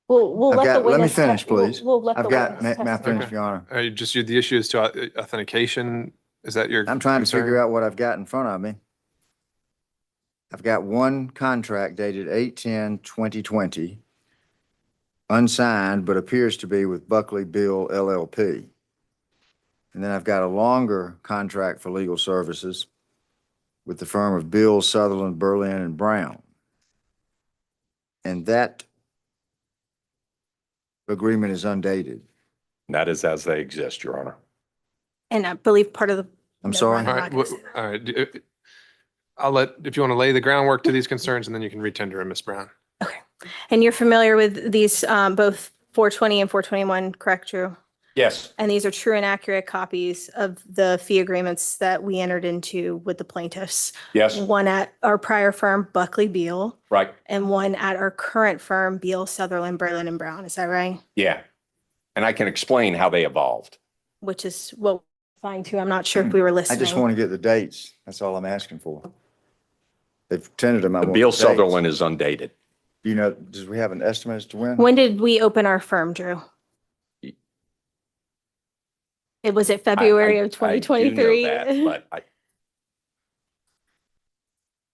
we'll I've let the got, let me witness. finish, please. We'll let the I've got, witness may I testify. finish, Your Honor? Just the issue is to authentication. Is that your I'm trying to concern? figure out what I've got in front of me. I've got one contract dated 8/10/2020, unsigned, but appears to be with Buckley Bill LLP. And then I've got a longer contract for legal services with the firm of Bill, Sutherland, Berlin, and Brown. And that agreement is undated. That is as they exist, Your Honor. And I believe part of the. I'm Never sorry? mind, All I'm right, not gonna say that. all right. If you want to lay the groundwork to these concerns, and then you can retender them, Ms. Brown. And you're familiar with these, both 420 and 421, correct, Drew? Yes. And these are true and accurate copies of the fee agreements that we entered into with the plaintiffs. Yes. One at our prior firm, Buckley Beal, Right. and one at our current firm, Beal, Sutherland, Berlin, and Brown. Is that right? Yeah. And I can explain how they evolved. Which is what we're trying to. I'm not sure if we were I listening. just want to get the dates. That's all I'm asking for. They've tendered them. I The want Beal dates. Sutherland is undated. Do you know, does we have an estimate as to when? When did we open our firm, Drew? It was at February of I do know 2023. that, but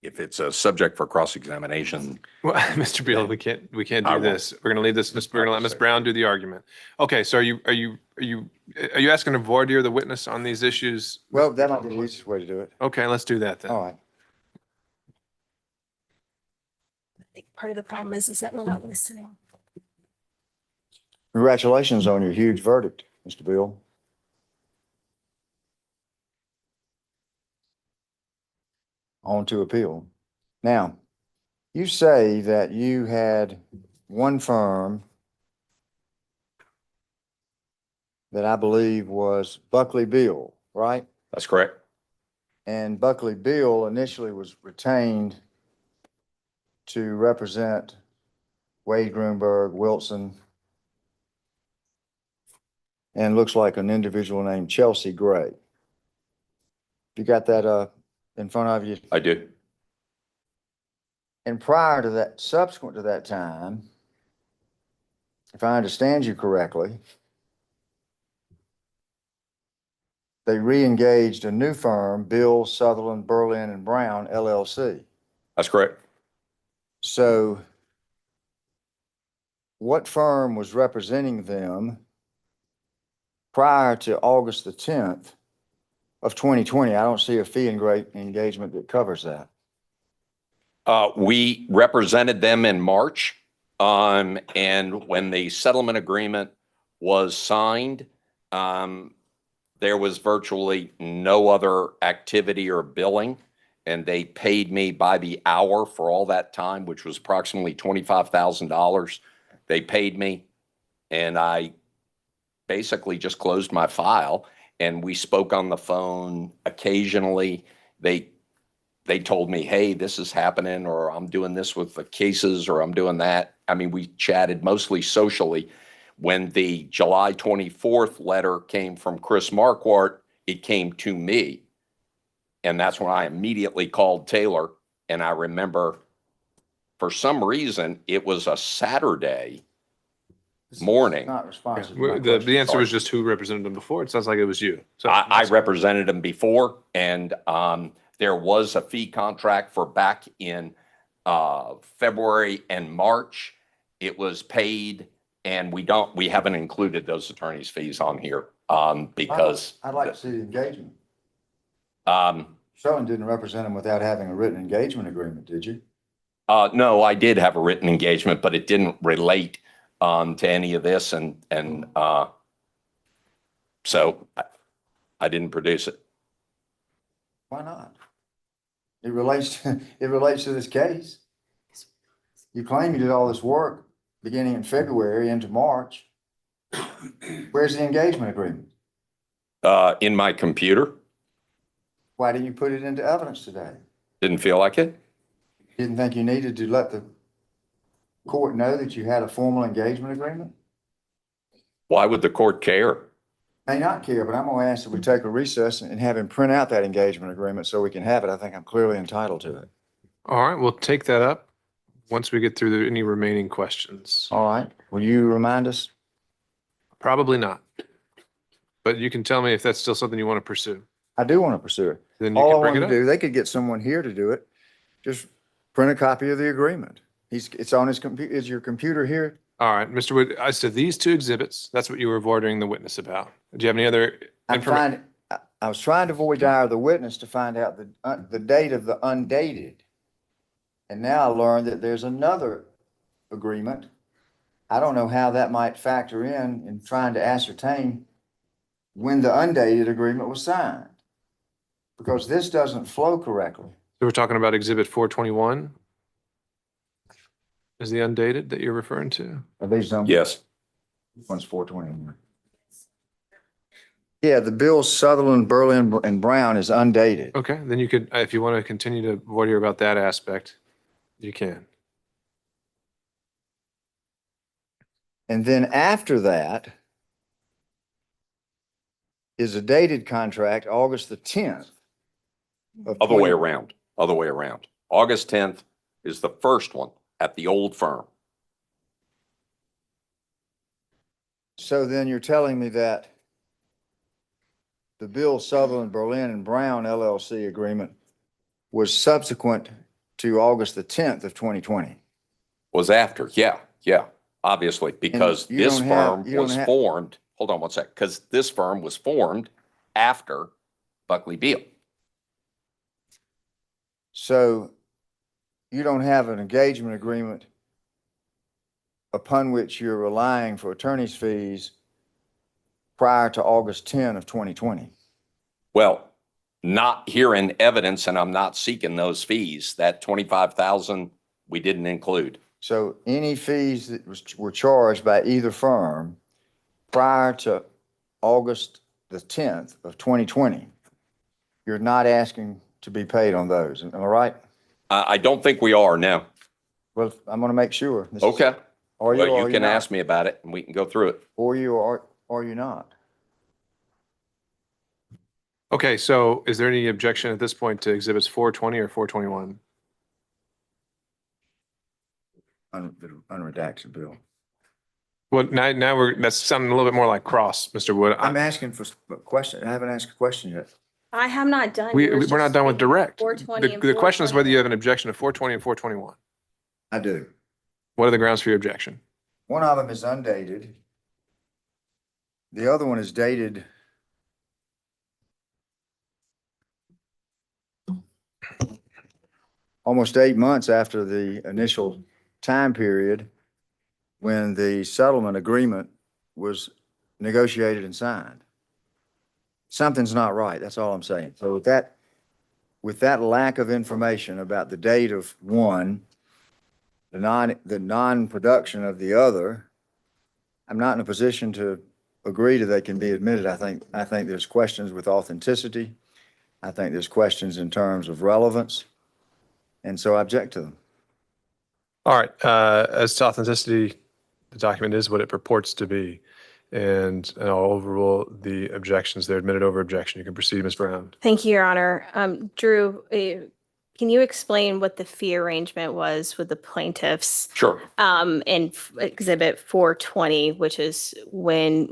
if it's a subject for cross-examination, Well, Mr. Beal, we can't I do won't. this. We're gonna leave this, we're gonna let Ms. Brown do the argument. Okay, so are you asking to voir dire the witness on these issues? Well, that might be the easiest way to do it. Okay, let's do that then. All right. I think part of the problem is that we're not listening. Congratulations on your huge verdict, Mr. Bill. On to appeal. Now, you say that you had one firm that I believe was Buckley Bill, right? that's correct. And Buckley Bill initially was retained to represent Wade, Grunberg, Wilson, and looks like an individual named Chelsea Gray. You got that in front of you? I do. And prior to that, subsequent to that time, if I understand you correctly, they re-engaged a new firm, Bill Sutherland, Berlin and Brown LLC. That's correct. So what firm was representing them prior to August the 10th of 2020? I don't see a fee and rate engagement that covers that. We represented them in March. And when the settlement agreement was signed, there was virtually no other activity or billing. And they paid me by the hour for all that time, which was approximately $25,000. They paid me, and I basically just closed my file, and we spoke on the phone occasionally. They told me, hey, this is happening, or I'm doing this with the cases, or I'm doing that. I mean, we chatted mostly socially. When the July 24th letter came from Chris Marquardt, it came to me. And that's when I immediately called Taylor. And I remember, for some reason, it was a Saturday morning. Not responsive. to my The question. answer was just who represented them before. It sounds like it was you. So I represented them before, and there was a fee contract for back in February and March. It was paid, and we haven't included those attorneys' fees on here because I'd like to see the engagement. um, Certainly didn't represent them without having a written engagement agreement, did you? no, I did have a written engagement, but it didn't relate to any of this, and so I didn't produce it. Why not? It relates to this case. You claim you did all this work beginning in February into March. Where's the engagement agreement? In my computer, Why didn't you put it into evidence today? didn't feel like it. Didn't think you needed to let the court know that you had a formal engagement agreement? Why would the court care? May not care, but I'm gonna ask that we take a recess and have him print out that engagement agreement so we can have it. I think I'm clearly entitled to it. all right, we'll take that up once we get through any remaining questions. All right, will you remind us? Probably not. But you can tell me if that's still something you want to pursue. I do want to pursue it. Then you All I can bring want it to up. do, they could get someone here to do it. Just print a copy of the agreement. It's on his computer. Is your computer here? All right, Mr. Wood, I said these two exhibits, that's what you were avoiding the witness about. Do you have any other information? I was trying to avoid the witness to find out the date of the undated. And now I learned that there's another agreement. I don't know how that might factor in trying to ascertain when the undated agreement was signed. Because this doesn't flow correctly. So we're talking about exhibit 421? Is the undated that you're referring to? Are these numbers? Yes. One's 421. Yeah, the Bill Sutherland, Berlin and Brown is undated. Okay, then you could, if you want to continue to avoid here about that aspect, you can. And then after that is a dated contract, August the 10th. Other way around. Other way around. August 10th is the first one at the old firm. So then you're telling me that the Bill Sutherland, Berlin and Brown LLC agreement was subsequent to August the 10th of 2020? Was after, yeah, obviously, because you this don't have- firm you don't was have- formed, hold on one sec, because this firm was formed after Buckley Beal. So you don't have an engagement agreement upon which you're relying for attorney's fees prior to August 10 of 2020? Well, not here in evidence, and I'm not seeking those fees. That 25,000 we didn't include. So any fees that were charged by either firm prior to August the 10th of 2020, you're not asking to be paid on those, am I right? I don't think we are now. Well, I'm going to make sure. Okay. Are you Well, or you you can not? ask me about it and we can go through it. Or you are, or you not? Okay, so is there any objection at this point to exhibits 420 or 421? Unredacted bill. Well, now that's sounding a little bit more like cross, Mr. Wood. I'm asking for a question. I haven't asked a question yet. I have not done. We're not done with direct. 420 The, and the question is whether you have 421. an objection to 420 and 421. I do. What are the grounds for your objection? One of them is undated. The other one is dated almost 8 months after the initial time period when the settlement agreement was negotiated and signed. Something's not right, that's all I'm saying. So with that lack of information about the date of one, the non-production of the other, I'm not in a position to agree that they can be admitted. I think there's questions with authenticity. I think there's questions in terms of relevance. And so I object to them. All right, as to authenticity, the document is what it purports to be. And I'll overrule the objections. They're admitted over objection. You can proceed, Ms. Brown. Thank you, Your Honor. Drew, can you explain what the fee arrangement was with the plaintiffs? Sure. In Exhibit 420, which is when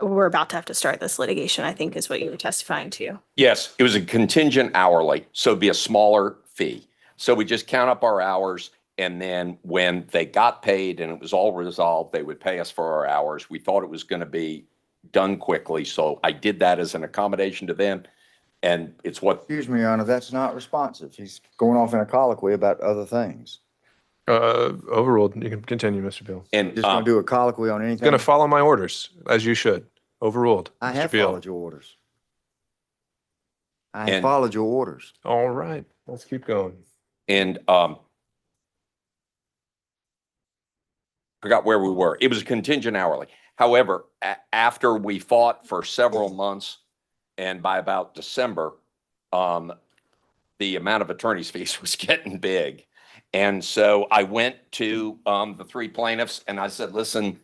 we're about to have to start this litigation, I think is what you were testifying to. Yes, it was a contingent hourly, so it'd be a smaller fee. So we just count up our hours, and then when they got paid and it was all resolved, they would pay us for our hours. We thought it was going to be done quickly, so I did that as an accommodation to them, and it's what. Excuse me, Your Honor, that's not responsive. He's going off in a colloquy about other things. Overruled. You can continue, Mr. Beal. And Just going to do a colloquy on anything? Going to follow my orders, as you should. Overruled. I Mr. have Beal. followed your orders. I have And- followed your orders. All right, let's keep going. And forgot where we were. It was a contingent hourly. However, after we fought for several months, and by about December, the amount of attorney's fees was getting big. And so I went to the three plaintiffs and I said, listen,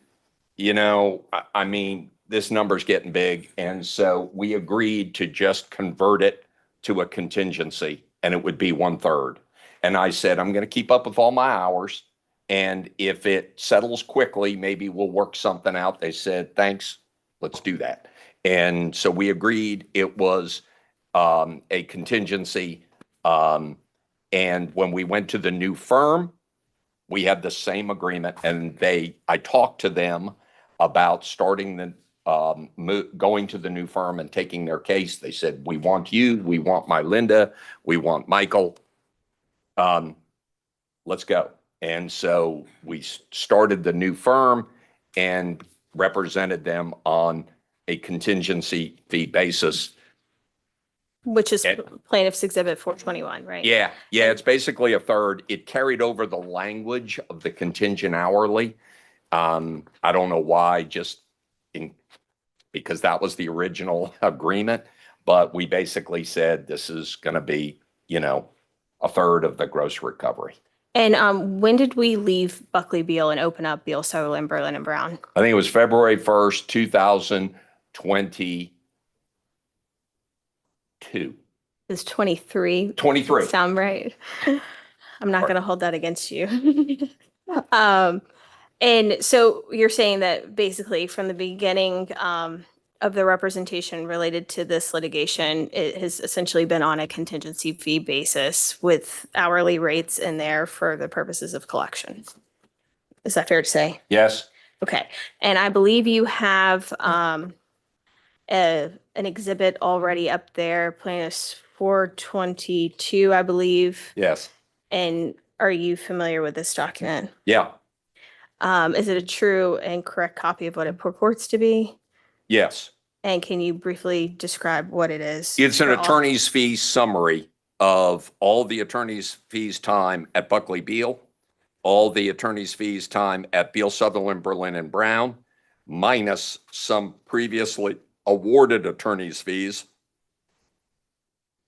I mean, this number's getting big. And so we agreed to just convert it to a contingency, and it would be 1/3. And I said, I'm going to keep up with all my hours. And if it settles quickly, maybe we'll work something out. They said, thanks, let's do that. And so we agreed it was a contingency. And when we went to the new firm, we had the same agreement. And I talked to them about starting going to the new firm and taking their case. They said, we want you, we want my Linda, we want Michael. Let's go. And so we started the new firm and represented them on a contingency fee basis. Which is plaintiff's exhibit 421, right? Yeah, it's basically 1/3. It carried over the language of the contingent hourly. I don't know why, because that was the original agreement, but we basically said this is going to be, 1/3 of the gross recovery. And when did we leave Buckley Beal and open up Beal, Sutherland, Berlin, and Brown? I think it was February 1st, 2022. It's 23. 23. Sound right? I'm not going to hold that against you. And so you're saying that basically from the beginning of the representation related to this litigation, it has essentially been on a contingency fee basis with hourly rates in there for the purposes of collection. Is that fair to say? Yes. Okay. And I believe you have an exhibit already up there, plaintiff's 422, I believe. Yes. And are you familiar with this document? Yeah. Is it a true and correct copy of what it purports to be? Yes. And can you briefly describe what it is? It's an for all- attorney's fee summary of all the attorney's fees time at Buckley Beal, all the attorney's fees time at Beal, Sutherland, Berlin, and Brown, minus some previously awarded attorney's fees,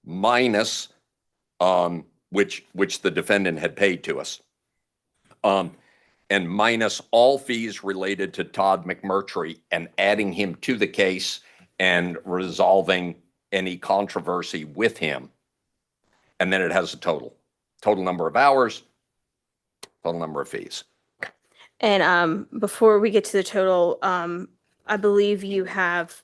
minus which the defendant had paid to us, and minus all fees related to Todd McMurtry and adding him to the case and resolving any controversy with him. And then it has a total number of hours, total number of fees. And before we get to the total, I believe you have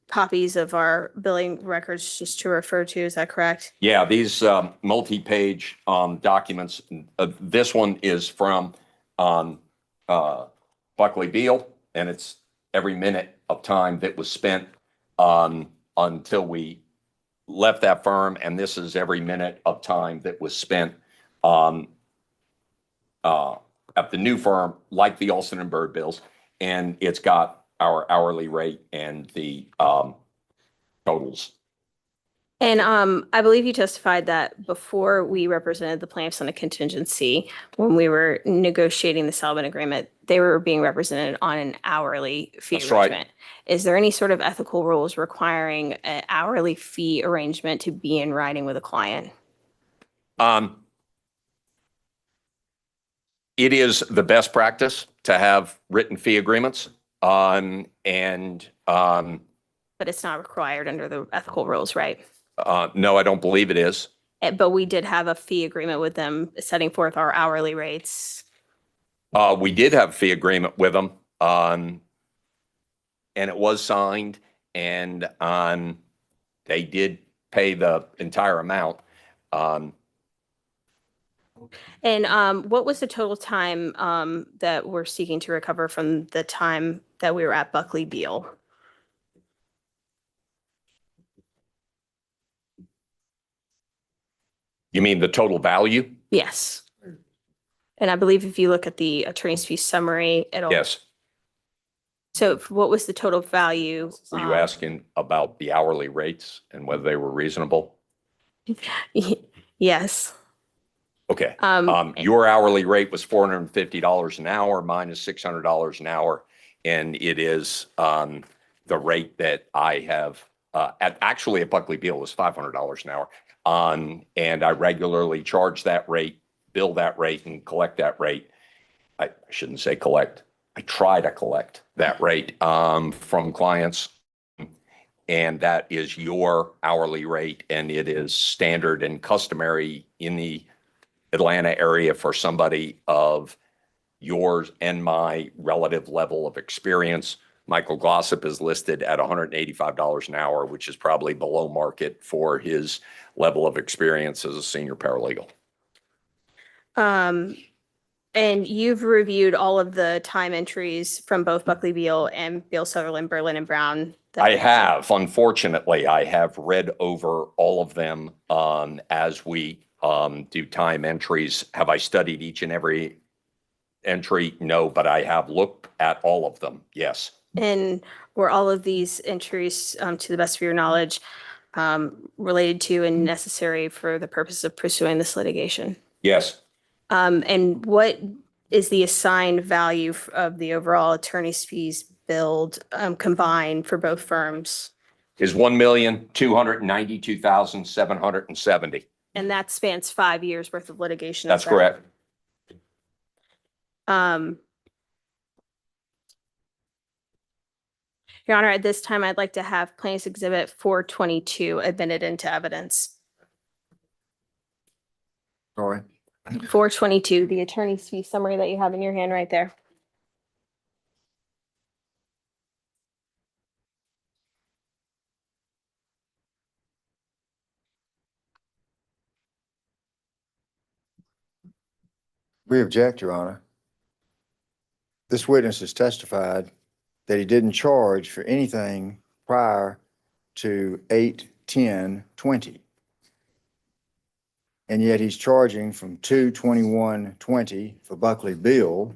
copies of our billing records just to refer to. Is that correct? Yeah, these multi-page documents, this one is from Buckley Beal, and it's every minute of time that was spent until we left that firm, and this is every minute of time that was spent at the new firm, like the Olson and Bird bills, and it's got our hourly rate and the totals. And I believe you testified that before we represented the plaintiffs on a contingency, when we were negotiating the settlement agreement, they were being represented on an hourly fee That's right. arrangement. Is there any sort of ethical rules requiring an hourly fee arrangement to be in writing with a client? It is the best practice to have written fee agreements, But it's not required under the ethical rules, right? no, I don't believe it is. But we did have a fee agreement with them setting forth our hourly rates. We did have a fee agreement with them, and it was signed, and they did pay the entire amount. And what was the total time that we're seeking to recover from the time that we were at Buckley Beal? You mean the total value? Yes. And I believe if you look at the attorney's fee summary, it'll. Yes. So what was the total value? Were you asking about the hourly rates and whether they were reasonable? Yes. Okay. Your hourly rate was $450 an hour minus $600 an hour. And it is the rate that I have, actually at Buckley Beal was $500 an hour. And I regularly charge that rate, bill that rate, and collect that rate. I shouldn't say collect. I try to collect that rate from clients. And that is your hourly rate. And it is standard and customary in the Atlanta area for somebody of yours and my relative level of experience. Michael Glossop is listed at $185 an hour, which is probably below market for his level of experience as a senior paralegal. And you've reviewed all of the time entries from both Buckley Beal and Beal Sutherland, Berlin and Brown. I have, unfortunately, I have read over all of them as we do time entries. Have I studied each and every entry? No, but I have looked at all of them. Yes. And were all of these entries, to the best of your knowledge, related to and necessary for the purpose of pursuing this litigation? Yes. And what is the assigned value of the overall attorney's fees billed combined for both firms? Is $1,292,770. And that spans 5 years worth of litigation. That's correct. Your Honor, at this time, I'd like to have Plaintiff's Exhibit 422 admitted into evidence. Sorry. 422, the attorney's fee summary that you have in your hand right there. We object, Your Honor. This witness has testified that he didn't charge for anything prior to 8/10/20. And yet he's charging from 2/21/20 for Buckley Beal.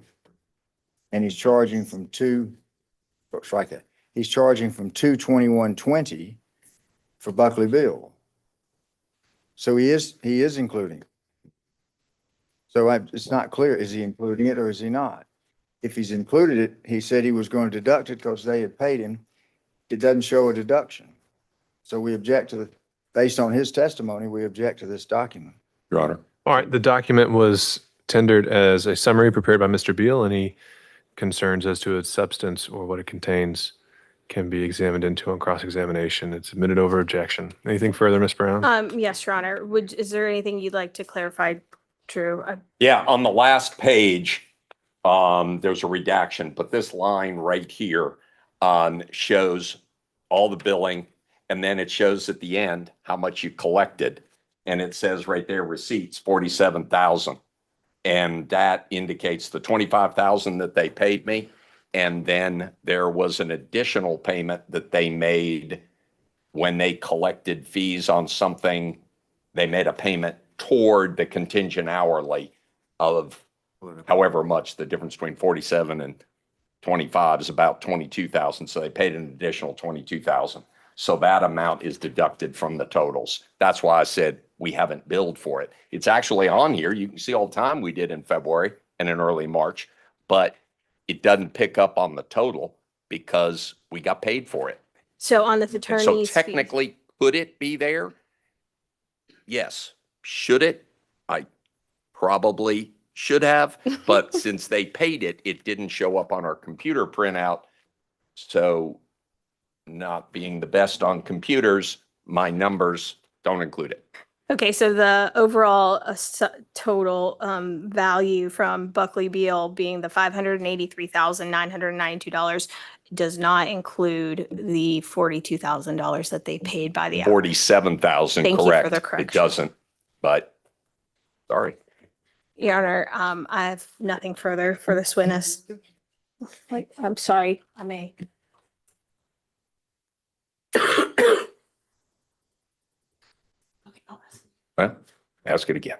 And he's charging from strike that. He's charging from 2/21/20 for Buckley Beal. So he is including. So it's not clear, is he including it or is he not? If he's included it, he said he was going to deduct it because they had paid him. It doesn't show a deduction. So we object to based on his testimony, we object to this document. Your Honor. All right, the document was tendered as a summary prepared by Mr. Beal. Any concerns as to its substance or what it contains can be examined into on cross-examination. It's admitted over objection. Anything further, Ms. Brown? Yes, Your Honor. Is there anything you'd like to clarify, Drew? Yeah, on the last page, there's a redaction, but this line right here shows all the billing, and then it shows at the end how much you collected. And it says right there, receipts, 47,000. And that indicates the 25,000 that they paid me. And then there was an additional payment that they made when they collected fees on something. They made a payment toward the contingent hourly of however much. The difference between 47 and 25 is about 22,000. So they paid an additional 22,000. So that amount is deducted from the totals. That's why I said we haven't billed for it. It's actually on here. You can see all the time we did in February and in early March, but it doesn't pick up on the total because we got paid for it. So on this And attorney's so fees- technically, could it be there? Yes. Should it? I probably should have, but since they paid it, it didn't show up on our computer printout. So not being the best on computers, my numbers don't include it. Okay, so the overall total value from Buckley Beal being the $583,992 does not include the $42,000 that they paid by the hour. 47,000, Thank you for correct. the It correction. doesn't, but sorry. Your Honor, I have nothing further for this witness. Like, I'm sorry, I may. Well, ask it again.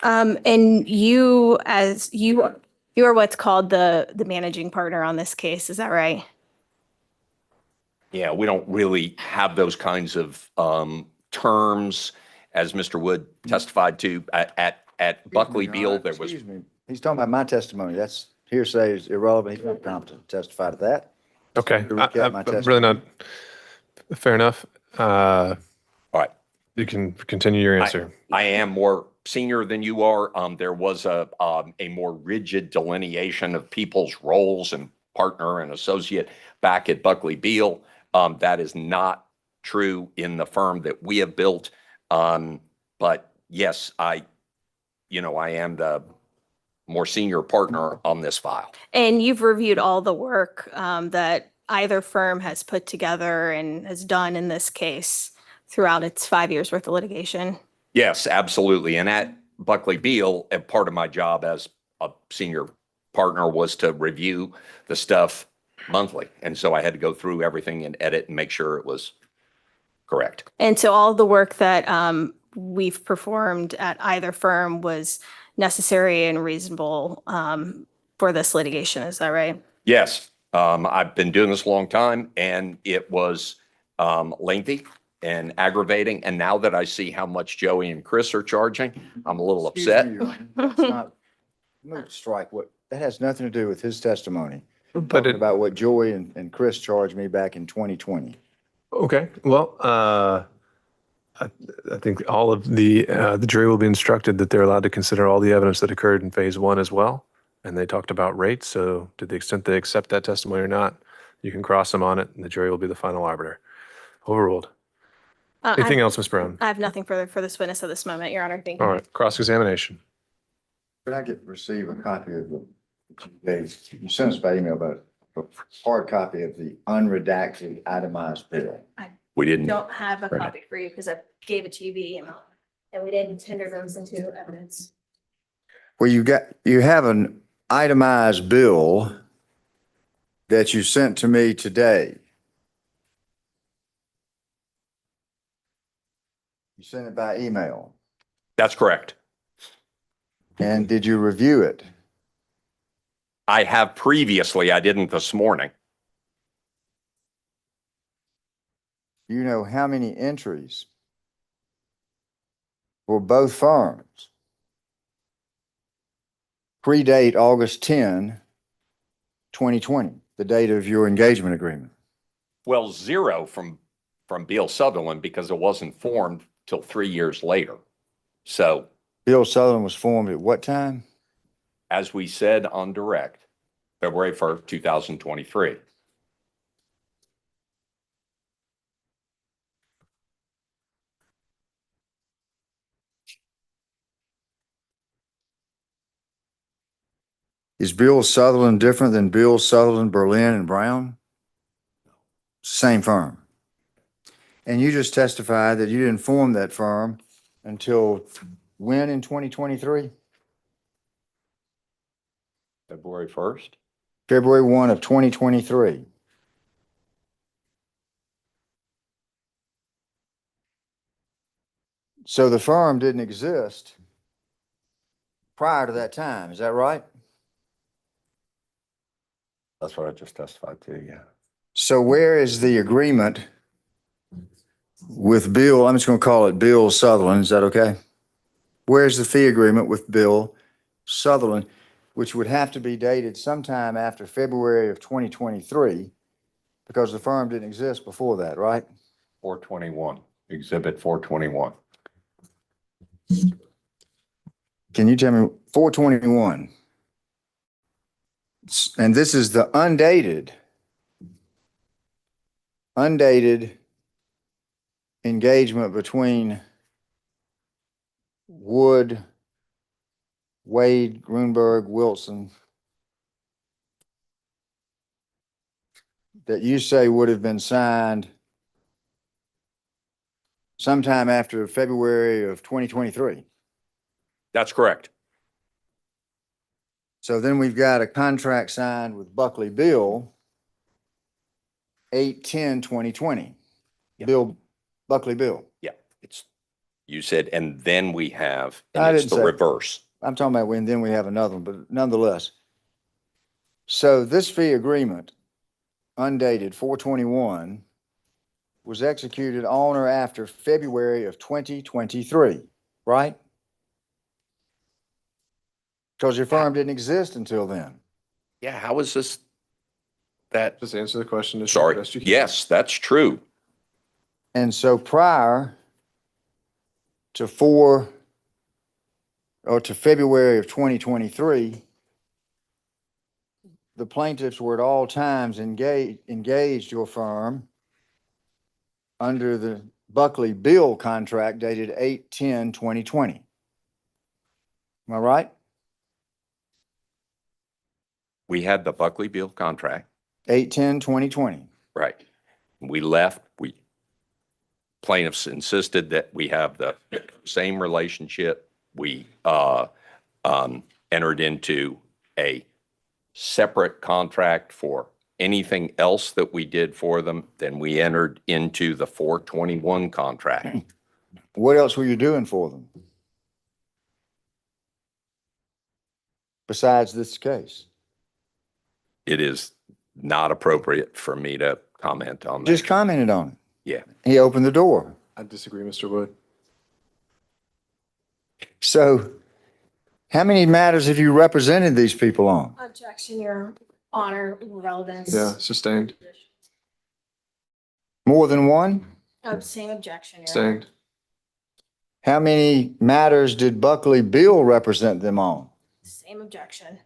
And you, as you are what's called the managing partner on this case, is that right? Yeah, we don't really have those kinds of terms, as Mr. Wood testified to at Buckley Beal. There was, Excuse me, he's talking about my testimony. That's hearsay is irrelevant. He's not competent to testify to that. Okay, To recap my I'm really not, fair enough. all right. You can continue your answer. I am more senior than you are. There was a more rigid delineation of people's roles and partner and associate back at Buckley Beal. That is not true in the firm that we have built. But yes, I am the more senior partner on this file. And you've reviewed all the work that either firm has put together and has done in this case throughout its 5 years worth of litigation. Yes, absolutely. And at Buckley Beal, a part of my job as a senior partner was to review the stuff monthly. And so I had to go through everything and edit and make sure it was correct. And so all the work that we've performed at either firm was necessary and reasonable for this litigation. Is that right? Yes, I've been doing this a long time and it was lengthy and aggravating. And now that I see how much Joey and Chris are charging, I'm a little upset. Excuse me, Your Honor. That's not, move to strike. What, that has nothing to do with his testimony. But Talking it, about what Joey and Chris charged me back in 2020. okay, well, I think all of the jury will be instructed that they're allowed to consider all the evidence that occurred in phase one as well. And they talked about rates. So to the extent they accept that testimony or not, you can cross them on it and the jury will be the final arbiter. Overruled. Anything else, Ms. Brown? I have nothing further for this witness at this moment, Your Honor. Thank you. All right, cross-examination. Could I receive a copy of you sent us by email, but a hard copy of the unredacted itemized bill? We didn't. Don't have a copy for you because I gave it to you via email and we didn't tender those into evidence. Well, you have an itemized bill that you sent to me today. You sent it by email. That's correct. And did you review it? I have previously, I didn't this morning. You know how many entries for both firms predate August 10, 2020, the date of your engagement agreement? Well, 0 from Beal Sutherland because it wasn't formed till 3 years later. So Bill Sutherland was formed at what time? as we said on direct, February 1st, 2023. Is Bill Sutherland different than Bill Sutherland, Berlin, and Brown? Same firm. And you just testified that you didn't form that firm until when in 2023? February 1st? February 1 of 2023. So the firm didn't exist prior to that time, is that right? That's what I just testified to, yeah. So where is the agreement with Bill? I'm just going to call it Bill Sutherland, is that okay? Where's the fee agreement with Bill Sutherland, which would have to be dated sometime after February of 2023, because the firm didn't exist before that, right? 421, Exhibit 421. Can you tell me 421? And this is the undated engagement between Wood, Wade, Grunberg, Wilson, that you say would have been signed sometime after February of 2023. That's correct. So then we've got a contract signed with Buckley Bill, 8/10/2020. Yeah. Bill, Buckley Bill. Yeah, it's, you said, and then we have, I and it's didn't the say- reverse. I'm talking about when, then we have another one, but nonetheless. So this fee agreement, undated 4/21, was executed on or after February of 2023, right? Because your firm didn't exist until then. Yeah, how is this that? Just answer the question. as Sorry. best you can. Yes, that's true. And so prior to February of 2023, the plaintiffs were at all times engaged your firm under the Buckley Bill contract dated 8/10/2020. Am I right? We had the Buckley Beal contract, 8/10/2020. right? We left, plaintiffs insisted that we have the same relationship. We entered into a separate contract for anything else that we did for them. Then we entered into the 421 contract. What else were you doing for them? Besides this case? It is not appropriate for me to comment on that. Just commented on it. Yeah. He opened the door. I disagree, Mr. Wood. So how many matters have you represented these people on? Objection, Your Honor, relevance. Yeah, sustained, More than one? Same objection, Your Honor. sustained. How many matters did Buckley Bill represent them on? Same objection.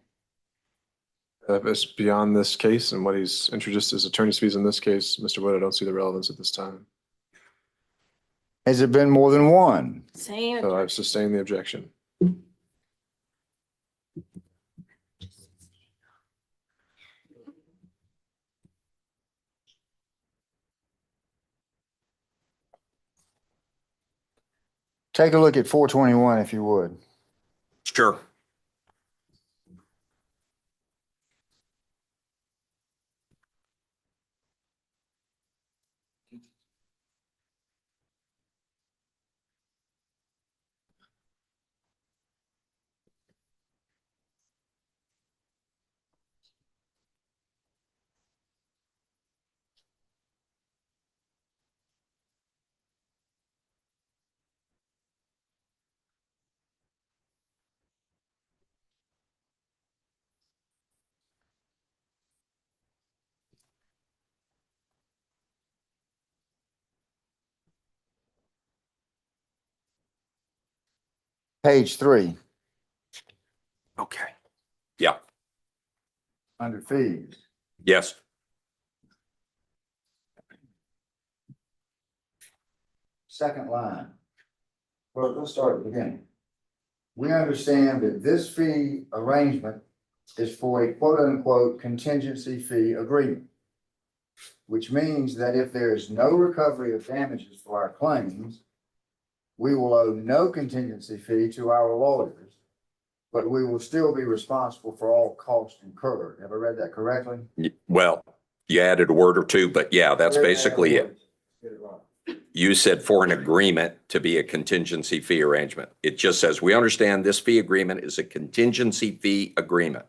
It's beyond this case and what he's introduced as attorney's fees in this case, Mr. Wood, I don't see the relevance at this time. Has it been more than one? Same. So I've sustained the objection. Take a look at 421 if you would. Sure. Page 3, Okay. Yeah. under fees. Yes. Second line. Well, let's start at the beginning. We understand that this fee arrangement is for a quote unquote contingency fee agreement. Which means that if there is no recovery of damages for our claims, we will owe no contingency fee to our lawyers, but we will still be responsible for all costs incurred. Have I read that correctly? Well, you added a word or two, but yeah, that's basically it. Get it right. You said for an agreement to be a contingency fee arrangement. It just says, we understand this fee agreement is a contingency fee agreement,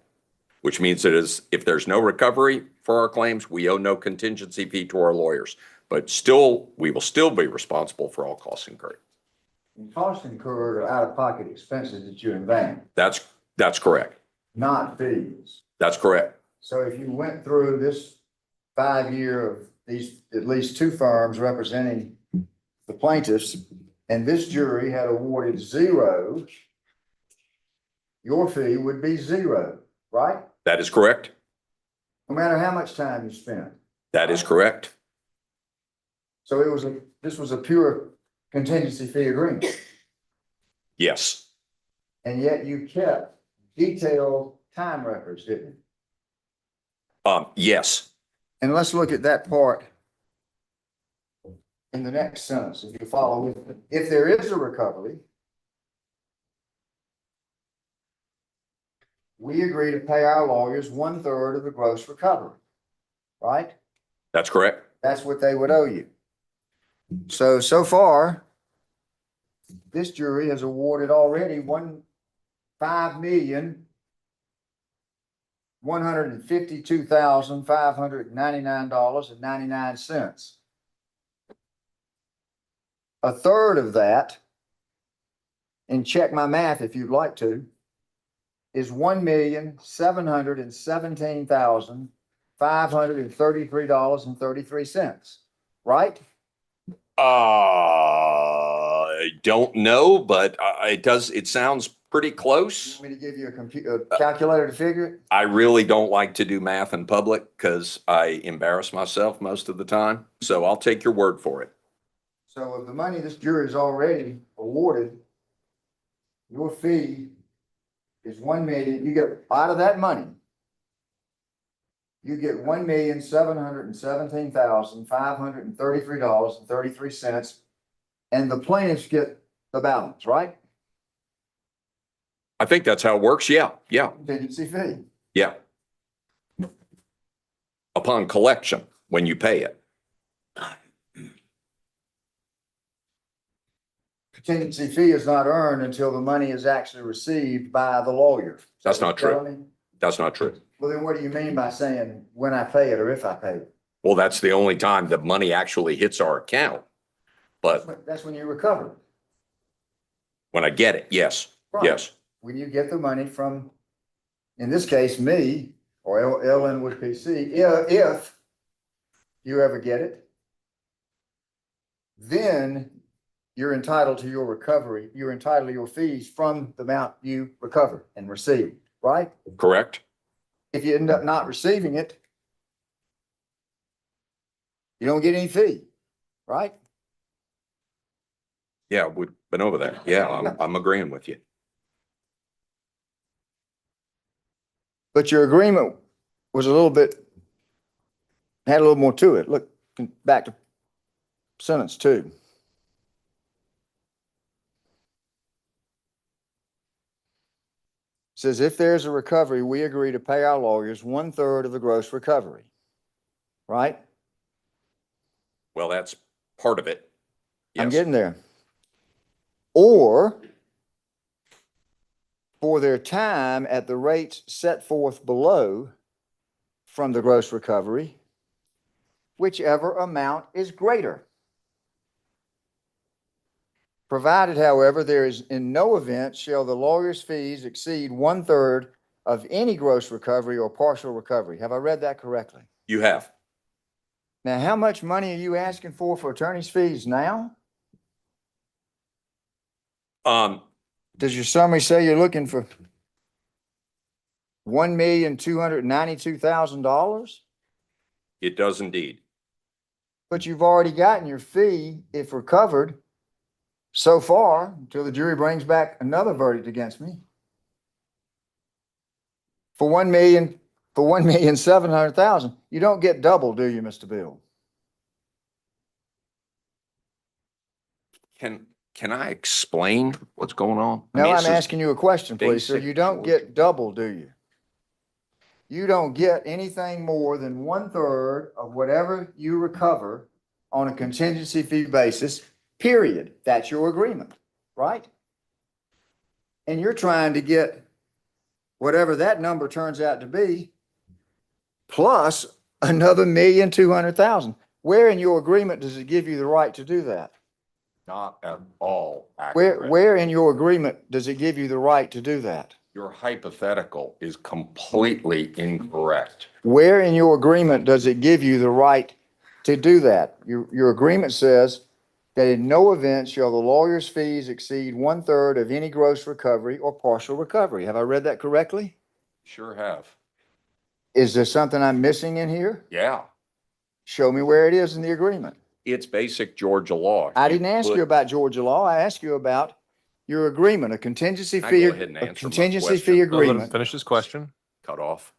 which means it is, if there's no recovery for our claims, we owe no contingency fee to our lawyers, but still, we will still be responsible for all costs incurred. And costs incurred are out-of-pocket expenses that you invent, That's correct. not fees. That's correct. So if you went through this 5 year of these, at least two firms representing the plaintiffs, and this jury had awarded zero, your fee would be zero, right? That is correct. No matter how much time you spent. That is correct. So this was a pure contingency fee agreement, Yes. and yet you kept detailed time records, didn't you? Yes. And let's look at that part in the next sentence, if you follow with me. If there is a recovery, we agree to pay our lawyers 1/3 of the gross recovery, right? That's correct. That's what they would owe you. So far, this jury has awarded already $5,152,599.99. A third of that, and check my math if you'd like to, is $1,717,533.33, right? I don't know, but it sounds pretty You close. want me to give you a calculator to figure it? I really don't like to do math in public because I embarrass myself most of the time. So I'll take your word for it. So of the money this jury has already awarded, your fee is 1 million. You get out of that money, you get $1,717,533.33, and the plaintiffs get the balance, right? I think that's how it works. Yeah. Yeah. Contingency fee. Yeah. Upon collection, when you pay it. Contingency fee is not earned until the money is actually received by the lawyer. Is that That's what not you're true. telling me? That's not true. Well, then what do you mean by saying when I pay it or if I pay it? Well, that's the only time the money actually hits our account. But That's when you recover. when I get it, yes, Right. yes. When you get the money from, in this case, me or Ellenwood PC, if you ever get it, then you're entitled to your recovery. You're entitled to your fees from the amount you recover and receive, right? Correct? If you end up not receiving it, you don't get any fee, right? Yeah, we've been over that. Yeah, I'm agreeing with you. But your agreement was a little bit, had a little more to it. Look, back to sentence 2. Says, if there's a recovery, we agree to pay our lawyers 1/3 of the gross recovery, right? Well, that's part of it. I'm Yes. getting there. Or for their time at the rates set forth below from the gross recovery, whichever amount is greater. Provided, however, there is in no event shall the lawyer's fees exceed 1/3 of any gross recovery or partial recovery. Have I read that correctly? You have. Now, how much money are you asking for attorney's fees now? Does your summary say you're looking for $1,292,000? It does indeed. But you've already gotten your fee, if recovered, so far, until the jury brings back another verdict against me. for 1,700,000. You don't get double, do you, Mr. Bill? Can I explain what's going on? I No, mean, I'm this is asking you a question, please, sir. basic You don't Georgia get double, do you? You don't get anything more than 1/3 of whatever you recover on a contingency fee basis, period. That's your agreement, right? And you're trying to get whatever that number turns out to be, plus another 1,200,000. Where in your agreement does it give you the right to do that? Not at all accurate. Where in your agreement does it give you the right to do that? Your hypothetical is completely incorrect. Where in your agreement does it give you the right to do that? Your agreement says that in no event shall the lawyer's fees exceed 1/3 of any gross recovery or partial recovery. Have I read that correctly? Sure have. Is there something I'm missing in here? Yeah, Show me where it is in the agreement. it's basic Georgia law. I didn't ask put- you about Georgia law. I asked you about your agreement, a contingency Can I fee, go ahead and a answer my contingency question? fee I'll let him agreement. finish his question. Cut off.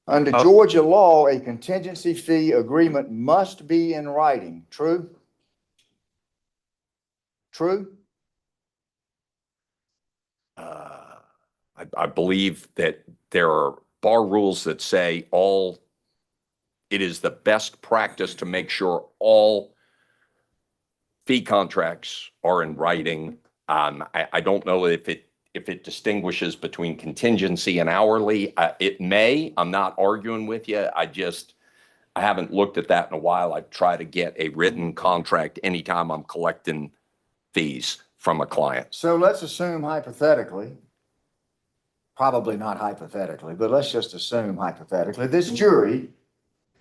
Under Oh. Georgia law, a contingency fee agreement must be in writing. True? True? I believe that there are bar rules that say it is the best practice to make sure all fee contracts are in writing. I don't know if it distinguishes between contingency and hourly. It may. I'm not arguing with you. I haven't looked at that in a while. I try to get a written contract anytime I'm collecting fees from a client. So let's assume hypothetically, probably not hypothetically, but let's just assume hypothetically, this jury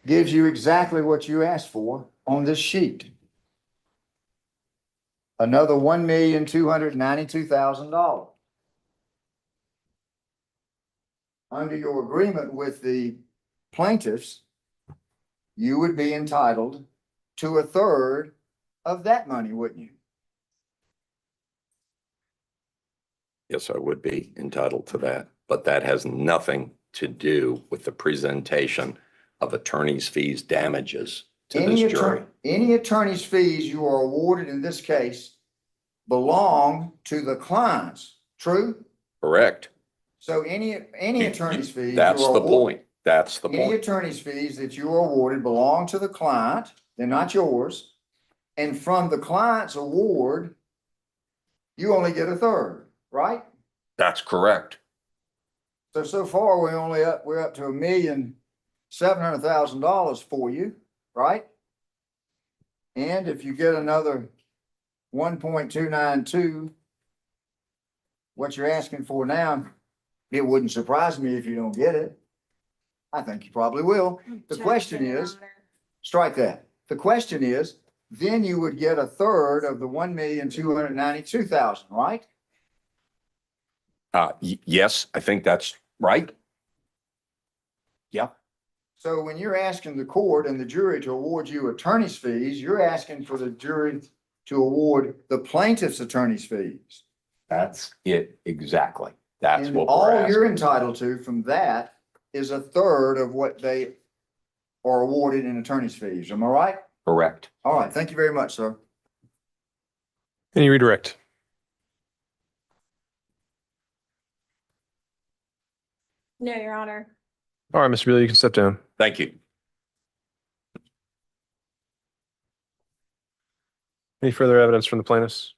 gives you exactly what you asked for on this sheet. Another $1,292,000. Under your agreement with the plaintiffs, you would be entitled to 1/3 of that money, wouldn't you? Yes, I would be entitled to that, but that has nothing to do with the presentation of attorney's fees damages to this jury. Any attorney's fees you are awarded in this case belong to the clients, true? Correct. So any attorney's fees. That's you are the awarded- point. That's the Any point. attorney's fees that you are awarded belong to the client, they're not yours. And from the client's award, you only get 1/3, right? That's correct. So far, we're up to $1,700,000 for you, right? And if you get another 1.292, what you're asking for now, it wouldn't surprise me if you don't get it. I think you probably will. The question is, strike that. The question is, then you would get 1/3 of the 1,292,000, right? Yes, I think that's right. Yeah. So when you're asking the court and the jury to award you attorney's fees, you're asking for the jury to award the plaintiff's attorney's fees. That's it. Exactly. That's And what we're all you're asking. entitled to from that is 1/3 of what they are awarded in attorney's fees. Am I right? Correct. All right. Thank you very much, sir. Any redirect? No, Your Honor. All right, Mr. Beal, you can step down. Thank you. Any further evidence from the plaintiffs?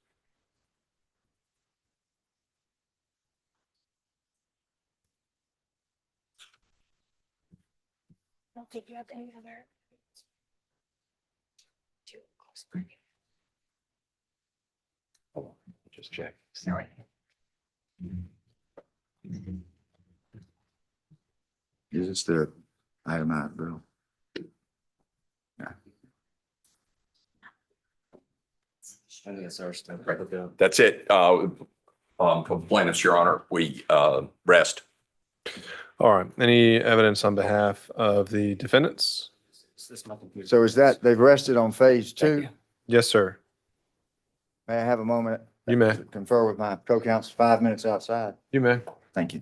I don't think you have any other. Hold on. Just check. Sorry. Is this the itemized bill? That's it. For plaintiffs, Your Honor, we rest. All right. Any evidence on behalf of the defendants? So is that, they've rested on phase Thank 2? you. Yes, sir. May I have a moment? You may. to confer with my co-counsel, 5 minutes outside. You may. Thank you.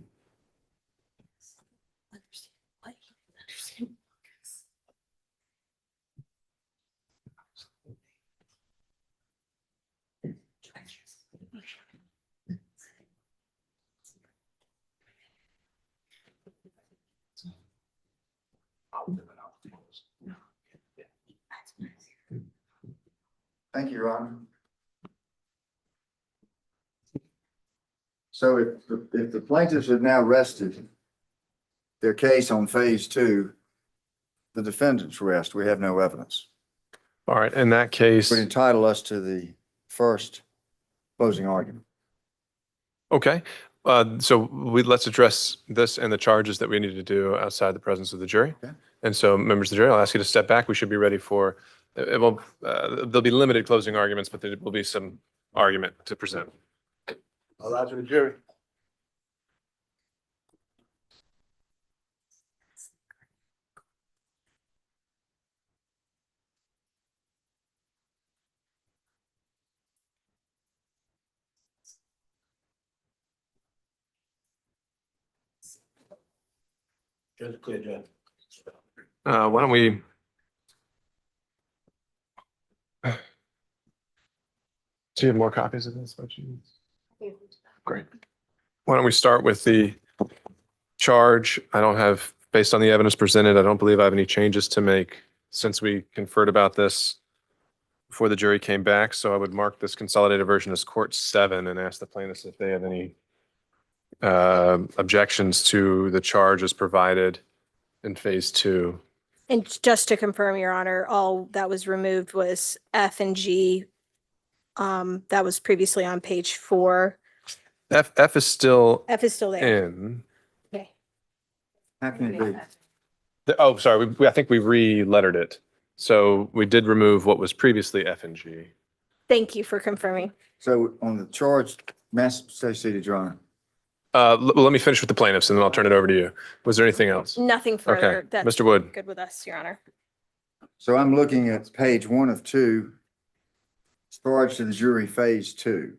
Thank you, Ron. So if the plaintiffs have now rested their case on phase two, the defendants rest, we have no evidence. All right, in that case, Would entitle us to the first closing argument. okay. Let's address this and the charges that we need to do outside the presence of the jury. Okay. And so members of the jury, I'll ask you to step back. We should be ready for, there'll be limited closing arguments, but there will be some argument to present. Allowed to the jury. Judge, clear, Judge. Why don't we? Do you have more copies of this? Great. Why don't we start with the charge? I don't have, based on the evidence presented, I don't believe I have any changes to make since we conferred about this before the jury came back. So I would mark this consolidated version as court 7 and ask the plaintiffs if they have any objections to the charge as provided in phase 2. And just to confirm, Your Honor, all that was removed was F and G. That was previously on page 4. F is still F is still there. in. Okay. How can it be? Oh, sorry. I think we re-lettered it. So we did remove what was previously F and G. Thank you for confirming. So on the charge, stay seated, Your Honor. Let me finish with the plaintiffs and then I'll turn it over to you. Was there anything else? Nothing further. Okay, That's Mr. Wood. good with us, Your Honor. So I'm looking at page 1 of 2, charge to the jury, phase 2.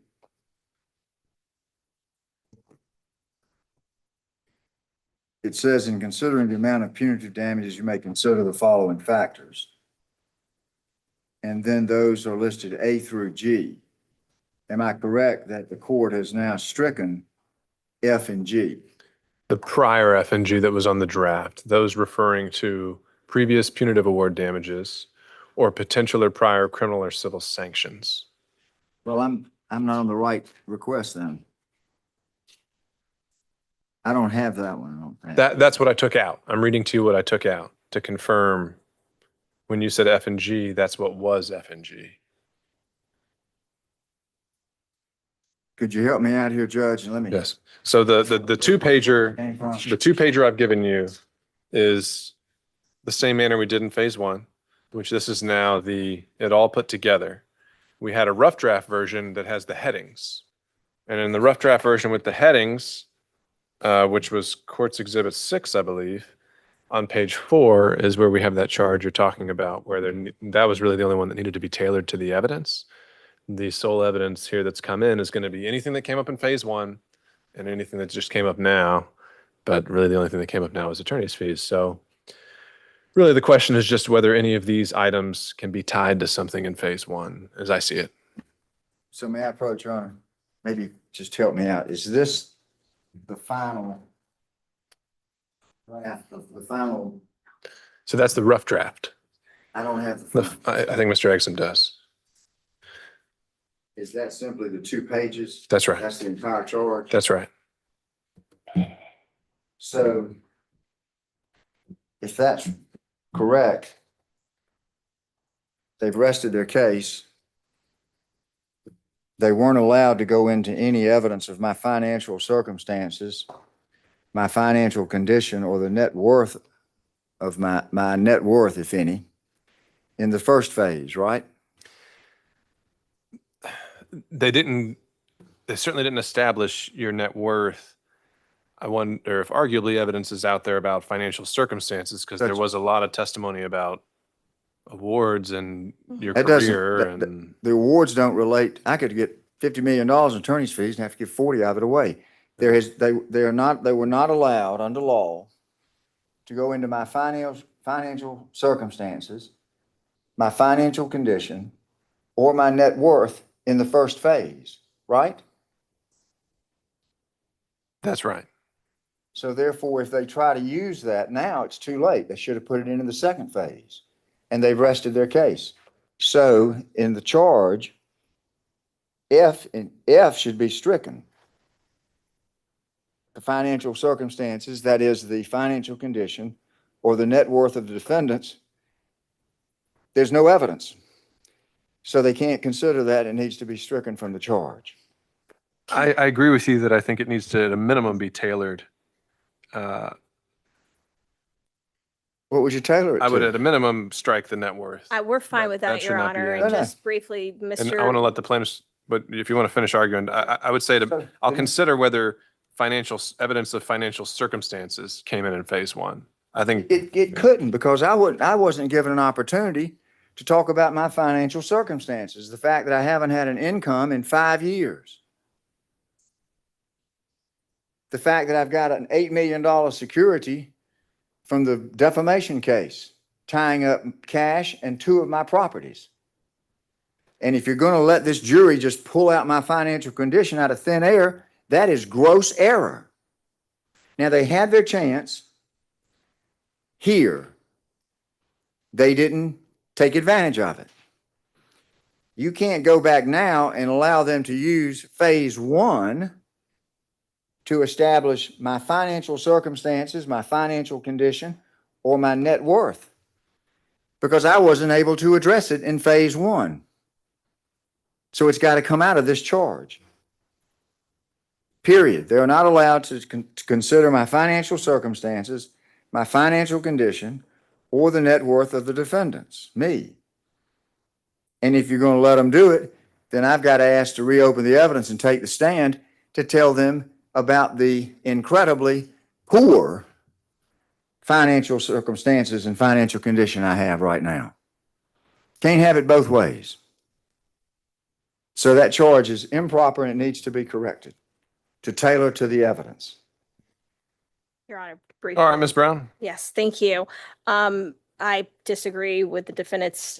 It says, in considering the amount of punitive damages, you may consider the following factors. And then those are listed A through G. Am I correct that the court has now stricken F and G? The prior F and G that was on the draft, those referring to previous punitive award damages or potential or prior criminal or civil sanctions. Well, I'm not on the right request then. I don't have that one. I don't think. That's what I took out. I'm reading to you what I took out to confirm when you said F and G, that's what was F and G. Could you help me out here, Judge? And let me. Yes. So the two pager I've given you is the same manner we did in phase 1, which this is now it all put together. We had a rough draft version that has the headings. And in the rough draft version with the headings, which was Courts Exhibit 6, I believe, on page 4 is where we have that charge you're talking about, where that was really the only one that needed to be tailored to the evidence. The sole evidence here that's come in is going to be anything that came up in phase 1 and anything that just came up now. But really the only thing that came up now is attorney's fees. So really the question is just whether any of these items can be tied to something in phase 1, as I see it. So may I approach, Your Honor? Maybe just help me out. Is this the final draft of the final? So that's the rough draft. I don't have the final. I think Mr. Exum does. Is that simply the 2 pages? That's right. That's the entire charge? That's right. So if that's correct, they've rested their case. They weren't allowed to go into any evidence of my financial circumstances, my financial condition, or the net worth of my net worth, if any, in the first phase, right? They certainly didn't establish your net worth. I wonder if arguably evidence is out there about financial circumstances, because there was a lot of testimony about awards and your career. And the awards don't relate. I could get $50 million in attorney's fees and have to give 40 of it away. They were not allowed under law to go into my financial circumstances, my financial condition, or my net worth in the first phase, right? That's right. So therefore, if they try to use that now, it's too late. They should have put it into the second phase, and they've rested their case. So in the charge, F should be stricken. The financial circumstances, that is the financial condition or the net worth of the defendants, there's no evidence. So they can't consider that. It needs to be stricken from the charge. I agree with you that I think it needs to, at a minimum, be tailored. What would you tailor it I would, to? at a minimum, strike the net worth. We're fine with That that, should Your not be Honor. added. And No, no. just briefly, And I want to Mr. let the plaintiffs, but if you want to finish arguing, I would say to, I'll consider whether evidence of financial circumstances came in phase one. I think, It couldn't, because I wasn't given an opportunity to talk about my financial circumstances, the fact that I haven't had an income in 5 years. The fact that I've got an $8 million security from the defamation case, tying up cash and 2 of my properties. And if you're going to let this jury just pull out my financial condition out of thin air, that is gross error. Now, they had their chance here. They didn't take advantage of it. You can't go back now and allow them to use phase one to establish my financial circumstances, my financial condition, or my net worth, because I wasn't able to address it in phase one. So it's got to come out of this charge. Period. They're not allowed to consider my financial circumstances, my financial condition, or the net worth of the defendants, me. And if you're going to let them do it, then I've got to ask to reopen the evidence and take the stand to tell them about the incredibly poor financial circumstances and financial condition I have right now. Can't have it both ways. So that charge is improper and it needs to be corrected to tailor to the evidence. Your Honor, briefly. all right, Ms. Brown. Yes, thank you. I disagree with the defendant's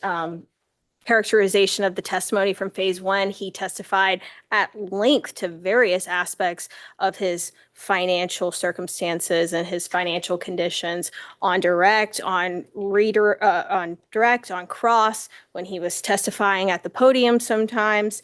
characterization of the testimony from phase one. He testified at length to various aspects of his financial circumstances and his financial conditions on direct, on cross, when he was testifying at the podium sometimes.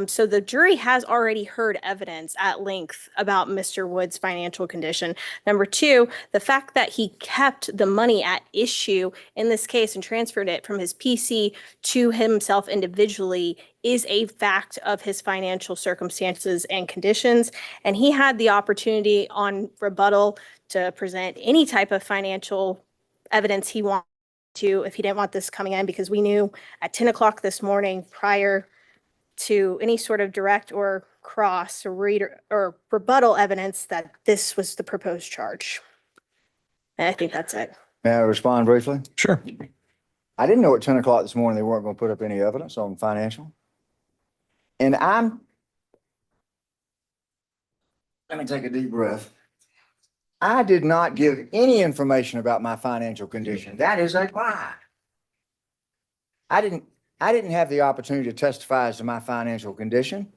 So the jury has already heard evidence at length about Mr. Wood's financial condition. Number two, the fact that he kept the money at issue in this case and transferred it from his PC to himself individually is a fact of his financial circumstances and conditions. And he had the opportunity on rebuttal to present any type of financial evidence he wanted to, if he didn't want this coming in, because we knew at 10 o'clock this morning, prior to any sort of direct or cross or rebuttal evidence, that this was the proposed charge. And I think that's it. May I respond briefly? Sure. I didn't know at 10 o'clock this morning they weren't going to put up any evidence on financial. And let me take a deep breath. I did not give any information about my financial condition. That is a lie. I didn't have the opportunity to testify as to my financial condition.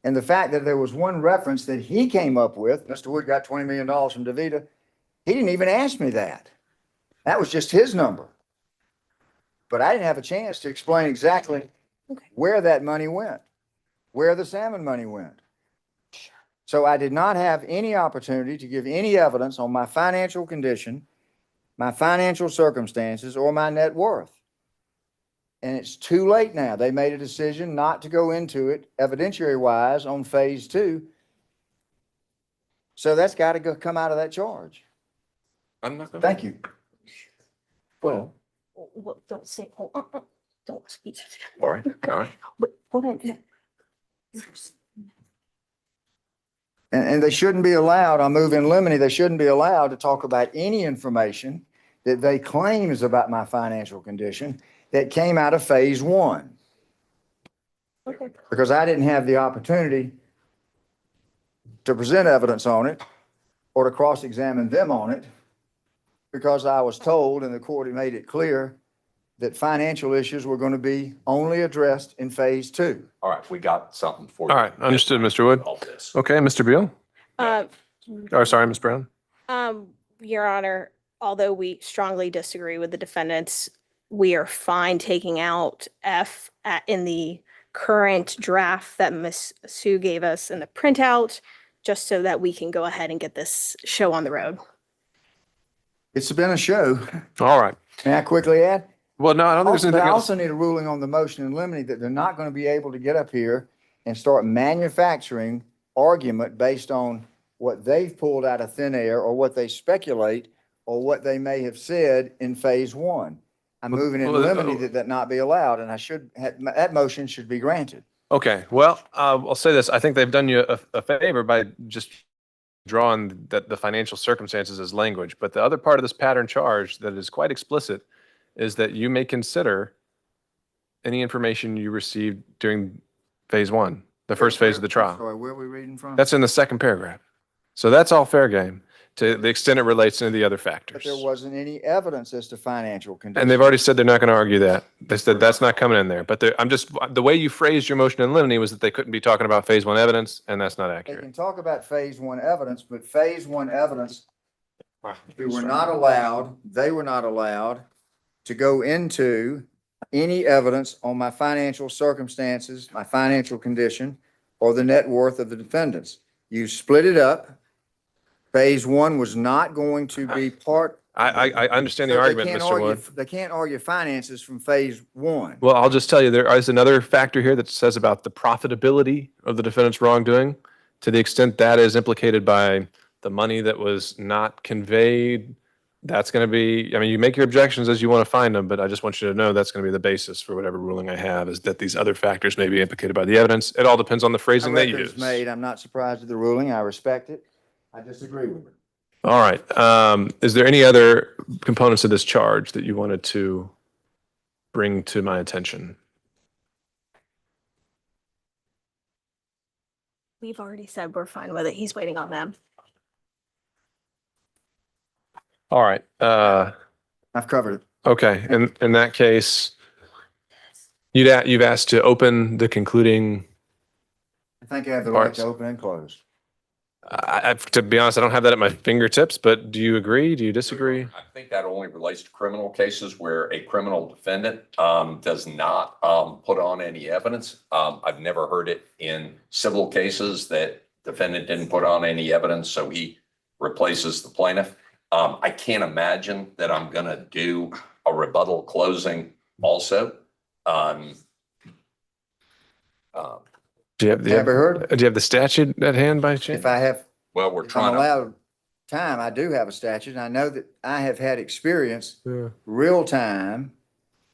And the fact that there was one reference that he came up with, Mr. Wood got $20 million from DeVita, he didn't even ask me that. That was just his number. But I didn't have a chance to explain exactly where that money went, where the salmon money went. So I did not have any opportunity to give any evidence on my financial condition, my financial circumstances, or my net worth. And it's too late now. They made a decision not to go into it evidentiary-wise on phase two. So that's got to come out of that charge. I'm not going Thank you. Well, Well, don't say, don't speak. all right, all right. Hold on. And they shouldn't be allowed, I move in limine, they shouldn't be allowed to talk about any information that they claim is about my financial condition that came out of phase one. Okay. Because I didn't have the opportunity to present evidence on it or to cross-examine them on it, because I was told, and the court had made it clear, that financial issues were going to be only addressed in phase two. All right, we got something for you. All right, understood, Mr. Wood. All this. Okay, Mr. Beal? Or sorry, Ms. Brown? Your Honor, although we strongly disagree with the defendant's we are fine taking out F in the current draft that Ms. Sue gave us in the printout, just so that we can go ahead and get this show on the road. It's been a show. All right. May I quickly add? Well, no, I don't think there's But anything I else. also need a ruling on the motion in limine that they're not going to be able to get up here and start manufacturing argument based on what they've pulled out of thin air or what they speculate or what they may have said in phase one. I'm Well, moving in well, limine that that not be allowed, and that motion should be granted. Okay, well, I'll say this. I think they've done you a favor by just drawing the financial circumstances as language. But the other part of this pattern charge that is quite explicit is that you may consider any information you received during phase one, the first phase of the trial. Sorry, where are we reading from? That's in the second paragraph. So that's all fair game to the extent it relates to the other But factors. there wasn't any evidence as to financial conditions. And they've already said they're not going to argue that. They said that's not coming in there. But the way you phrased your motion in limine was that they couldn't be talking about phase one evidence, and that's not They accurate. can talk about phase one evidence, but phase one evidence, they were not allowed to go into any evidence on my financial circumstances, my financial condition, or the net worth of the defendants. You split it up. Phase one was not going to be part. I understand the So they argument, can't Mr. argue- Wood. They can't argue finances from phase one. Well, I'll just tell you, there is another factor here that says about the profitability of the defendant's wrongdoing. To the extent that is implicated by the money that was not conveyed, that's going to be, I mean, you make your objections as you want to find them, but I just want you to know that's going to be the basis for whatever ruling I have, is that these other factors may be implicated by the evidence. It all depends on the My phrasing they record is use. made. I'm not surprised at the ruling. I respect it. I disagree with it. All right. Is there any other components of this charge that you wanted to bring to my attention? We've already said we're fine with it. He's waiting on them. All right. I've covered it. Okay. In that case, you've asked to open the concluding. I think I have the right Parts. to open and close. To be honest, I don't have that at my fingertips, but do you agree? Do you disagree? I think that only relates to criminal cases where a criminal defendant does not put on any evidence. I've never heard it in civil cases that defendant didn't put on any evidence, so he replaces the plaintiff. I can't imagine that I'm gonna do a rebuttal closing also. Do you have Ever heard? do you have the statute at hand by chance? If I have, Well, we're if I'm trying to, allowed time, I do have a statute. And I know that I have had experience Yeah. real time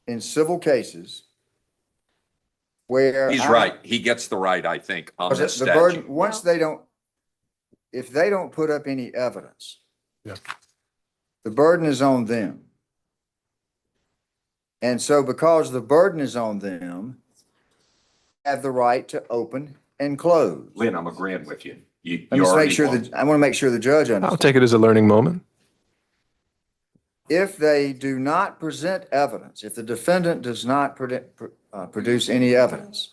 in civil cases where. he's right. He gets the right, I think, on this The burden, statute. once they don't, if they don't put up any evidence. Yeah. The burden is on them. And so because the burden is on them, have the right to open and close. Lynn, I'm agreeing with you. You Let me just already make sure won. that, I want to make sure the judge I'll understands. take it as a learning moment. If they do not present evidence, if the defendant does not produce any evidence,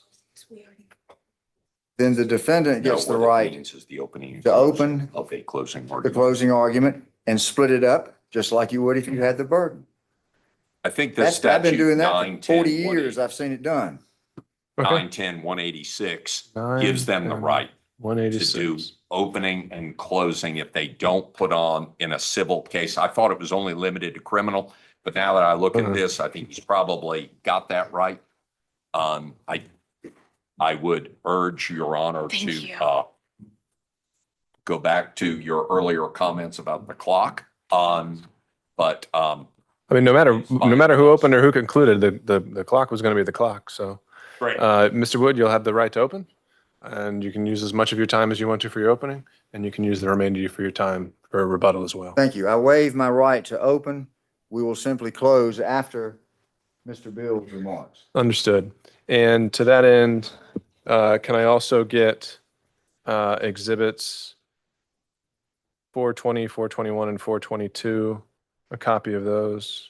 then the defendant No, gets the what it right means is the opening and to closing open of a closing the argument. closing argument and split it up, just like you would if you had the burden. I think this I've been statute doing that 9, for 10, 40 years. I've seen it done. Okay. 910 186 gives them the 9, right to 186. do opening and closing if they don't put on in a civil case. I thought it was only limited to criminal, but now that I look at this, I think he's probably got that right. I would urge Your Honor Thank you. to go back to your earlier comments about the clock. But I mean, no matter who opened or who concluded, the clock was going to be the clock. So, great. Mr. Wood, you'll have the right to open, and you can use as much of your time as you want to for your opening, and you can use the remainder for your time for a rebuttal as well. Thank you. I waive my right to open. We will simply close after Mr. Bill's remarks. Understood. And to that end, can I also get exhibits 420, 421, and 422, a copy of those?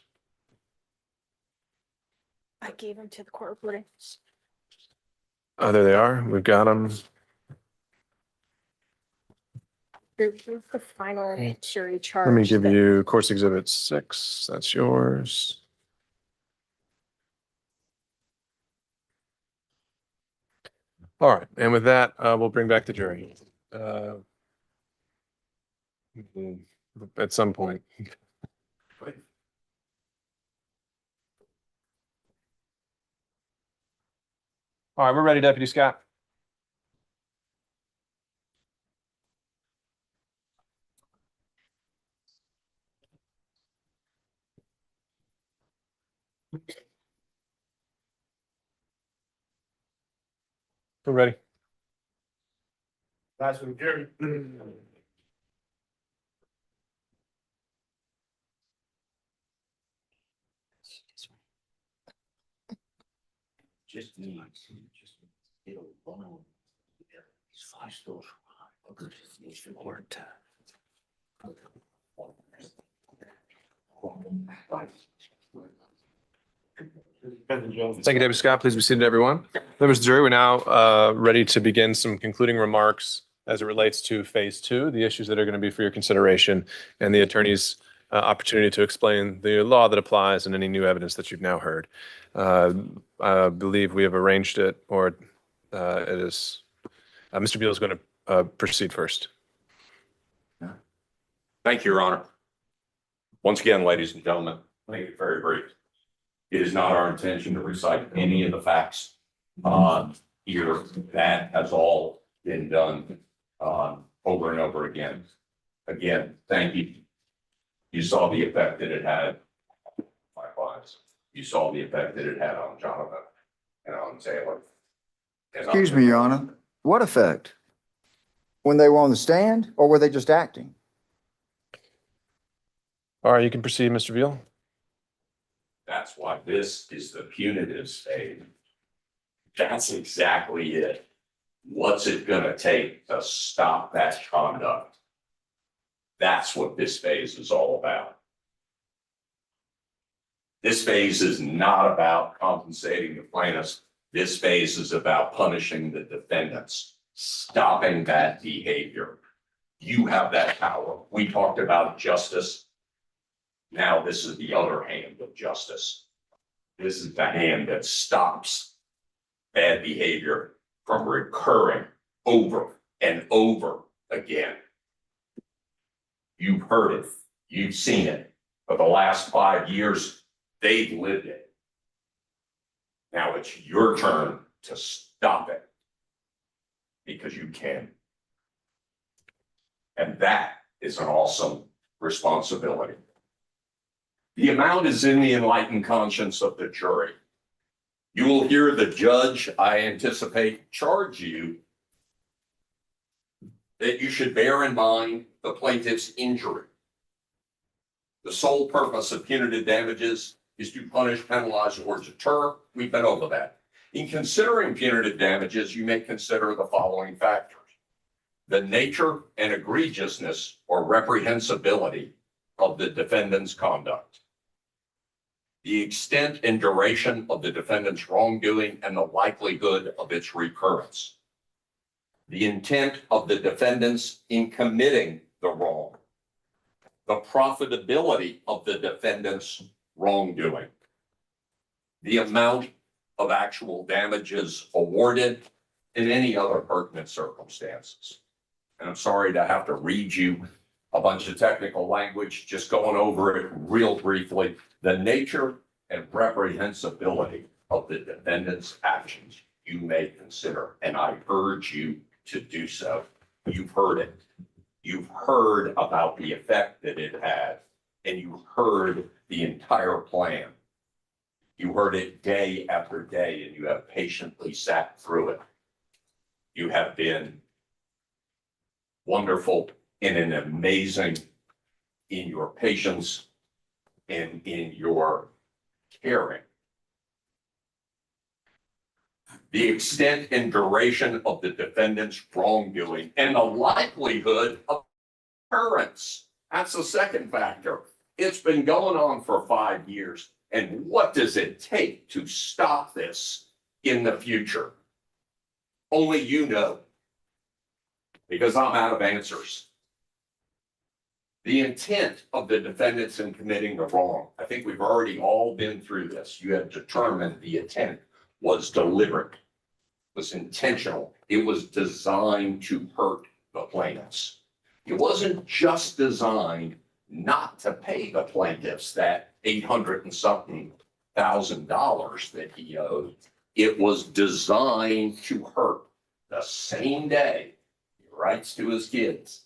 I gave him to the court reporter. Oh, there they are. We've got them. Here's the final jury charge. Let me give that- you course exhibit 6. That's yours. All right, and with that, we'll bring back the jury. At some point. All right, we're ready, Deputy Scott. We're ready. That's what Gary. Just need, just, it'll bone. These five stores. Needs to work time. Thank you, Deputy Scott. Please be seated, everyone. Members of the jury, we're now ready to begin some concluding remarks as it relates to phase two, the issues that are going to be for your consideration, and the attorney's opportunity to explain the law that applies and any new evidence that you've now heard. I believe we have arranged it, or it is, Mr. Beal is going to proceed first. Thank you, Your Honor. Once again, ladies and gentlemen, make it very brief. It is not our intention to recite any of the facts here. That has all been done over and over again. Again, thank you. You saw the effect that it had on my clients. You saw the effect that it had on Jonathan and on Taylor. Excuse me, Your Honor. What effect? When they were on the stand, or were they just acting? All right, you can proceed, Mr. Beal. That's why this is the punitive stage. That's exactly it. What's it gonna take to stop that conduct? That's what this phase is all about. This phase is not about compensating the plaintiffs. This phase is about punishing the defendants, stopping that behavior. You have that power. We talked about justice. Now this is the other hand of justice. This is the hand that stops bad behavior from recurring over and over again. You've heard it. You've seen it. For the last 5 years, they've lived it. Now it's your turn to stop it because you can. And that is an awesome responsibility. The amount is in the enlightened conscience of the jury. You will hear the judge, I anticipate, charge you that you should bear in mind the plaintiff's injury. The sole purpose of punitive damages is to punish, penalize, or deter. We've been over that. In considering punitive damages, you may consider the following factors: the nature and egregiousness or reprehensibility of the defendant's conduct, the extent and duration of the defendant's wrongdoing and the likelihood of its recurrence, the intent of the defendants in committing the wrong, the profitability of the defendant's wrongdoing, the amount of actual damages awarded, and any other pertinent circumstances. And I'm sorry to have to read you a bunch of technical language, just going over it real briefly. The nature and reprehensibility of the defendant's actions you may consider, and I urge you to do so. You've heard it. You've heard about the effect that it had, and you heard the entire plan. You heard it day after day, and you have patiently sat through it. You have been wonderful and amazing in your patience and in your caring. The extent and duration of the defendant's wrongdoing and the likelihood of occurrence. That's the second factor. It's been going on for 5 years. And what does it take to stop this in the future? Only you know, because I'm out of answers. The intent of the defendants in committing the wrong. I think we've already all been through this. You have determined the intent was deliberate. was intentional. It was designed to hurt the plaintiffs. It wasn't just designed not to pay the plaintiffs that 800 and something $1,000 that he owed. It was designed to hurt. The same day he writes to his kids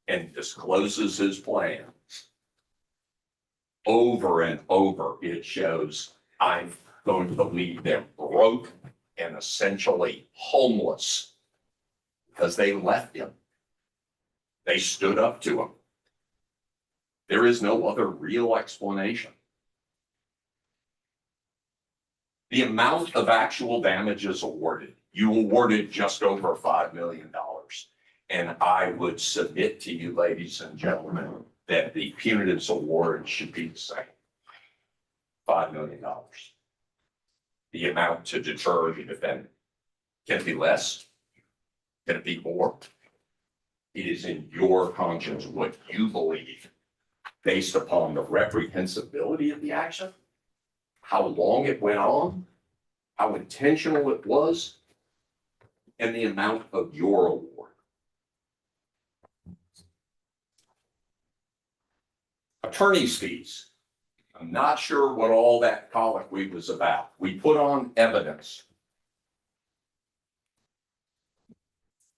and discloses his plan. Over and over, it shows I'm going to leave them broke and essentially homeless because they left him. They stood up to him. There is no other real explanation. The amount of actual damages awarded, you awarded just over $5 million. And I would submit to you, ladies and gentlemen, that the punitives award should be the same. $5 million. The amount to deter the defendant. Can it be less? Can it be more? It is in your conscience what you believe based upon the reprehensibility of the action, how long it went on, how intentional it was, and the amount of your award. Attorney's fees. I'm not sure what all that colloquy was about. We put on evidence.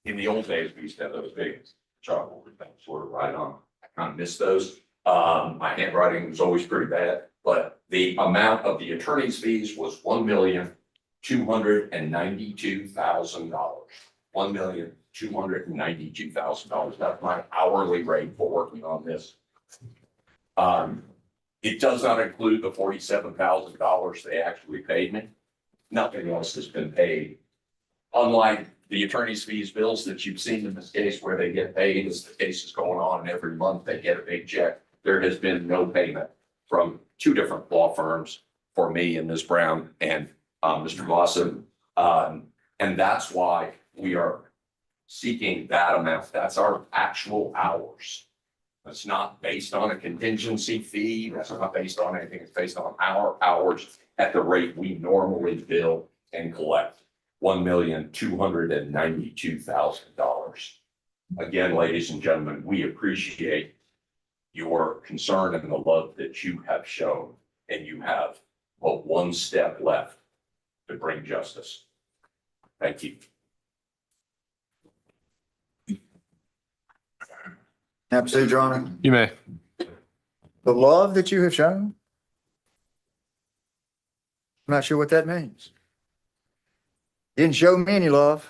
In the old days, we used to have those big chalkboard things sort of right on. I kind of miss those. My handwriting was always pretty bad, but the amount of the attorney's fees was $1,292,000. $1,292,000. That's my hourly rate for working on this. It does not include the $47,000 they actually paid me. Nothing else has been paid. Unlike the attorney's fees bills that you've seen in this case where they get paid as the case is going on and every month they get a big check, there has been no payment from two different law firms for me and Ms. Brown and Mr. Lawson. And that's why we are seeking that amount. That's our actual hours. It's not based on a contingency fee. That's not based on anything. It's based on our hours at the rate we normally bill and collect. $1,292,000. Again, ladies and gentlemen, we appreciate your concern and the love that you have shown, and you have but one step left to bring justice. Thank you. Now, proceed, Your Honor. You may. The love that you have shown, I'm not sure what that means. Didn't show me any love.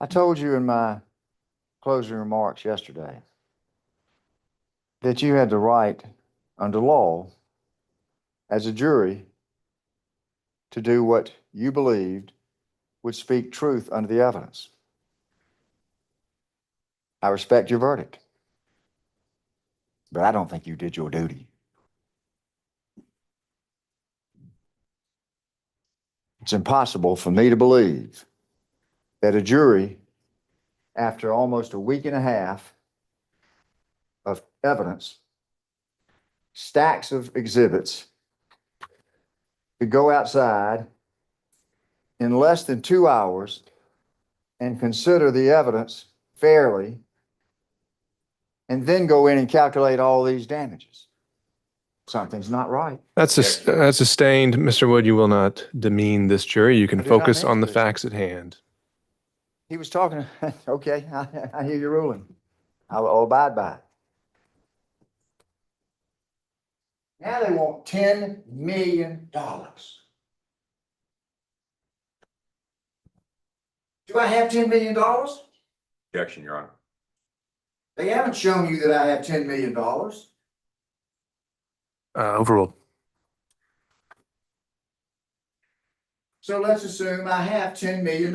I told you in my closing remarks yesterday that you had the right under law as a jury to do what you believed would speak truth under the evidence. I respect your verdict, but I don't think you did your duty. It's impossible for me to believe that a jury, after almost a week and a half of evidence, stacks of exhibits, could go outside in less than 2 hours and consider the evidence fairly, and then go in and calculate all these damages. Something's not right. That's sustained. Mr. Wood, you will not demean this jury. You can I did not focus on the mention this. facts at hand. He was talking, okay, I hear your ruling. I'll abide by it. Now they want $10 million. Do I have $10 million? Objection, Your Honor. They haven't shown you that I have $10 million. Overruled. So let's assume I have $10 million.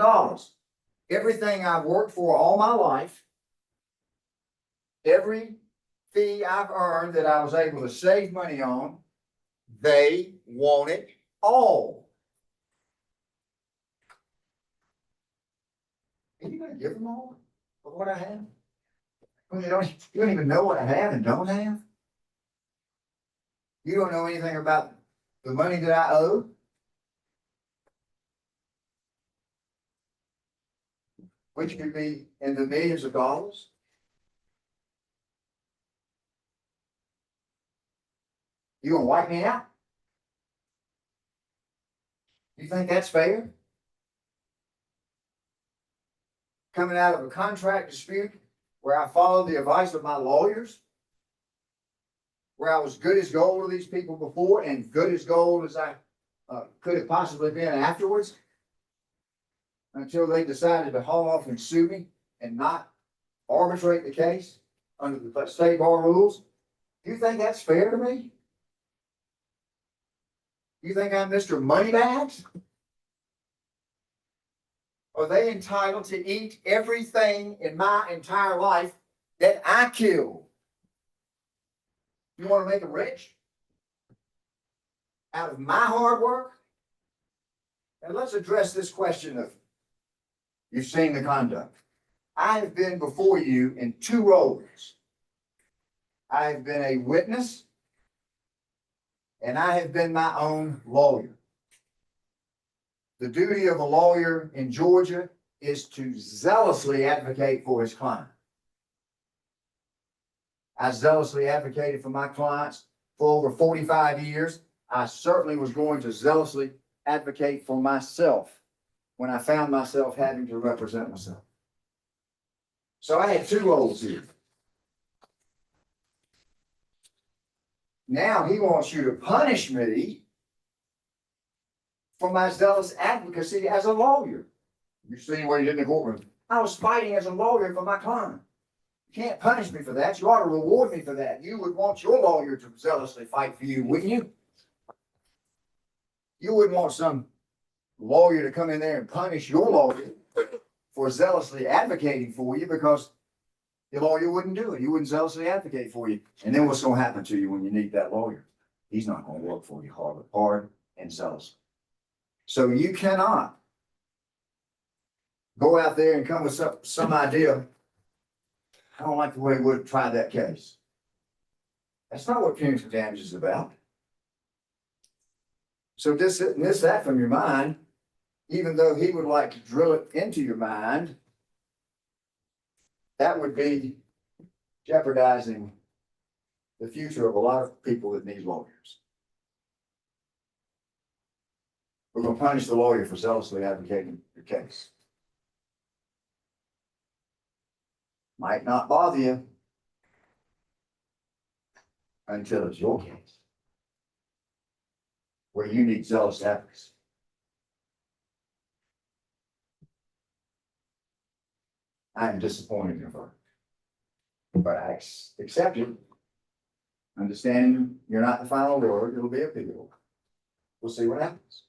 Everything I've worked for all my life, every fee I've earned that I was able to save money on, they want it all. Are you gonna give them all of what I have? Well, you don't even know what I have and don't have? You don't know anything about the money that I owe, which could be in the millions of dollars. You gonna wipe me out? You think that's fair? Coming out of a contract dispute where I followed the advice of my lawyers, where I was good as gold to these people before and good as gold as I could have possibly been afterwards, until they decided to haul off and sue me and not arbitrate the case under the state bar rules. You think that's fair to me? You think I'm Mr. Moneybags? Are they entitled to eat everything in my entire life that I killed? You want to make them rich? Out of my hard work? And let's address this question of, you've seen the conduct. I have been before you in two roles. I have been a witness and I have been my own lawyer. The duty of a lawyer in Georgia is to zealously advocate for his client. I zealously advocated for my clients for over 45 years. I certainly was going to zealously advocate for myself when I found myself having to represent myself. So I had two roles here. Now he wants you to punish me for my zealous advocacy as a lawyer. You've seen what he did in the courtroom. I was fighting as a lawyer for my client. You can't punish me for that. You ought to reward me for that. You would want your lawyer to zealously fight for you, wouldn't you? You wouldn't want some lawyer to come in there and punish your lawyer for zealously advocating for you, because the lawyer wouldn't do it. He wouldn't zealously advocate for you. And then what's going to happen to you when you need that lawyer? He's not going to work for you hard and zealously. So you cannot go out there and come with some idea. I don't like the way Wood tried that case. That's not what punitive damage is about. So dismiss that from your mind, even though he would like to drill it into your mind. That would be jeopardizing the future of a lot of people that need lawyers. We're going to punish the lawyer for zealously advocating your case. Might not bother you until it's your case, where you need zealous advocacy. I am disappointed in your verdict, but I accept it. Understanding you're not the final word, it'll be appealed. We'll see what happens.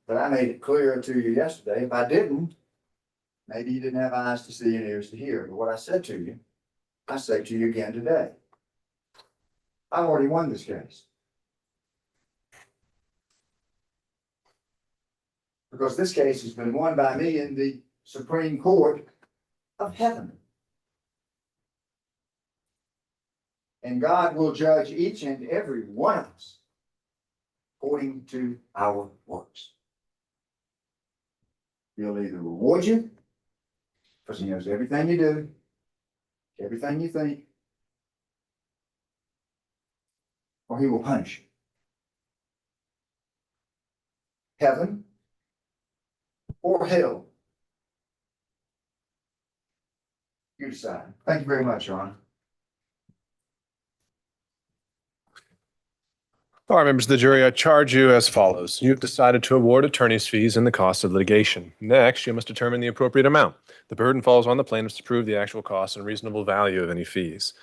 But I made it clear to you yesterday. If I didn't, maybe you didn't have eyes to see and ears to hear. But what I said to you, I say to you again today. I already won this case. Because this case has been won by me in the Supreme Court of Heaven. And God will judge each and every one of us according to our works. He'll either reward you, because he knows everything you do, everything you think, or he will punish you. Heaven or hell. You decide. Thank you very much, Your Honor. All right, members of the jury, I charge you as follows. You have decided to award attorney's fees and the cost of litigation. Next, you must determine the appropriate amount. The burden falls on the plaintiffs to prove the actual cost and reasonable value of any fees.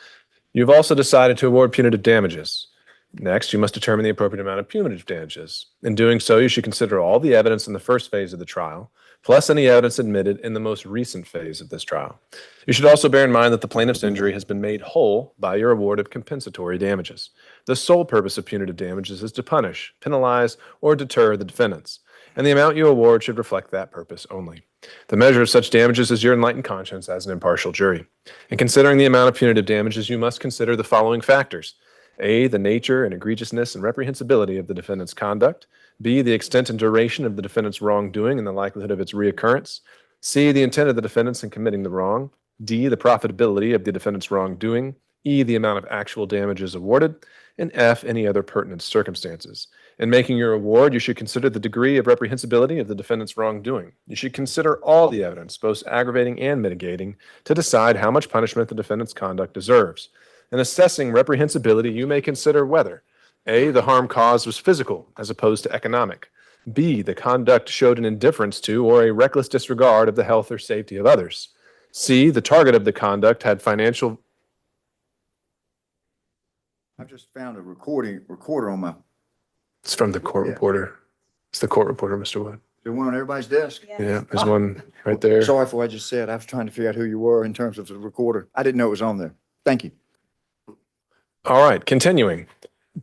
You've also decided to award punitive damages. Next, you must determine the appropriate amount of punitive damages. In doing so, you should consider all the evidence in the first phase of the trial, plus any evidence admitted in the most recent phase of this trial. You should also bear in mind that the plaintiff's injury has been made whole by your award of compensatory damages. The sole purpose of punitive damages is to punish, penalize, or deter the defendants, and the amount you award should reflect that purpose only. The measure of such damages is your enlightened conscience as an impartial jury. In considering the amount of punitive damages, you must consider the following factors: A, the nature and egregiousness and reprehensibility of the defendant's conduct. B, the extent and duration of the defendant's wrongdoing and the likelihood of its reoccurrence. C, the intent of the defendants in committing the wrong. D, the profitability of the defendant's wrongdoing. E, the amount of actual damages awarded. And F, any other pertinent circumstances. In making your award, you should consider the degree of reprehensibility of the defendant's wrongdoing. You should consider all the evidence, both aggravating and mitigating, to decide how much punishment the defendant's conduct deserves. In assessing reprehensibility, you may consider whether A, the harm caused was physical as opposed to economic. B, the conduct showed an indifference to or a reckless disregard of the health or safety of others. C, the target of the conduct had financial. I've just found a recorder on my, It's from the court reporter. It's the court reporter, Mr. Wood. the one on everybody's desk. Yeah, there's one right there. Sorry for what I just said. I was trying to figure out who you were in terms of the recorder. I didn't know it was on there. Thank you. All right, continuing.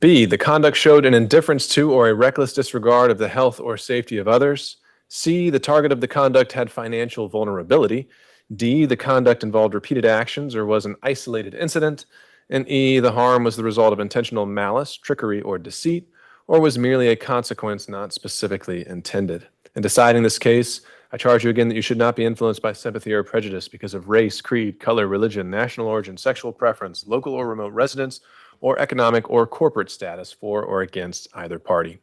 B, the conduct showed an indifference to or a reckless disregard of the health or safety of others. C, the target of the conduct had financial vulnerability. D, the conduct involved repeated actions or was an isolated incident. And E, the harm was the result of intentional malice, trickery, or deceit, or was merely a consequence not specifically intended. In deciding this case, I charge you again that you should not be influenced by sympathy or prejudice because of race, creed, color, religion, national origin, sexual preference, local or remote residence, or economic or corporate status for or against either party.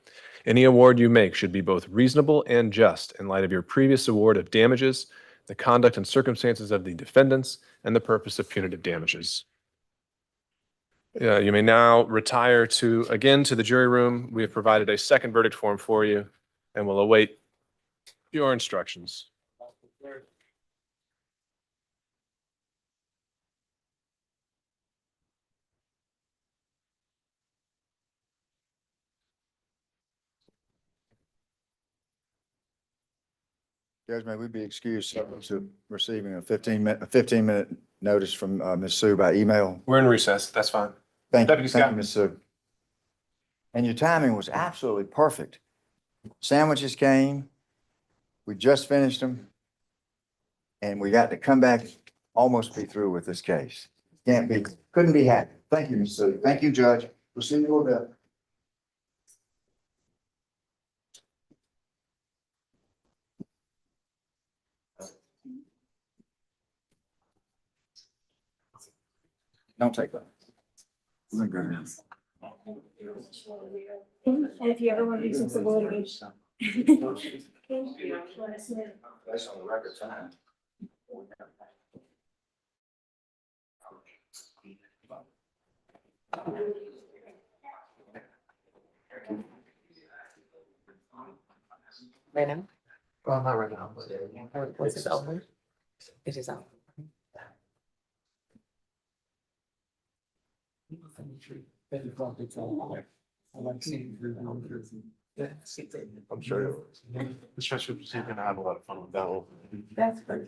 Any award you make should be both reasonable and just in light of your previous award of damages, the conduct and circumstances of the defendants, and the purpose of punitive damages. You may now retire to the jury room. We have provided a second verdict form for you and will await your instructions. Judge, may we be excused to receiving a 15-minute notice from Ms. Sue by email? We're in recess. That's fine. Thank Deputy you, thank Scott. you, Ms. Sue. And your timing was absolutely perfect. Sandwiches came, we just finished them, and we got to come back, almost be through with this case. Couldn't be happy. Thank you, Ms. Sue. Thank you, Judge. We'll see you in a little bit. Don't take that. We're good now. And if you ever want to do some litigation. That's on the record time. Right now? Well, not right now, but. Was it over? It is out. I'm sure. The transcript is gonna have a lot of fun with that one. That's great.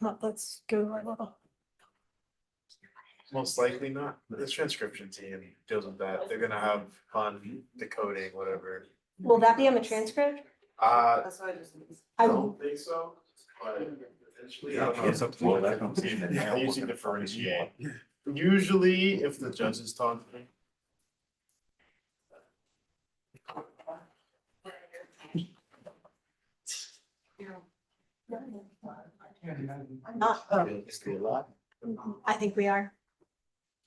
Let's go a little. Most likely not. The transcription team deals with that. They're gonna have fun decoding, whatever. Will that be on the transcript? That's what I just. I don't think so, but potentially, I don't know, it's up to the team. They usually differentiate. Usually, if the judges talk. I think we are.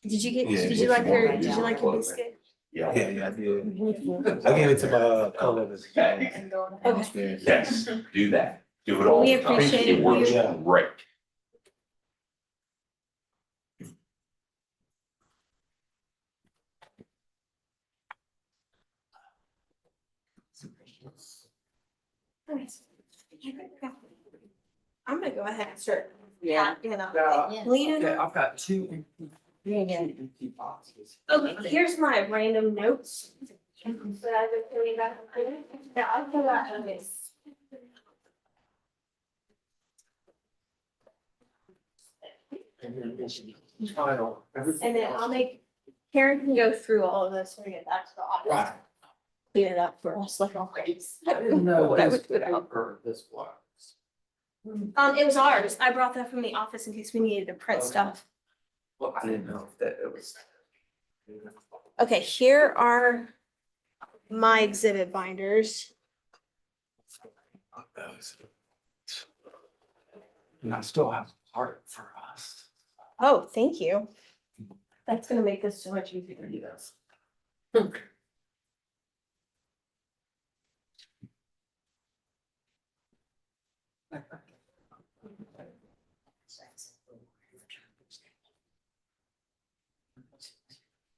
Did you like your biscuit? Yeah, I did. I gave it to my co-livers. Okay. Yes, do that. Do it all We the time. appreciate It works it. great. I'm gonna go ahead and start. Yeah. Lena, I've got two. okay, here's my random notes. That I've been putting back. Yeah, I'll fill out on this. And then I'll make Karen can go through all of this when we get back to the office. Right. Clean it up for us like always. I didn't know What I this would put out. paper, this was. It was ours. I brought that from the office in case we needed to print Okay. stuff. Well, I didn't know that it was. Okay, here are my exhibit binders. And I still have heart for us. Oh, thank you. That's gonna make this so much easier to do this.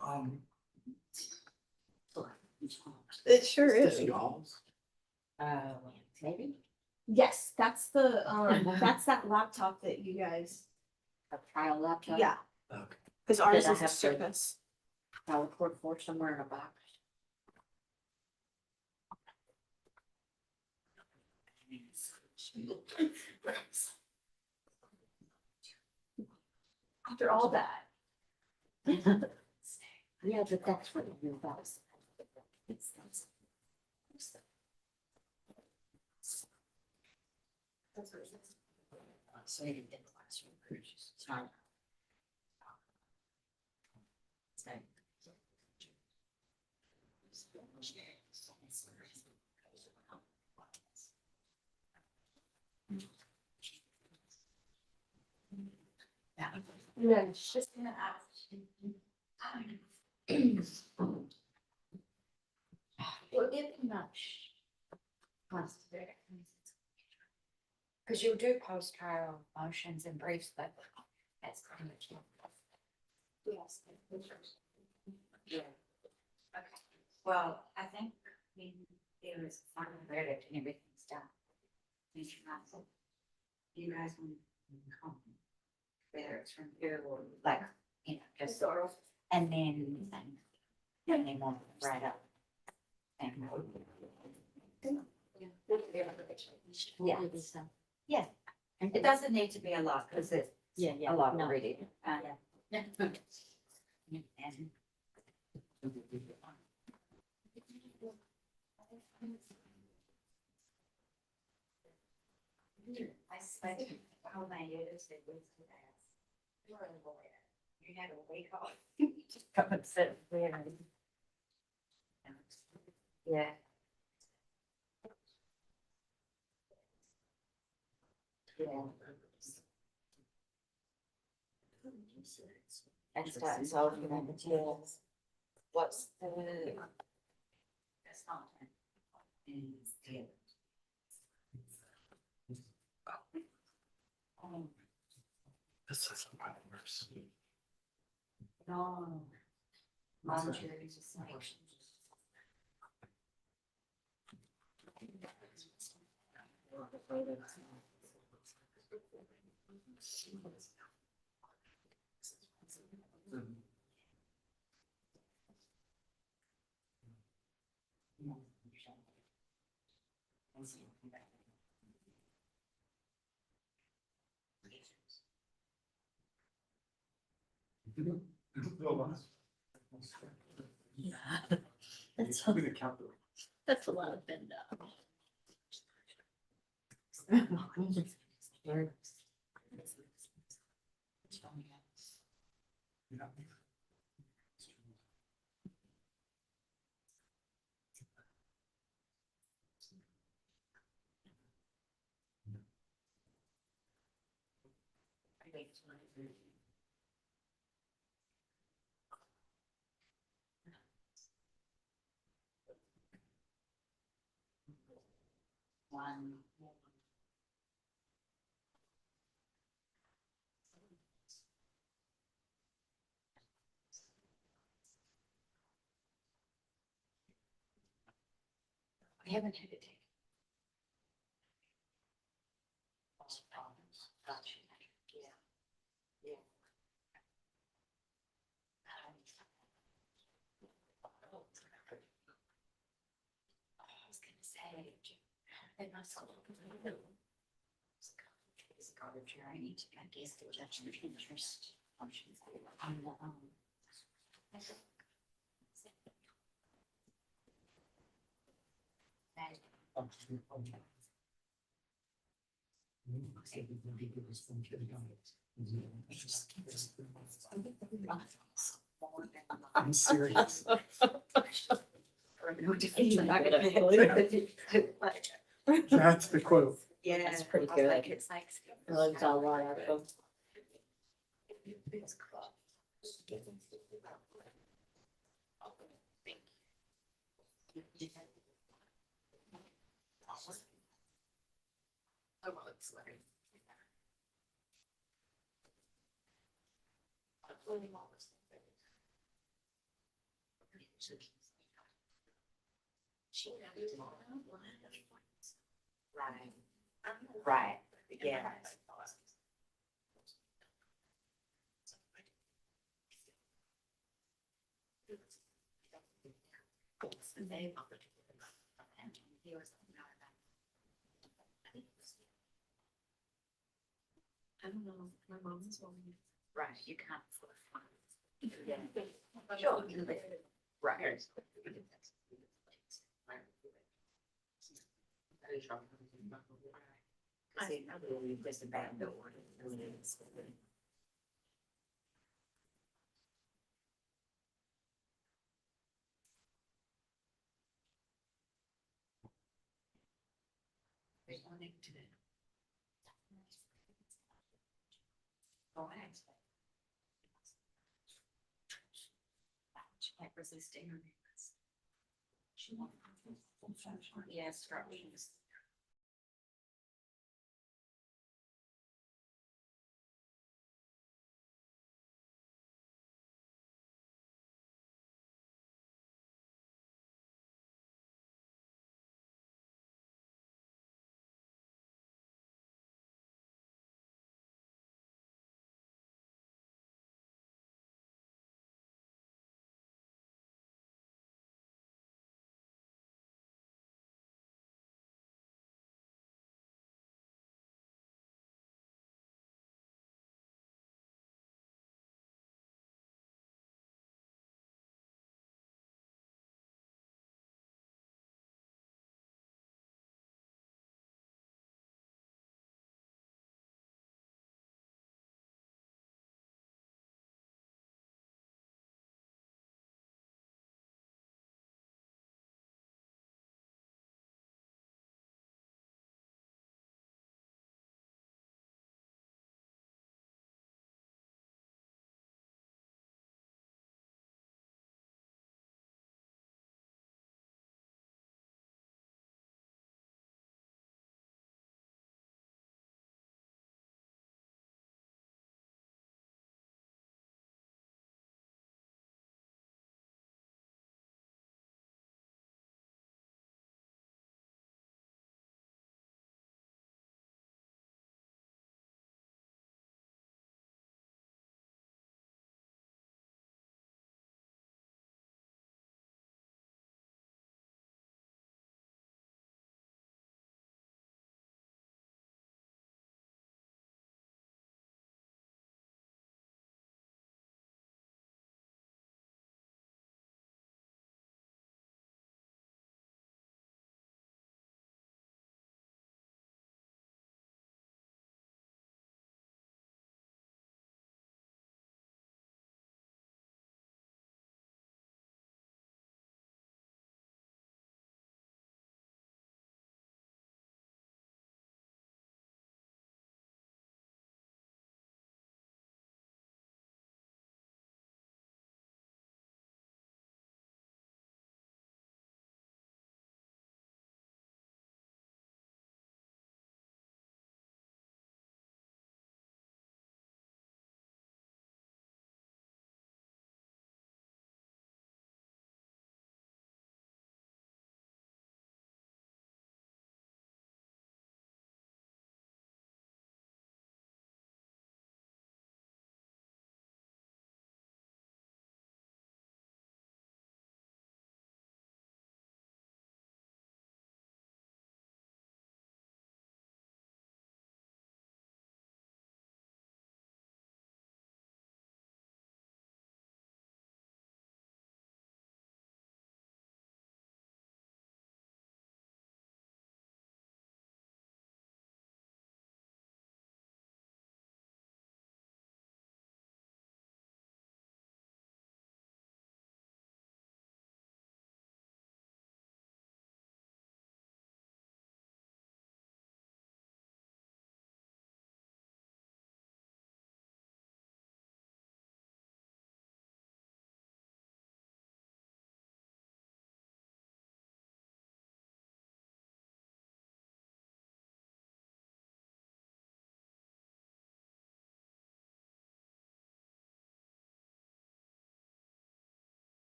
Um. It sure Is is. this y'all's? Maybe. Yes, that's the, that's that laptop that you guys, A trial laptop. yeah, Okay. because ours Did I is a have to- service. I'll record for somewhere in a box. After all that. Yeah, but that's what you do. So you did the classroom. It's not- No, she's just gonna ask. Well, if much. Because you do post-trial motions and briefs, but that's pretty much. Yes. Yeah. Okay, well, I think when there is a final verdict and everything's done. You guys want to come, whether it's from you or like, just sort of, and then they want to write up. And yeah, so, yeah, it doesn't need to be a lot, because it's a lot of reading. Yeah. And I spent all my years at Winston House. You're a lawyer. You had a week off. Just come and sit there. Yeah. Yeah. And start solving the materials. What's the? That's not. Is the. This is my worst. No. Monetary sanctions. That's I'm gonna count them. That's a lot of bend up. One. I haven't had it. Gotcha. Yeah. Yeah. I was gonna say, they must have. It's garbage here. I need to, I guess, the judgment of interest. On the, I'm serious. That's the quote. Yeah. That's pretty I was good. like, it's like. I looked a lot at them. Right, right, yeah. I don't know, my mom's one. Right, you can't. Yeah. Sure. Right. I believe there's a bad order. She can't resist internet. She won't. Yes, right.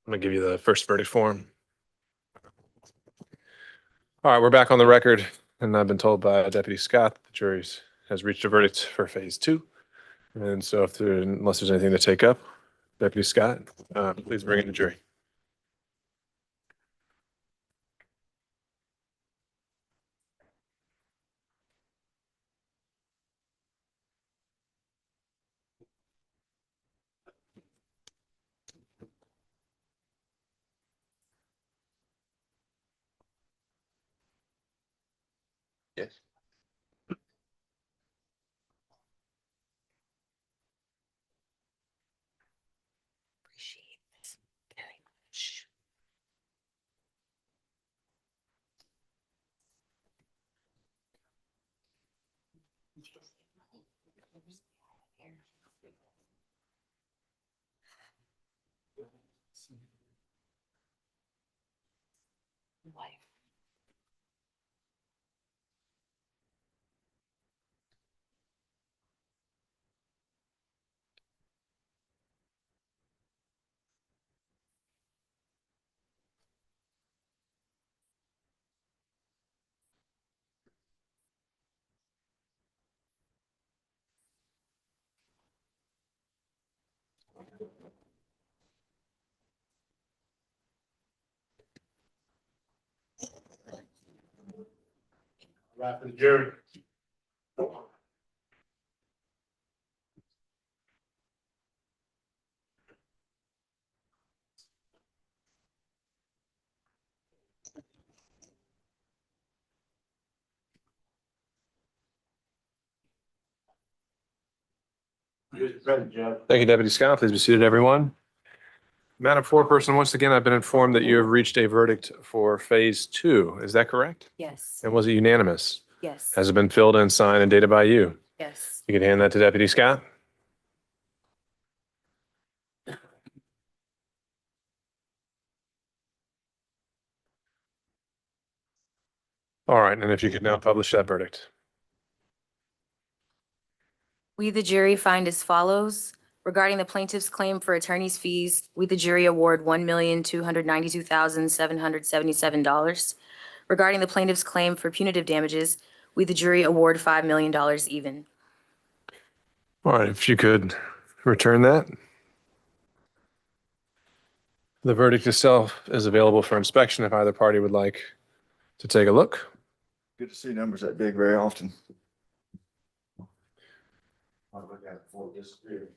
gonna give you the first verdict form. All right, we're back on the record, and I've been told by Deputy Scott that the jury has reached a verdict for phase 2. And so unless there's anything to take up, Deputy Scott, please bring in the jury. Yes. Appreciate this very much. Right for the jury. Present, Judge. Thank you, Deputy Scott. Please be seated, everyone. Madam Foreperson, once again, I've been informed that you have reached a verdict for phase 2. Is that correct? Yes, And was it unanimous? yes, Has it been filled in, signed, and dated by you? yes. You can hand that to Deputy Scott. All right, and if you could now publish that verdict. We, the jury, find as follows. Regarding the plaintiff's claim for attorney's fees, we, the jury, award $1,292,777. Regarding the plaintiff's claim for punitive damages, we, the jury, award $5 million even. All right, if you could return that. The verdict itself is available for inspection if either party would like to take a look. Good to see numbers that big very often. I'll look at it before it disappears.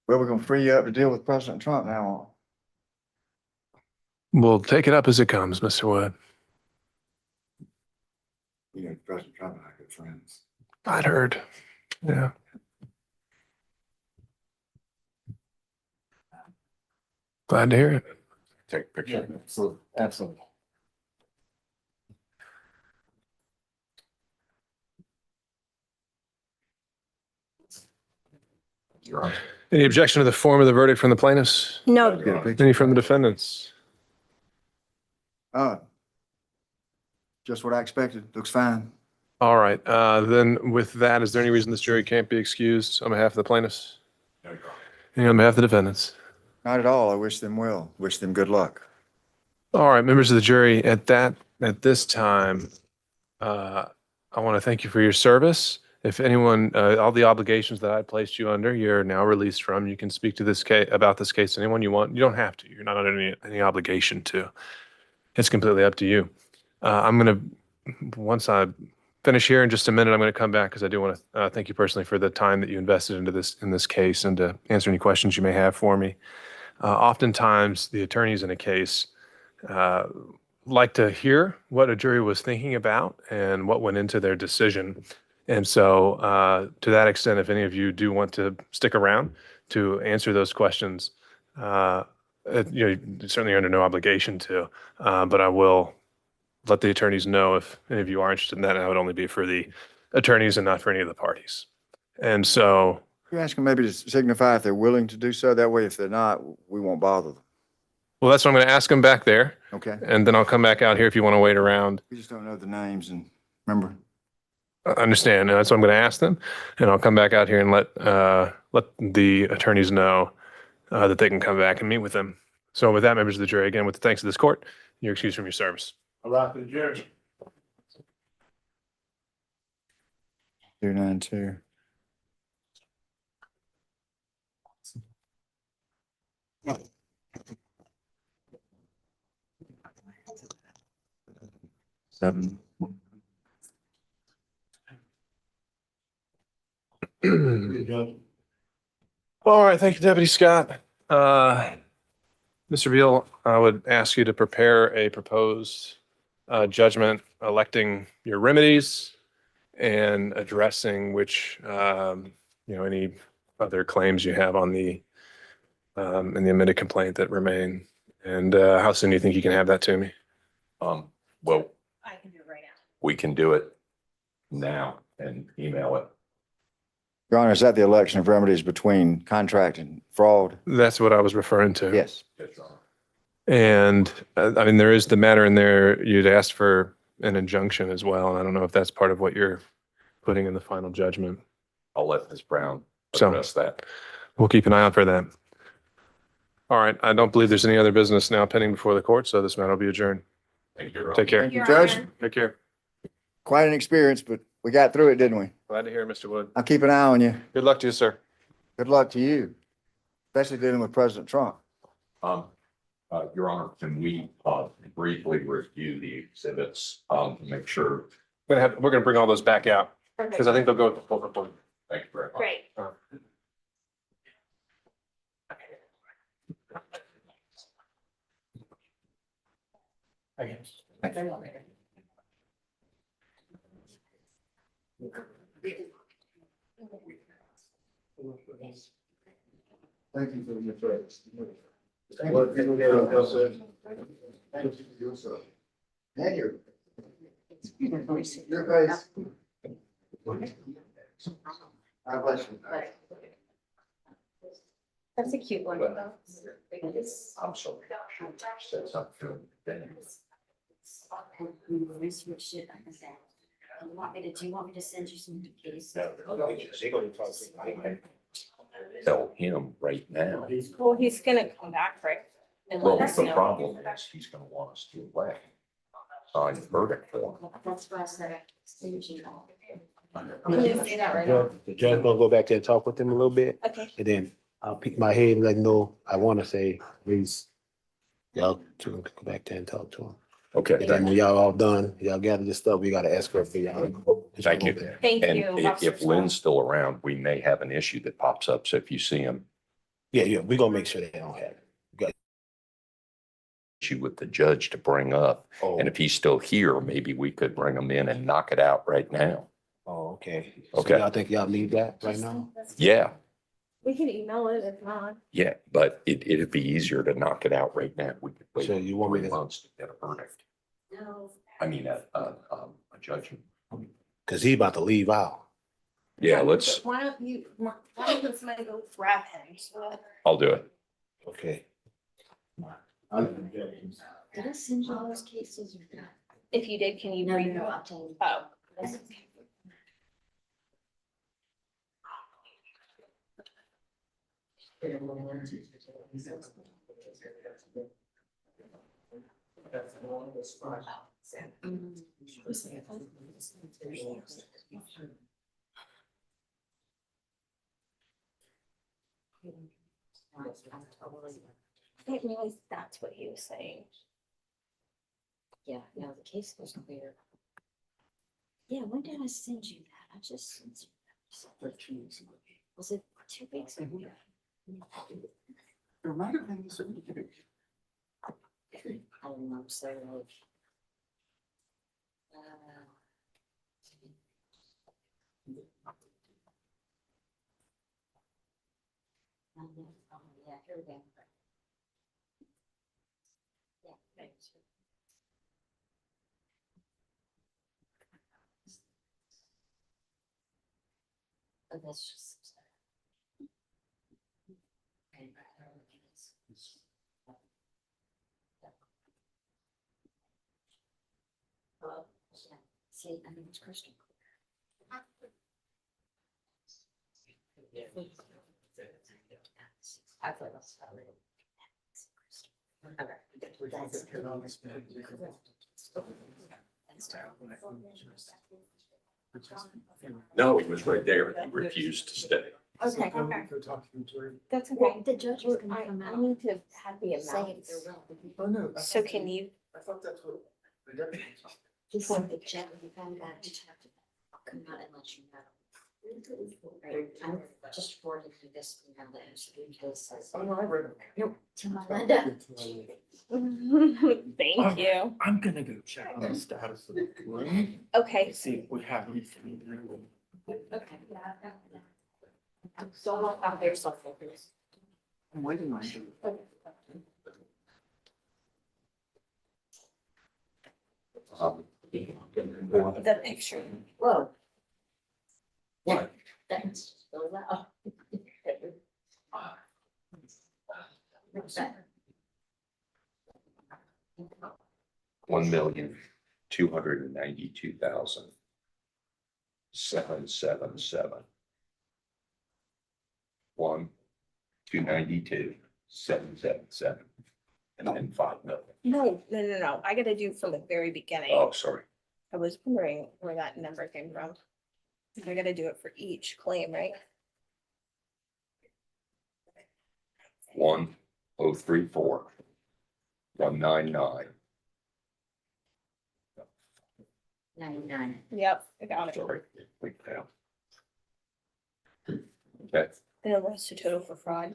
Well, we're gonna free you up to deal with President Trump now. We'll take it up as it comes, Mr. Wood. You know, President Trump and I are good friends. I'd heard. Yeah. Glad to hear it. Take a picture. Absolutely, absolutely. Any objection to the form of the verdict from the plaintiffs? No, Get a picture. Any from the defendants? Just what I expected. Looks fine. All right, then with that, is there any reason this jury can't be excused on behalf of the plaintiffs? Any on behalf of the defendants? Not at all. I wish them well. Wish them good luck. All right, members of the jury, at this time, I want to thank you for your service. If anyone, all the obligations that I placed you under, you're now released from. You can speak to this case about this case to anyone you want. You don't have to. You're not under any obligation to. It's completely up to you. Once I finish here in just a minute, I'm going to come back because I do want to thank you personally for the time that you invested into this case and to answer any questions you may have for me. Oftentimes, the attorneys in a case like to hear what a jury was thinking about and what went into their decision. And so to that extent, if any of you do want to stick around to answer those questions, you're certainly under no obligation to, but I will let the attorneys know if any of you are interested in that. And that would only be for the attorneys and not for any of the parties. And so You ask them maybe to signify if they're willing to do so. That way, if they're not, we won't bother them. Well, that's what I'm going to ask them back there, Okay. and then I'll come back out here if you want to wait around. We just don't know the names and remember. I understand, and that's what I'm going to ask them, and I'll come back out here and let the attorneys know that they can come back and meet with them. So with that, members of the jury, again, with the thanks of this court, you're excused from your service. A lot for the jury. 292. Seven. All right, thank you, Deputy Scott. Mr. Beal, I would ask you to prepare a proposed judgment electing your remedies and addressing which, any other claims you have on the in the amended complaint that remain. And how soon do you think you can have that to me? Well, I can do it right now. we can do it now and email it. Your Honor, is that the election of remedies between contract and fraud? That's what I was referring to. Yes. And I mean, there is the matter in there, you'd asked for an injunction as well. And I don't know if that's part of what you're putting in the final judgment. I'll let Ms. Brown So- address that. We'll keep an eye out for that. All right. I don't believe there's any other business now pending before the court, so this matter will be adjourned. Thank you. Take care. Thank you, Your Judge. Honor. Take care. Quite an experience, but we got through it, didn't we? Glad to hear it, Mr. Wood. I'll keep an eye on you. Good luck to you, sir. Good luck to you, especially dealing with President Trump. Your Honor, can we briefly review the exhibits to make sure? We're gonna bring all those back out because I think they'll go with the full report. Thank you very much. Great. Thank you for your service. And your face. God bless you. That's a cute one. I'm sorry. Said something. Do you want me to send you some cases? Tell him right now. Well, he's gonna come back, right? And Well, let us the know. problem is he's gonna want us to elect on verdict form. That's why I said I send you all. Can you say that right now? The judge gonna go back there and talk with them a little bit, Okay. and then I'll pick my head and let him know, I wanna say, please, y'all to go back there and talk to him. Okay, And then when y'all all done, y'all gather this stuff, we gotta escort for y'all. thank you. Thank And you. if Lynn's still around, we may have an issue that pops up. So if you see him, Yeah, we gonna make sure they don't have it. issue with the judge to bring up. Oh, And if he's still here, maybe we could bring him in and knock it out right now. oh, okay. So Okay. y'all think y'all need that right now? Yeah, We can email it if not. yeah, but it'd be easier to knock it out right now. We could wait So you want me 3 to- months to get a verdict. No. I mean, a judgment. Cause he about to leave out. Yeah, let's, Why don't somebody go grab him? I'll do it. Okay. Did I send you all those cases or not? If you did, can you No, read no, them? I'll tell you. Oh. I didn't realize that's what he was saying. Yeah, no, the case was clear. Yeah, when did I send you that? I just sent you that. Was it 2 weeks ago? There might have been some. I don't know, so like. Yeah, here we go. Yeah, thanks. Oh, that's just. Okay. See, I mean, it's crystal No, he was right there. He refused to stay. Okay, Go talk to him, Tori. that's Well, okay. the judge is gonna come I out. need to have the Say amount. if they're well. Oh, no. I So thought- can you, I thought that's what the deputy was. Just want to check if you found out, just have to, I'll come out and let you know. Right, I'm just forwarding you this email that has three cases. Oh, no, I read it. No, to my Linda. thank you. I'm gonna go check on the status of the room, Okay, see if we have anything. Okay. so I'll have their cell phone, please. I'm waiting on you. The picture. Whoa. What? That's so loud. What's that? 1,292,777. 1,292,777. And then 5 million. No. I gotta do from the very beginning. Oh, sorry. I was wondering where that number came from. I gotta do it for each claim, right? 1,034. 199. 99. Yep, I got it. Sorry. Wait down. Okay. And what's the total for fraud?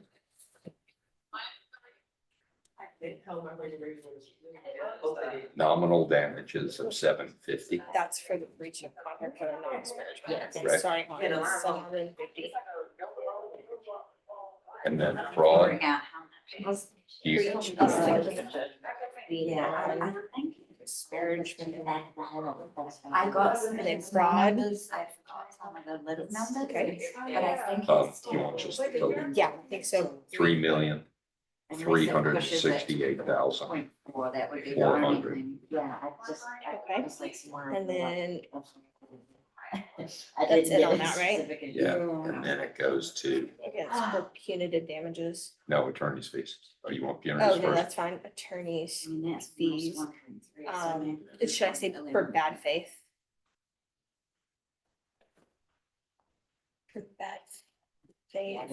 Nominal damages of 750. That's for the breach of contract for the non-disparagement. Yes. Right. Sorry, it's 750. And then fraud, Figuring out how much. you, Yeah, I think. Disparagement. I got some And then of the fraud. numbers, I forgot some of the little numbers. Okay. But I think. it's you want just the total? Yeah, I think so. 3,368,000. 0.4, that would be. 400. Yeah, I just. Okay. Just like some more. And then That's that's it on that, right? Yeah, and then it goes to, against for punitive damages. no attorney's fees. Oh, you want Oh, penalties no, first? that's fine. Attorneys, fees. Fees. Should I say for bad faith? For bad faith,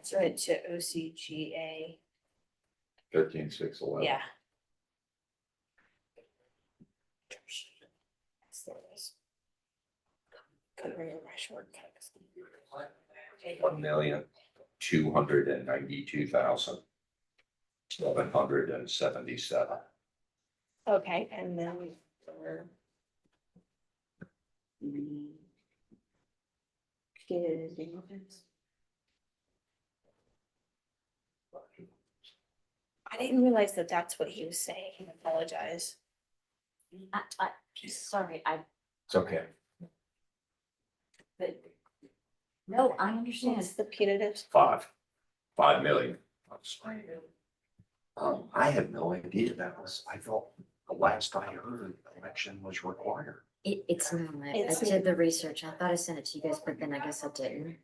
so it to OCGA, 13,611. yeah. There it is. Couldn't remember my shortcuts. 1,292,777. Okay, and then for punitive damages. I didn't realize that that's what he was saying. I apologize. Sorry, It's okay. but. No, I understand. What's the punitive? 5 million. I had no idea that was, I thought the last I heard, election was required. It's not, I It's- did the research, I thought I sent it to you guys, but then I guess I didn't.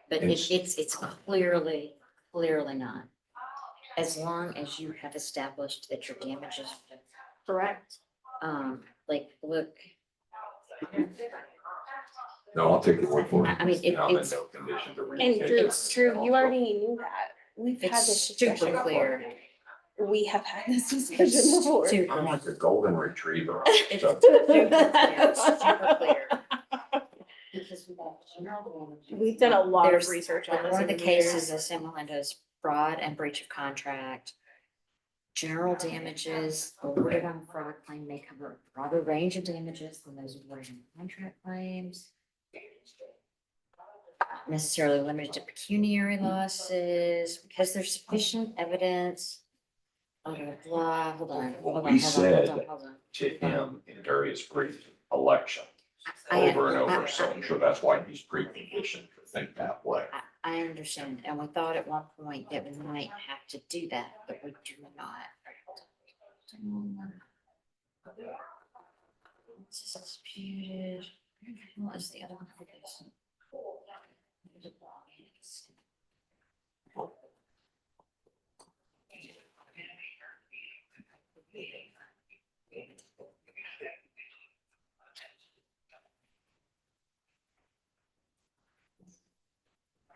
But It's- it's clearly not. As long as you have established that your damages, Correct. like, look. No, I'll take the word for it. I mean, And I'm in it's- no condition to read And it. it's true, you already knew that. We've had It's this super discussion clear. before. We have had this discussion before. Super I'm like a golden retriever. It's So, super clear. Because We've done a lot of There's- research on this. One of the over years. cases of San Melinda is fraud and breach of contract. General damages awarded on fraud claim may cover a broader range of damages than those awarded on contract claims. Not necessarily limited to pecuniary losses, because there's sufficient evidence. Blah, blah, blah. Hold on, hold on, We hold on, said- hold on, hold on. To him in various brief elections, I- over and I- over, so I'm sure that's why he's preconditioned to think that way. I understand, and we thought at one point that we might have to do that, but we do not. Disputed. What is the other one?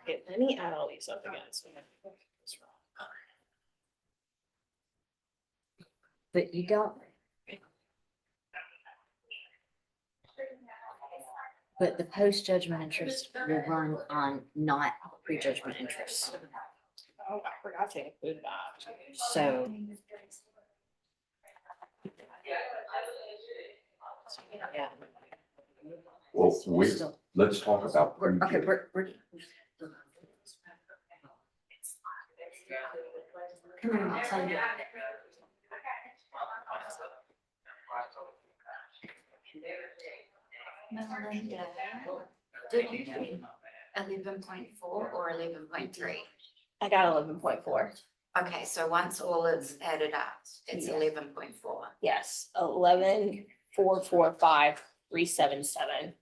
Okay, let me add all these up again. But you don't. But the post-judgment interest will run on not pre-judgment interest. Oh, I forgot to include that. So yeah. Well, let's talk about. Okay, we're. Come on, I'll tell you. Melinda, did you do 11.4 or 11.3? I got 11.4. Okay, so once all is added up, it's 11.4. Yes, 11,445,377.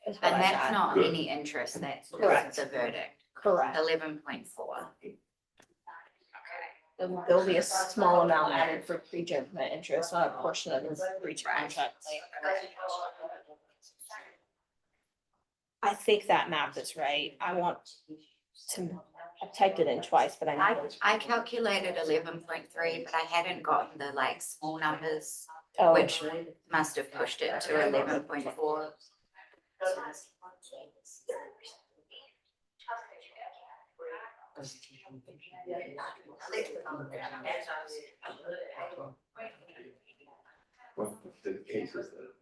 And that's not any interest, that's Correct. just the verdict. Correct. 11.4. There'll be a small amount added for pre-judgment interest on a portion of the breach of contract. I think that math is right. I want to, I typed it in twice, but I know. I calculated 11.3, but I hadn't gotten the like small numbers, Oh, which must have pushed it to 11.4. Well, the cases that.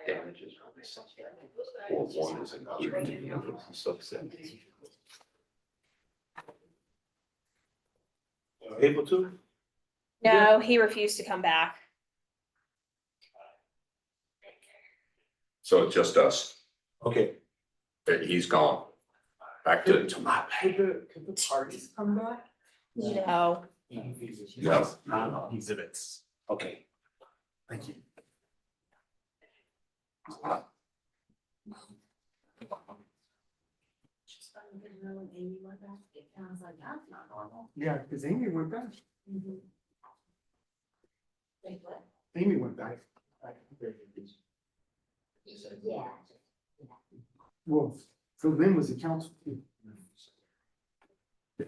Damages. Or one is another subset. Able to? no, he refused to come back. So it's just us. Okay. He's gone. Back to my. Could the parties come back? No. No. Exhibits. Okay. Thank you. Yeah, because Amy went back. Amy went back. Yeah. Well, so Lynn was the council.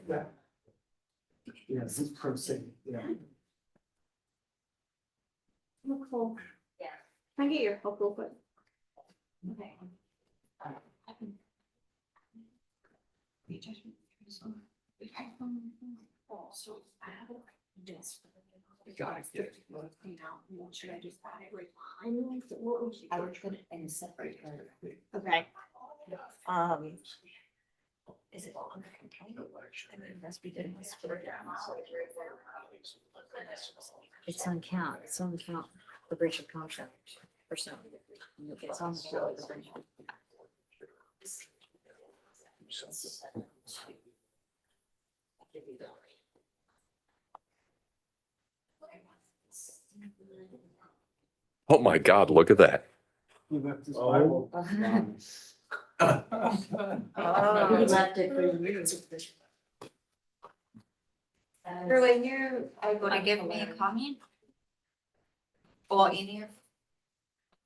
Yeah. Yeah, this is pro se, yeah. Cool. Yeah. Can I get your help real quick? Okay. So I have it. Yes. Got it. What should I just add it right behind? What would you? I would put it in a separate. Okay. Is it on the complaint? And then must be doing this for It's on count, it's on count, the breach of contract or something. It's on the count. of the breach. Oh my God, look at that. He left his Bible. He left it for you. When you are gonna give me a comment? Or any of?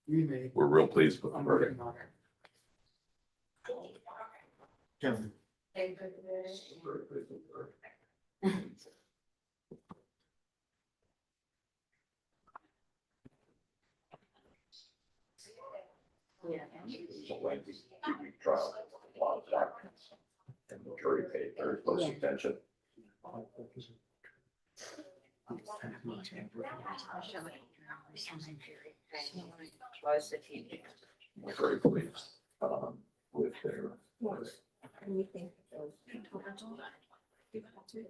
We may. We're real pleased with the I'm verdict. working on it. Kevin. Yeah. It's a lengthy 2-week trial, a lot of documents. And the jury paid very close attention. We're very pleased with their.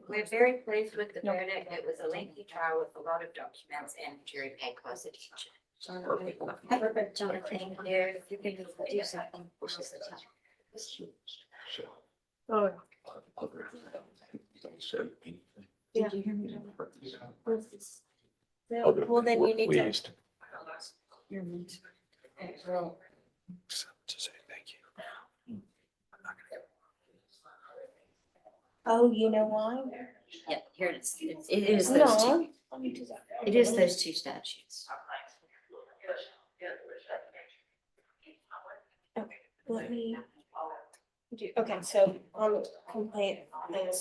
We're very pleased with the verdict. It was a lengthy trial with a lot of documents and the jury paid close attention. Perfect, Jonathan. Thank you. If you can do something. Oh. Did you hear me? Well, then you need to. Pleased. To say thank you. Oh, you know why? Yeah, here it is. It is those two. No. Let me do that. It is those two statutes. Okay, let me. Okay, so complaint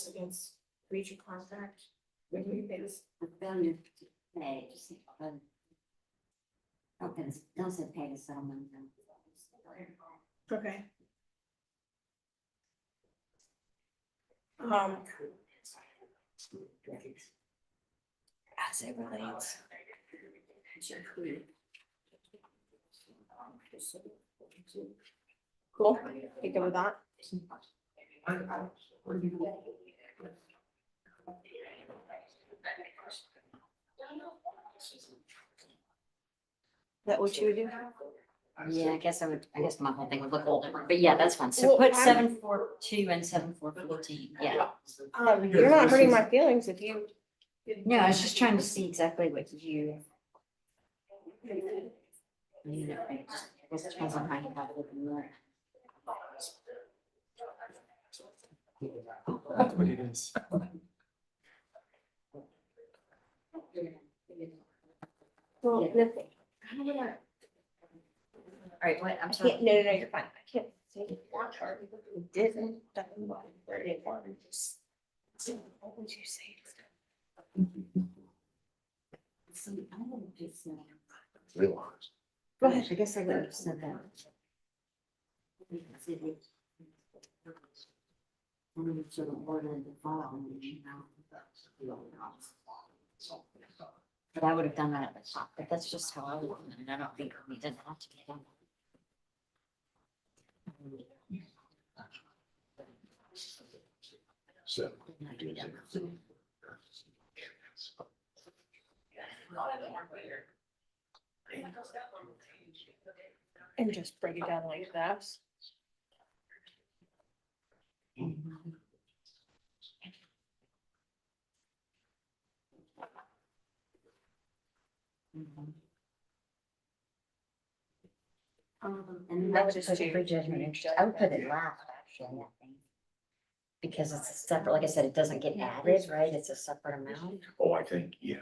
against breach of contract. Failure to pay, just, doesn't pay the settlement. Okay. As it relates. Cool, you good with that? That what you would do? Yeah, I guess my whole thing would look a little different, but yeah, that's fine. So Well, put I'm- 742 and 7414, yeah. You're not hurting my feelings if you. No, I was just trying to see exactly what you. You know, I guess it depends on how you have it in there. That's what it is. Well, Yeah. the thing. All right, what, I'm I sorry. can't, no, you're fine. I can't say that part because it didn't. Where it was. What would you say? See, I don't know if it's, Realize. Go ahead. I guess I would have said that. Sort of order the file, you know. But I would have done that at the top, but that's just how I would, and I don't think we didn't have to be done. So. And just break it down like that. And that would just put a prejudgment interest, I would put it last, actually, I think. Because it's a separate, like I said, it doesn't get added, right, it's a separate amount. Oh, I think, yeah.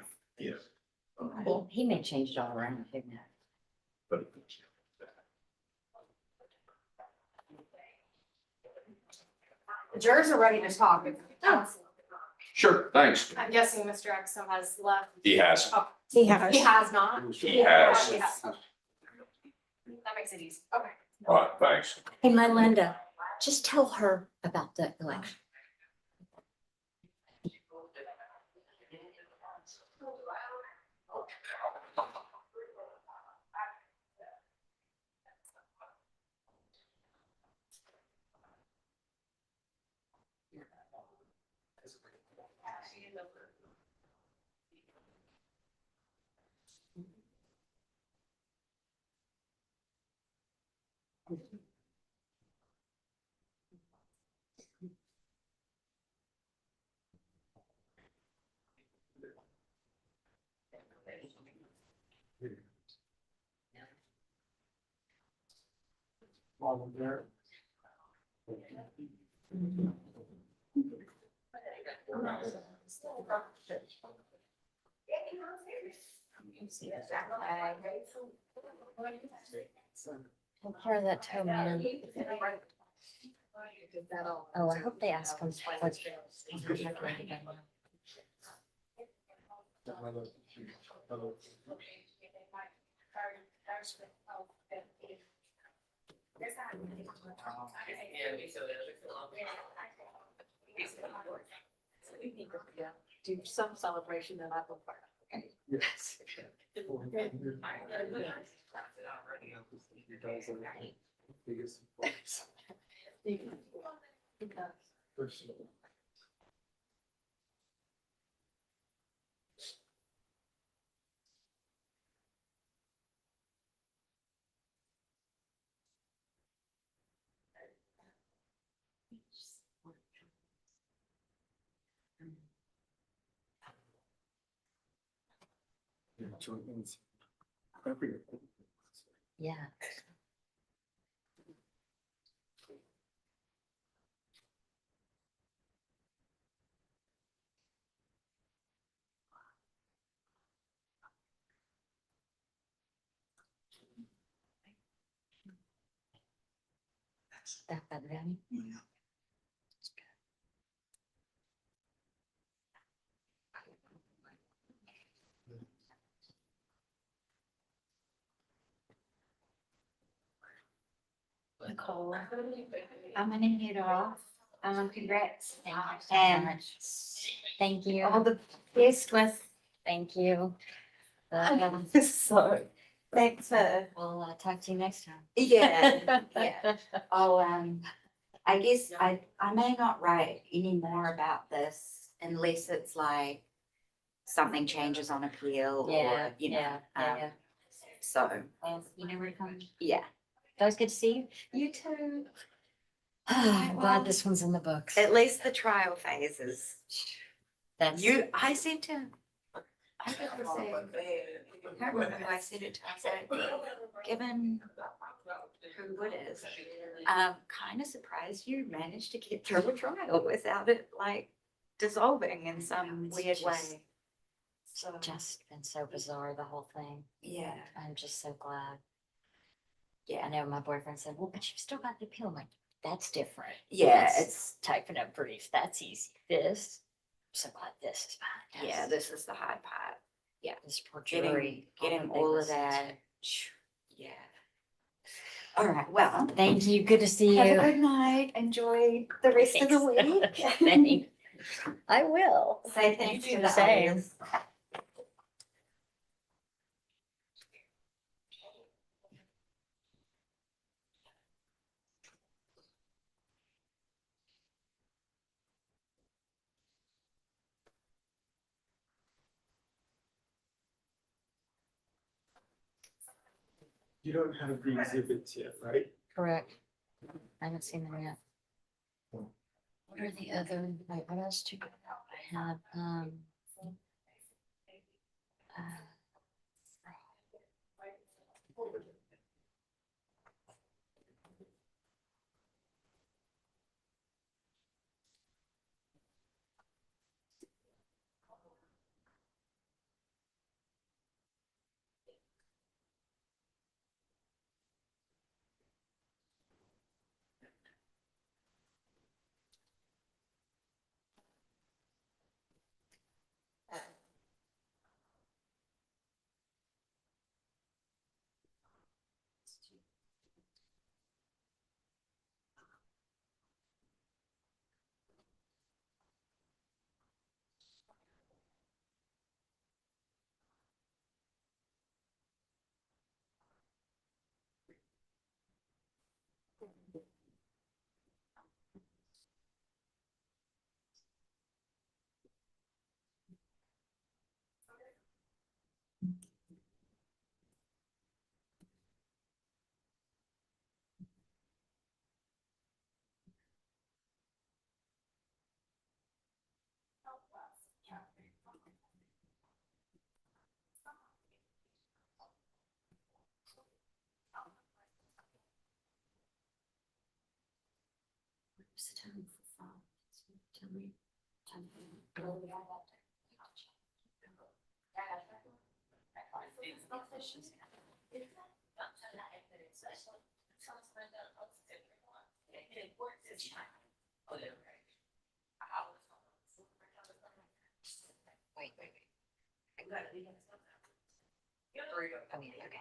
Well, he may change it all around, who knows? But The jurors are ready to talk. Sure, thanks. I'm guessing Mr. Exum has left. He has. Oh, He has. he has not? He has. He has. That makes it easy. Okay. All right, thanks. Hey, my Linda, just tell her about the election. All of their. Part of that toe man. Oh, I hope they ask him. Do some celebration that I will. Yes. Yeah. Dapat rin. Nicole, I'm gonna head off. Congrats. And thank you. All the best with. Thank you. So, thanks for. We'll talk to you next time. Yeah, yeah. I'll, I guess I may not write any more about this unless it's like something changes on appeal or, you know. So. You never come. Yeah. That was good to see you. You too. I'm glad this one's in the books. At least the trial phase is. That's. I seem to. I never say. I can't remember who I said it to. I said, given who it is, kind of surprised you managed to get through a trial without it like dissolving in some weird way. So just been so bizarre, the whole thing. Yeah. I'm just so glad. Yeah, I know my boyfriend said, well, but you've still got the appeal. I'm like, that's different. Yeah, that's it's typing up brief. That's easy. This, I'm so glad this is behind us. Yeah, this is the hard part. Yeah, this poor jury. Getting all of that. Yeah. All right, well. Thank you. Good to see you. Have a good night. Enjoy the rest of the week. Thanks. I will. Say thanks to the audience. You don't have the exhibits yet, right? Correct. I haven't seen them yet. What are the other, like, what else do I have? Wait. I mean, okay.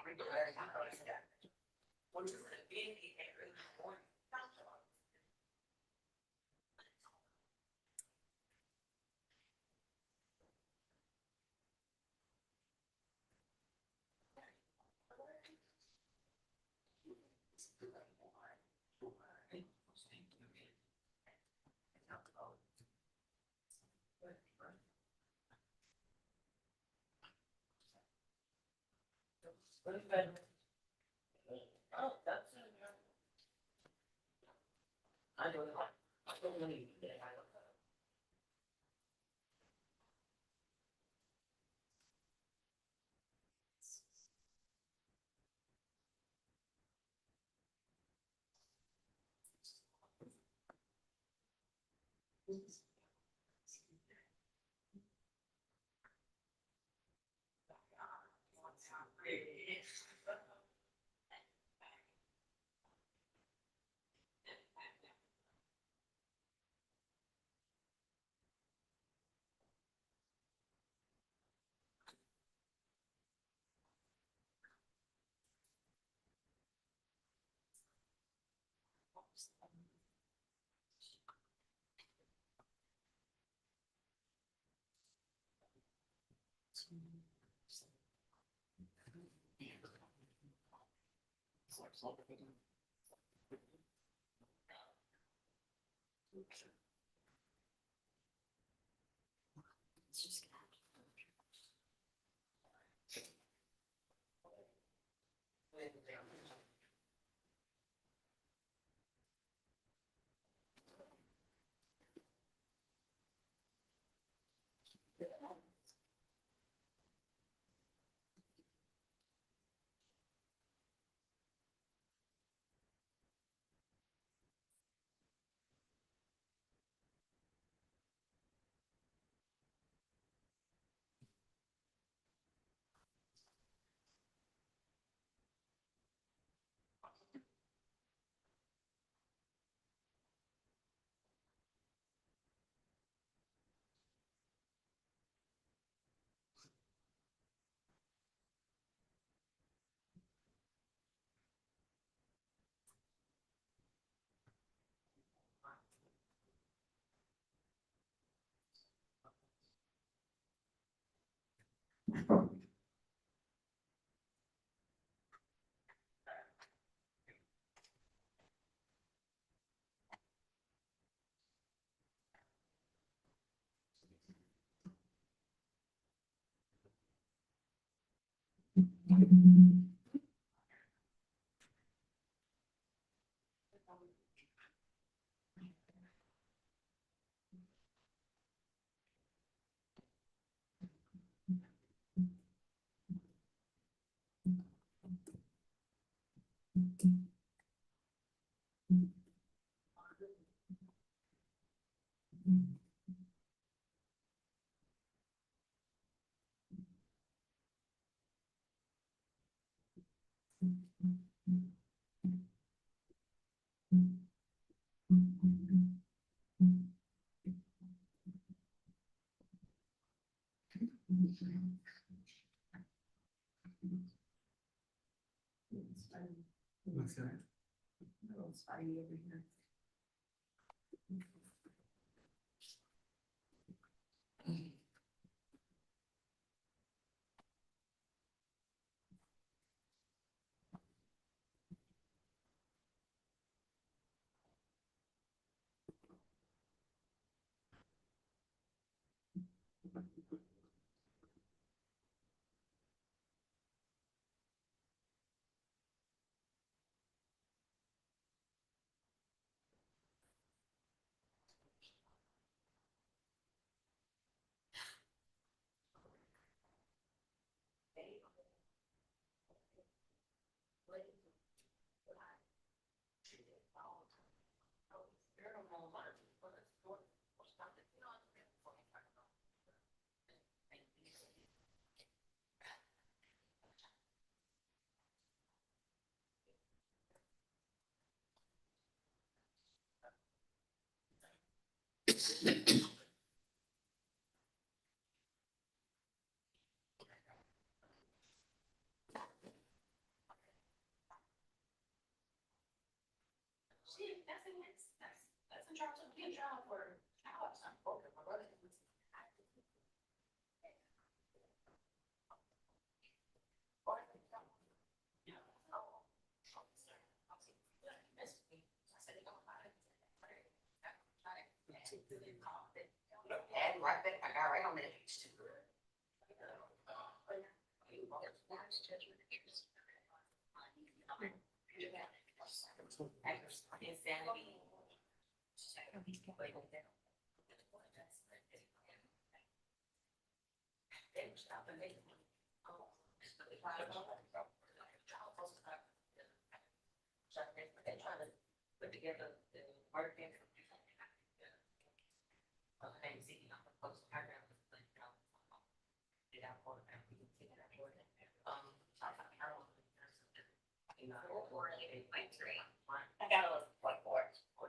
I got 11.4.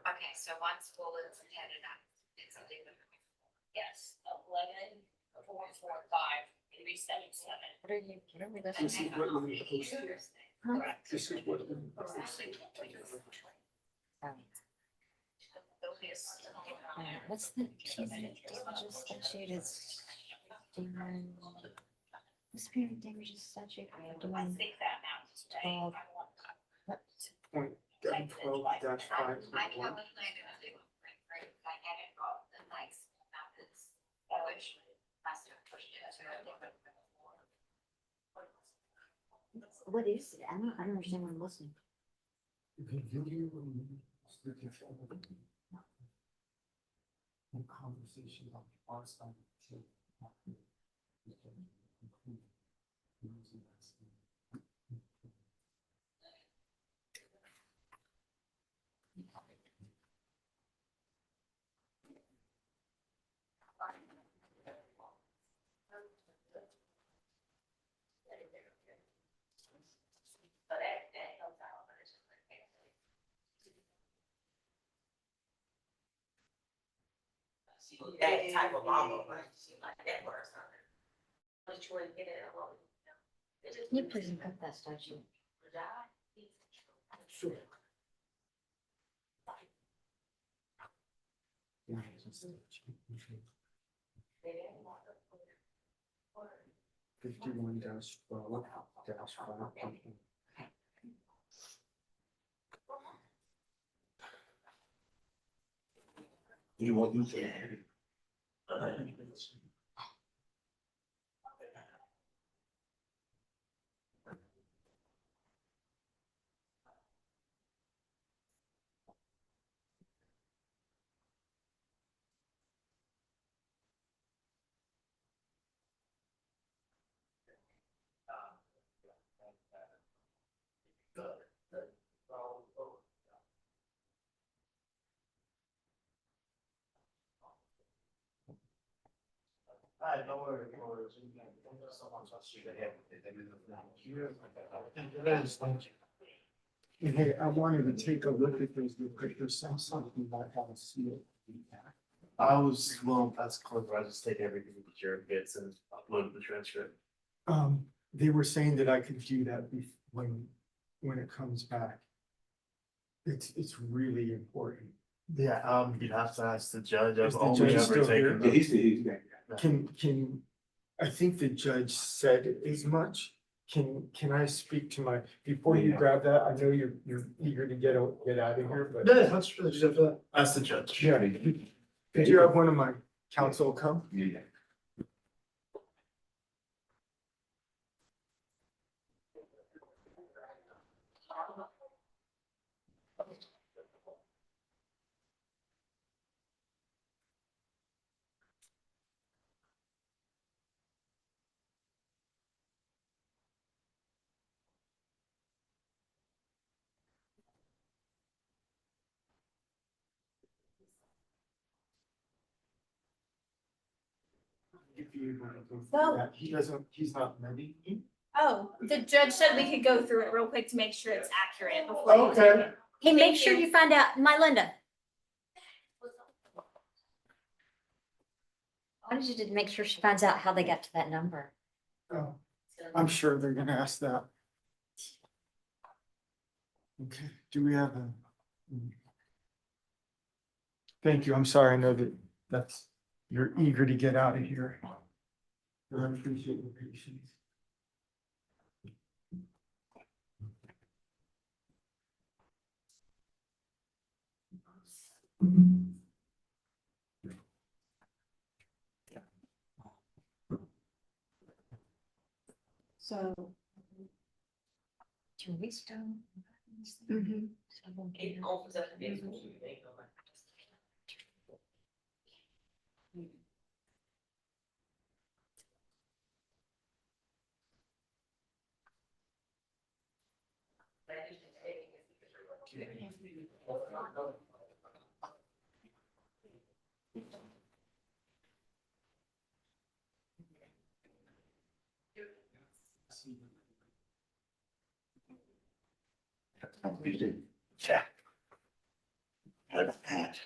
Okay, so one school is headed up. It's a legal. Yes, 11.45, 377. What are you, what are we This is what we posted. This is what we posted. What's the damages statute is? Spirit damages statute. I think that amounts to 12. Point 12 dash 5. I calculated it. I had it all the nice methods, which must have pushed it to a different. What is it? I don't understand what I'm listening. Conversation on our side. That type of mama, like that or something. Which one get it along? Can you please look up that statute? Sure. Yeah. 51 dash 12 dash 5. You want you to. No worries, no worries. Someone's on street ahead. Hey, I wanted to take a look at those real quick. There's something about how to see it. Well, that's close. I just take everything that Jared gets and upload the transcript. They were saying that I could do that when it comes back. It's really important. Yeah, you'd have to ask the judge. Is I've the only judge ever still here? taken. Yeah, he's there. Can, I think the judge said as much. Can I speak to my, before you grab that, I know you're eager to get out of here, but. Yeah, that's really just after that. Ask the judge. Yeah, could you have one of my counsel come? Yeah. If you able to go through that. He's not ready. Oh, the judge said we could go through it real quick to make sure it's accurate before. you take Okay. it. Hey, make Thank sure you. you find out, my Linda. I wanted you to make sure she finds out how they got to that number. Oh, I'm sure they're gonna ask that. Okay, do we have a? Thank you, I'm sorry, I know that's, you're eager to get out of here. I appreciate your patience. So. 2 weeks ago. It opens up the next one. Yeah. How about that?